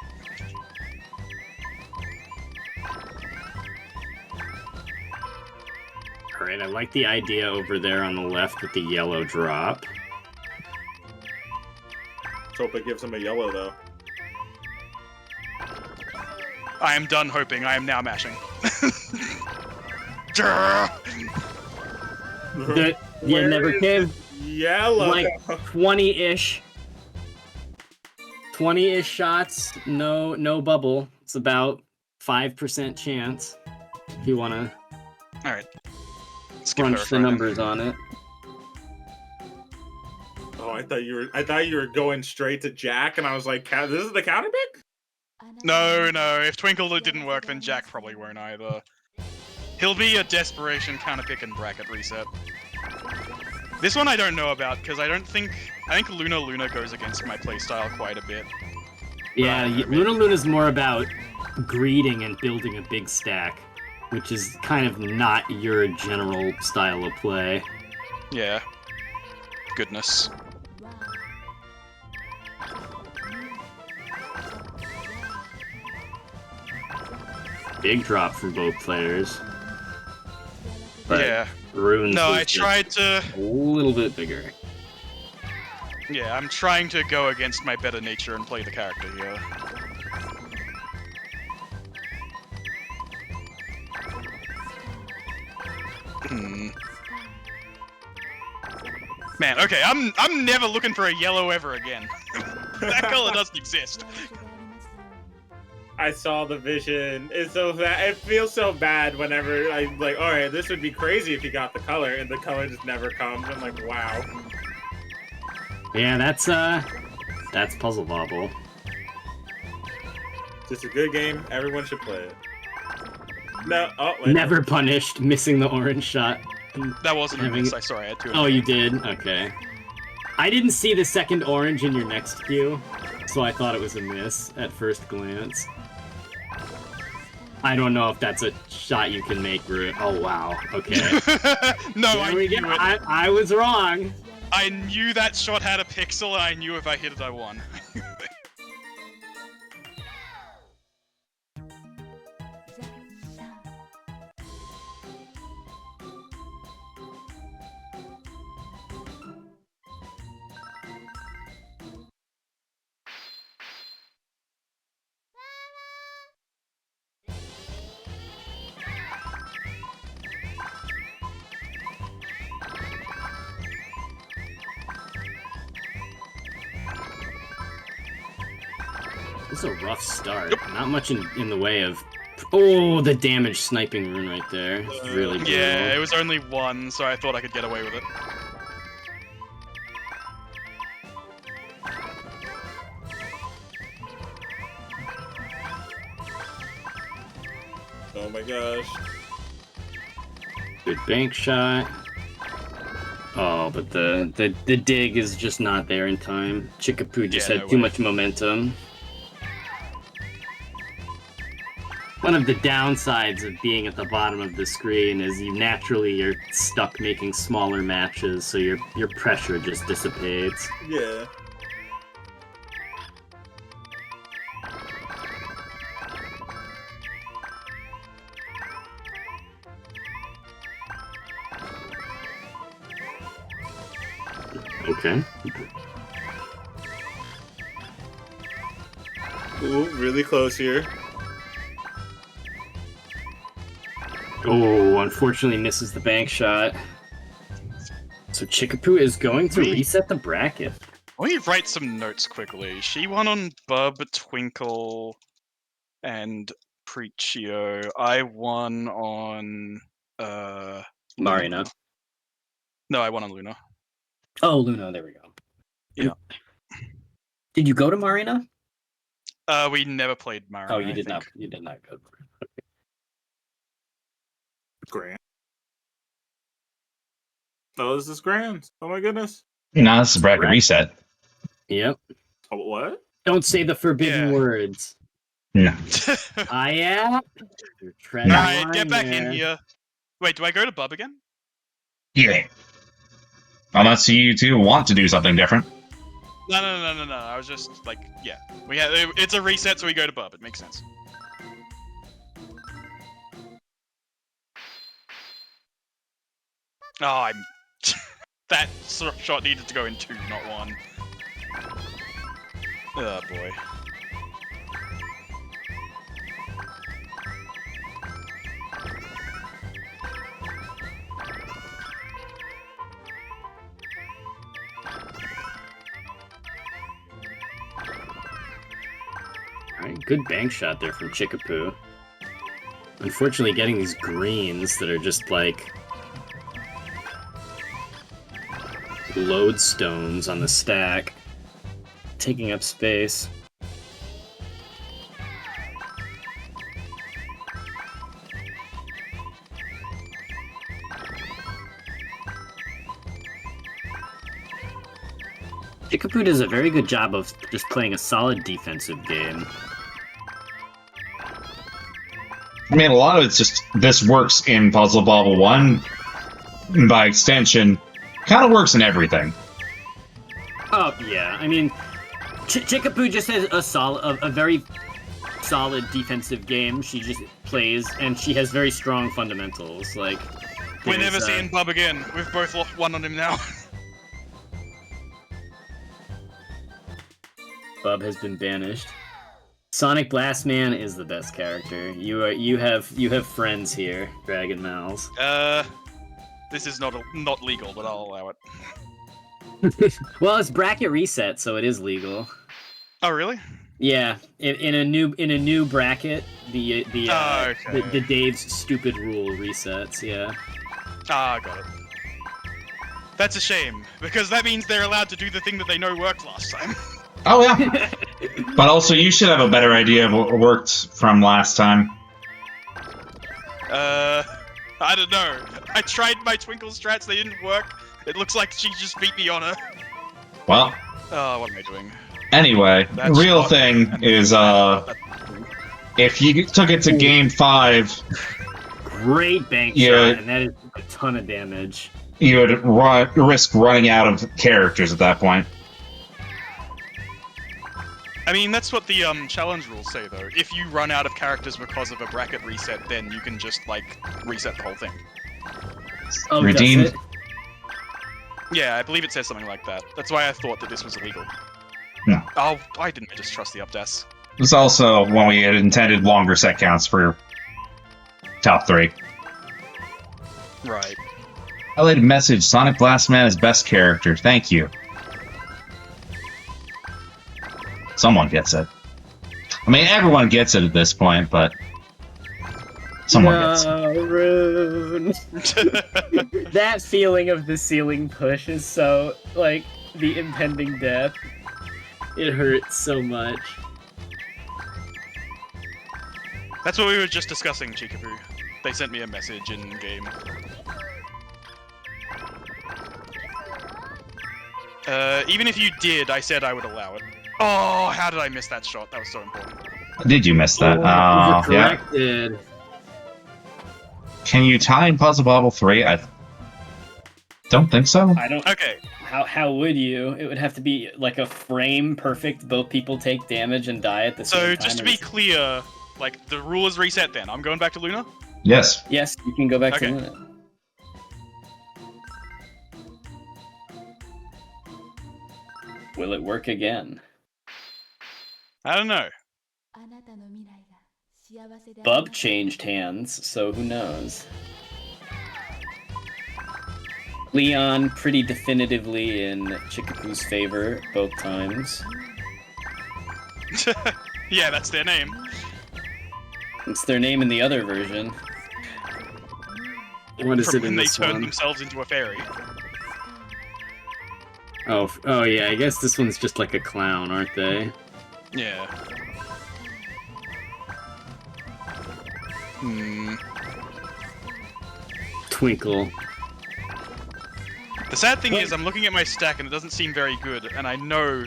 Alright, I like the idea over there on the left with the yellow drop. Let's hope it gives him a yellow, though. I am done hoping. I am now mashing. You never came. Yellow. Like 20-ish. 20-ish shots, no bubble. It's about 5% chance. If you wanna Alright. crunch the numbers on it. Oh, I thought you were going straight to Jack, and I was like, "This is the counter pick?" No. If Twinkle didn't work, then Jack probably won't either. He'll be a desperation counterpick and bracket reset. This one I don't know about, because I think Luna goes against my playstyle quite a bit. Yeah, Luna's more about greeting and building a big stack, which is kind of not your general style of play. Yeah. Goodness. Big drop from both players. But Yeah. Runes No, was I just tried to... a little bit bigger. Yeah, I'm trying to go against my better nature and play the character here. Man, okay, I'm never looking for a yellow ever again. That color doesn't exist. I saw the vision. It's so bad. It feels so bad whenever I'm like, all right, this would be crazy if you got the color, and the color just never comes. I'm like, wow. Yeah, that's Puzzle Bobble. Just a good game. Everyone should play it. No, oh, wait. Never punished, missing the orange shot. That wasn't a Having- miss, I sorry, I had two. Oh, you did? Okay. I didn't see the second orange in your next queue, so I thought it was a miss at first glance. I don't know if that's a shot you can make, Root. Oh, wow. Okay. No, There I we knew go. it. I was wrong. I knew that shot had a pixel, and I knew if I hit it, I won. This is a rough start. Not much in the way of... Oh, the damage sniping rune right there. It's really brutal. Yeah, it was only one, so I thought I could get away with it. Oh my gosh. Good bank shot. Oh, but the dig is just not there in time. Chikapu just had too much momentum. One of the downsides of being at the bottom of the screen is you're stuck making smaller matches, so your pressure just dissipates. Yeah. Okay. Ooh, really close here. Oh, unfortunately misses the bank shot. So Chikapu is going to reset the bracket. Let me write some notes quickly. She won on Bub, Twinkle, and Preachio. I won on Marina. No, I won on Luna. Oh, Luna, there we go. Yeah. Did you go to Marina? We never played Marina. Oh, you did not. You did not go. Grand. Oh, this is grand. Oh my goodness. No, this is bracket reset. Yep. Oh, what? Don't say the forbidden words. No. I am. Alright, get back in here. Wait, do I go to Bub again? Yeah. Unless you two want to do something different. No. I was just like, yeah. It's a reset, so we go to Bub. It makes sense. Oh, that shot needed to go in 2, not 1. Oh boy. Alright, good bank shot there from Chikapu. Unfortunately, getting these greens that are just like lodestones on the stack, taking up space. Chikapu does a very good job of just playing a solid defensive game. I mean, a lot of it's just this works in Puzzle Bobble 1. By extension, kind of works in everything. Oh yeah, I mean, Chikapu just has a very solid defensive game. She just plays, and she has very strong fundamentals. Like, we're never seeing Bub again. We've both won on him now. Bub has been banished. Sonic Blastman is the best character. You have friends here, Dragon Mouse. This is not legal, but I'll allow it. Well, it's bracket reset, so it is legal. Oh, really? Yeah, in a new bracket, the Dave's stupid rule resets. Yeah. Ah, got it. That's a shame, because that means they're allowed to do the thing that they know worked last time. Oh yeah. But also, you should have a better idea of what worked from last time. I don't know. I tried my Twinkle strats, they didn't work. It looks like she just beat me on her. Well. Oh, what am I doing? Anyway, the real thing is, if you took it to Game 5... Great bank shot, and that is a ton of damage. You would risk running out of characters at that point. I mean, that's what the challenge rules say, though. If you run out of characters because of a bracket reset, then you can just, like, reset the whole thing. Oh, redeem. Does it? Yeah, I believe it says something like that. That's why I thought that this was illegal. No. Oh, I didn't just trust the updates. It was also when we had intended longer set counts for top 3. Right. Highlighted message, Sonic Blastman is best character. Thank you. Someone gets it. I mean, everyone gets it at this point, but someone gets it. Rune. That feeling of the ceiling push is so, like, the impending death. It hurts so much. That's what we were just discussing, Chikapu. They sent me a message in game. Even if you did, I said I would allow it. Oh, how did I miss that shot? That was so important. Did you miss that? Yeah. Corrected. Can you tie in Puzzle Bobble 3? I don't think so. I don't. Okay. How would you? It would have to be like a frame perfect. Both people take damage and die at the same time. So just to be clear, like the rule is reset. Then I'm going back to Luna. Yes. Yes, you can go back Okay. to Luna. Will it work again? I don't know. Bub changed hands, so who knows? Leon pretty definitively in Chikapu's favor both times. Yeah, that's their name. It's their name in the other version. What is From it when in they this turned one? themselves into a fairy. Oh yeah, I guess this one's just like a clown, aren't they? Yeah. Twinkle. The sad thing is, I'm looking at my stack and it doesn't seem very good, and I know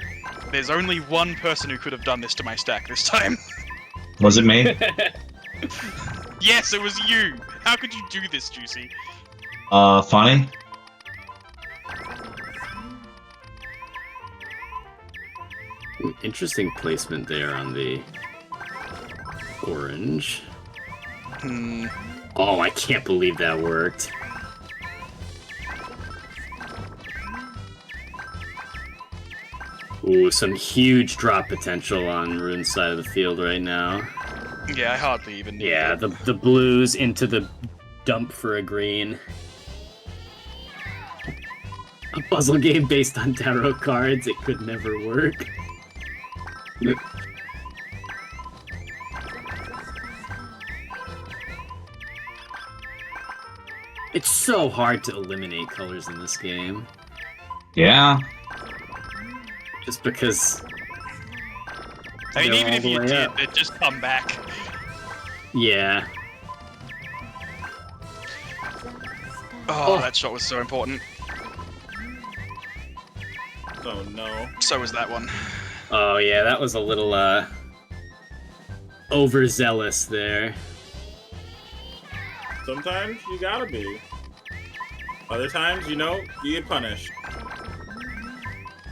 there's only one person who could have done this to my stack this time. Was it me? Yes, it was you! How could you do this, Juicy? Funny. Interesting placement there on the orange. Oh, I can't believe that worked. Ooh, some huge drop potential on Rune's side of the field right now. Yeah, I hardly even knew Yeah, that. the blues into the dump for a green. A puzzle game based on tarot cards, it could never work. It's so hard to eliminate colors in this game. Yeah. Just because... I mean, they're even all if the you way did, up. it'd just come back. Yeah. Oh, that shot was so important. Oh no. So was that one. Oh yeah, that was a little, overzealous there. Sometimes you gotta be. Other times, you know, you get punished.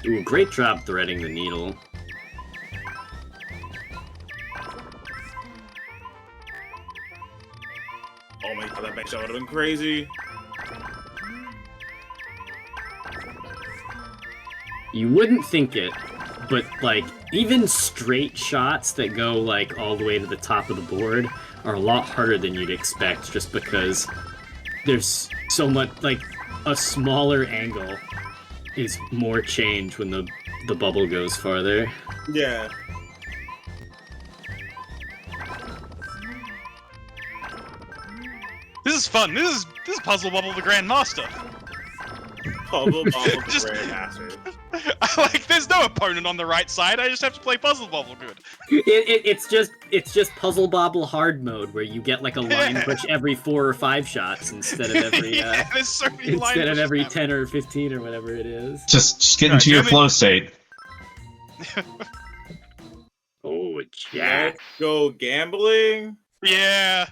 Ooh, great job threading the needle. Oh my god, that back shot would've been crazy. You wouldn't think it, but like even straight shots that go like all the way to the top of the board are a lot harder than you'd expect, just because there's so much, like a smaller angle is more change when the bubble goes farther. Yeah. This is fun. This is Puzzle Bubble the Grandmaster. Puzzle Bobble Just- the Grandmaster. Like, there's no opponent on the right side. I just have to play Puzzle Bubble good. It's just Puzzle Bobble hard mode where you get like a line Yeah. push every 4 or 5 shots instead of every Yeah, there's so many line instead of pushes every now. 10 or 15 or whatever it is. Just get Alright, into your Jimmy. flow state. Oh, Jack. Let's go gambling. Yeah.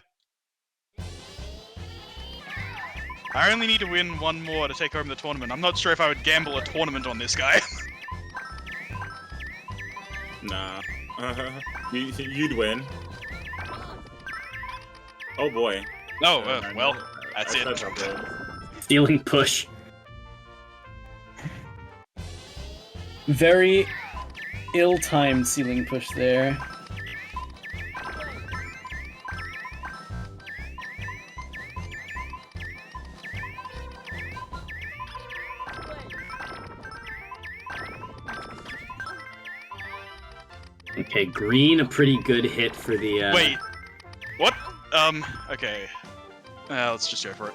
I only need to win one more to take home the tournament. I'm not sure if I would gamble a tournament on this guy. Nah. You'd win. Oh boy. Oh, well, that's I it. said something. Stealing push. Very ill-timed ceiling push there. Okay, green, a pretty good hit for the, Wait. What? Okay. Let's just go for it.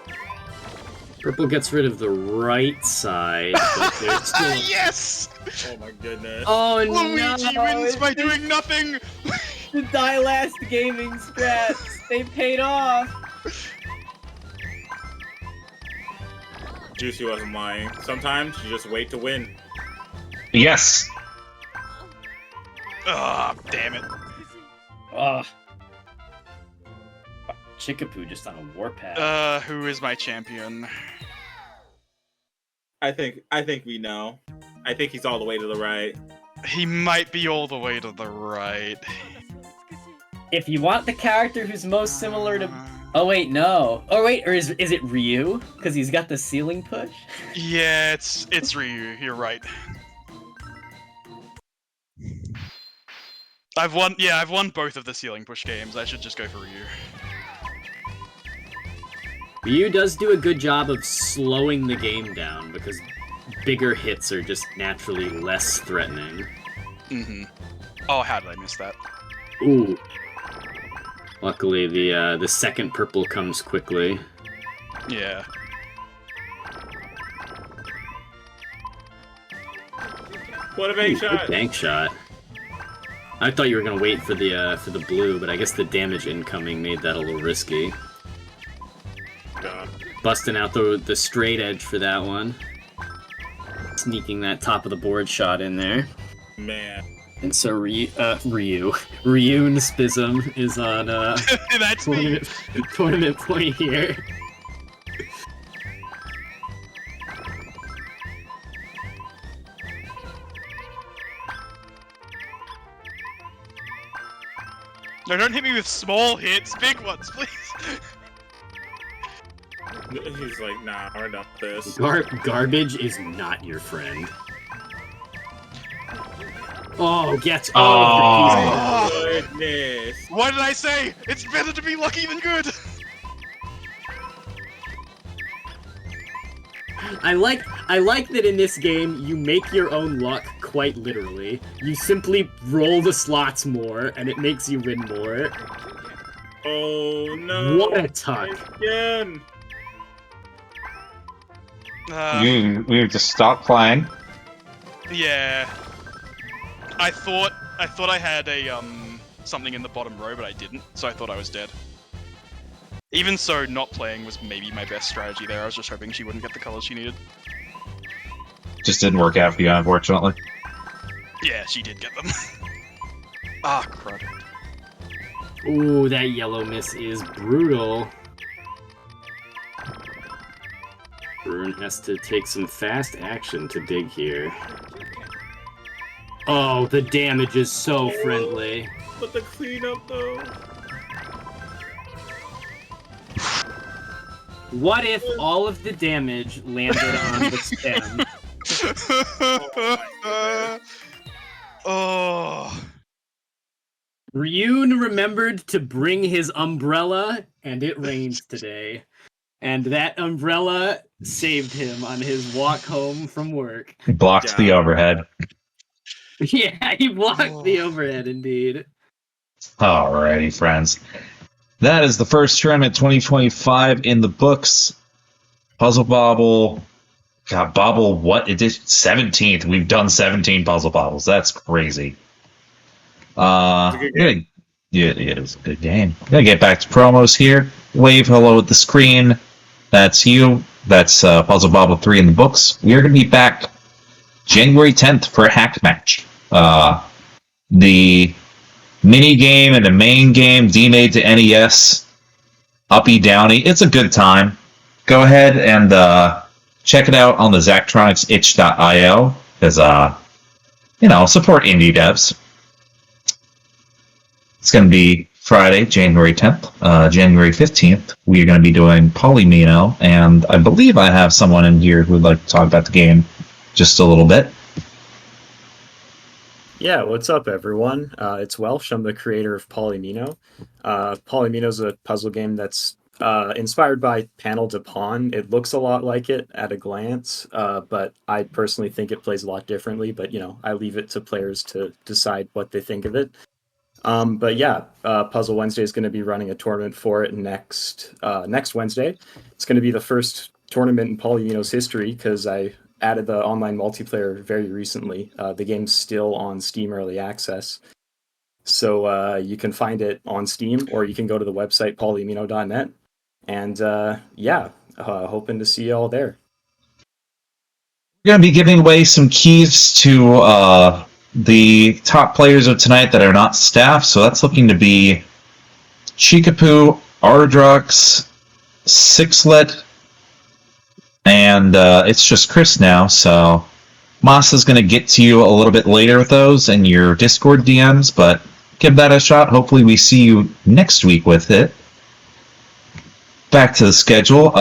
Purple gets rid of the right side, but there's still... Yes! Oh my goodness. Oh Luigi wins by doing nothing! The Die Last Gaming strats, they paid off! Juicy wasn't lying. Sometimes you just wait to win. Yes. Ah, damn it. Chikapu just on a warpath. Who is my champion? I think we know. I think he's all the way to the right. He might be all the way to the right. If you want the character who's most similar to... Oh wait, no. Oh wait, or is it Ryu? Because he's got the ceiling push? Yeah, it's Ryu, you're right. I've won both of the ceiling push games. I should just go for Ryu. Ryu does do a good job of slowing the game down because bigger hits are just naturally less threatening. Mm-hmm. Oh, how did I miss that? Ooh. Luckily, the second purple comes quickly. Yeah. What a bank shot! Bank shot. I thought you were gonna wait for the blue, but I guess the damage incoming made that a little risky. God. Busting out the straight edge for that one. Sneaking that top of the board shot in there. Man. And so Roonespism is on That's me. tournament point here. No, don't hit me with small hits, big ones, please. He's like, nah, we're done with this. Garbage is not your friend. Oh, gets all of the pieces. Goodness. What did I say? It's better to be lucky than good. I like that in this game you make your own luck quite literally. You simply roll the slots more and it makes you win more. Oh no. What a tuck. Again. We have to stop playing. Yeah. I thought I had a something in the bottom row, but I didn't, so I thought I was dead. Even so, not playing was maybe my best strategy there. I was just hoping she wouldn't get the colors she needed. Just didn't work out for you, unfortunately. Yeah, she did get them. Ah, crud. Ooh, that yellow miss is brutal. Rune has to take some fast action to dig here. Oh, the damage is so friendly. But the cleanup though. What if all of the damage landed on the stem? Oh. Ryun remembered to bring his umbrella, and it rained today. And that umbrella saved him on his walk home from work. He blocked the overhead. Yeah, he blocked the overhead, indeed. Alrighty, friends. That is the first tournament 2025 in the books. Puzzle Bobble. God, Bobble, what edition? 17th. We've done 17 Puzzle Bobbles. That's crazy. Yeah, it was a good game. Gotta get back to promos here. Wave hello at the screen. That's you. That's Puzzle Bobble 3 in the books. We are going to be back January 10th for a hack match. The mini game and the main game, D-Made to NES, Uppy Downy. It's a good time. Go ahead and check it out on the Zachtronics itch.io because, support indie devs. It's going to be Friday, January 10th. January 15th, we are going to be doing Polymino, and I believe I have someone in here who would like to talk about the game just a little bit. Yeah, what's up, everyone? It's Welsh. I'm the creator of Polymino. Polymino is a puzzle game that's inspired by Panel de Pawn. It looks a lot like it at a glance, but I personally think it plays a lot differently. But, I leave it to players to decide what they think of it. But yeah, Puzzle Wednesday is going to be running a tournament for it next Wednesday. It's going to be the first tournament in Polymino's history because I added the online multiplayer very recently. The game's still on Steam Early Access. So you can find it on Steam, or you can go to the website polymino.net. And hoping to see you all there. We're going to be giving away some keys to the top players of tonight that are not staff. So that's looking to be Chikapu, Ardrox, Sixlet, and It's Just Chris now. So Moss is going to get to you a little bit later with those in your Discord DMs, but give that a shot. Hopefully we see you next week with it. Back to the schedule.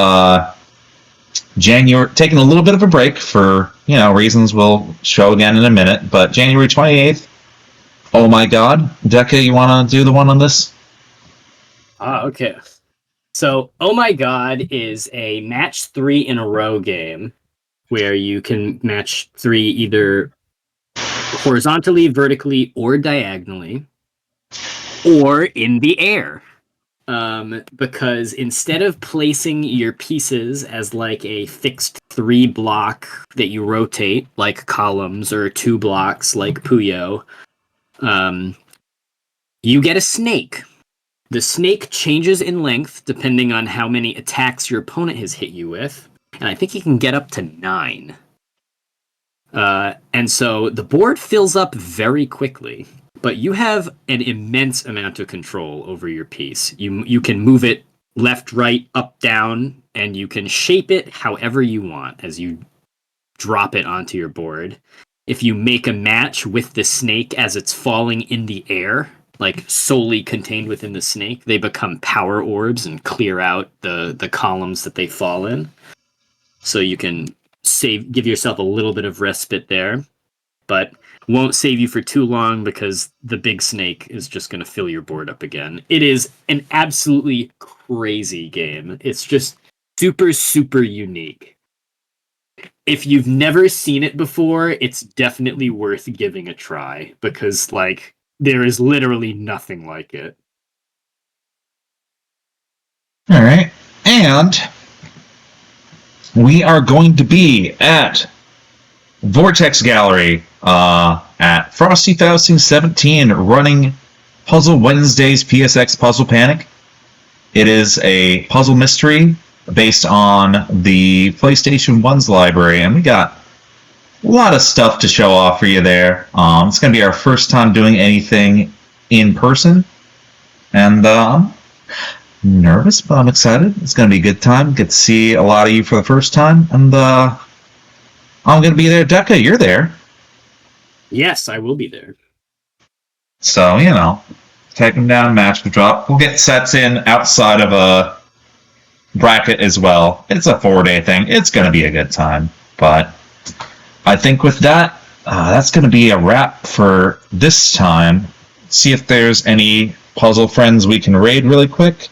January, taking a little bit of a break for, reasons we'll show again in a minute, but January 28th, oh my god. Deka, you want to do the one on this? Okay. So, oh my god is a match 3 in a row game where you can match 3 either horizontally, vertically, or diagonally, or in the air. Because instead of placing your pieces as like a fixed 3 block that you rotate, like columns, or 2 blocks like Puyo, you get a snake. The snake changes in length depending on how many attacks your opponent has hit you with, and I think you can get up to 9. And so the board fills up very quickly. But you have an immense amount of control over your piece. You can move it left, right, up, down, and you can shape it however you want as you drop it onto your board. If you make a match with the snake as it's falling in the air, like solely contained within the snake, they become power orbs and clear out the columns that they fall in. So you can give yourself a little bit of respite there. But won't save you for too long because the big snake is just going to fill your board up again. It is an absolutely crazy game. It's just super, super unique. If you've never seen it before, it's definitely worth giving a try because, there is literally nothing like it. All right. And we are going to be at Vortex Gallery at Frosty 2017 running Puzzle Wednesdays PSX Puzzle Panic. It is a puzzle mystery based on the PlayStation 1's library, and we got a lot of stuff to show off for you there. It's going to be our first time doing anything in person, and I'm nervous, but I'm excited. It's going to be a good time. Get to see a lot of you for the first time, and I'm going to be there. Deka, you're there. Yes, I will be there. So, take them down, match the drop. We'll get sets in outside of a bracket as well. It's a 4-day thing. It's going to be a good time. But I think with that, that's going to be a wrap for this time. See if there's any puzzle friends we can raid really quick.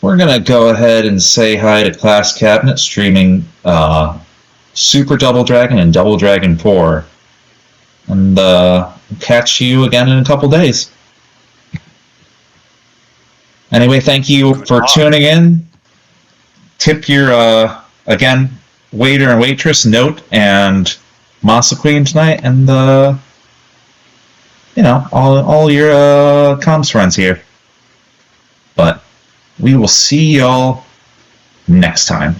We're going to go ahead and say hi to Class Cabinet streaming Super Double Dragon and Double Dragon 4. And catch you again in a couple days. Anyway, thank you for tuning in. Tip your, again, waiter and waitress, Note, and Masa Queen tonight, and, all your comms friends here. But we will see y'all next time.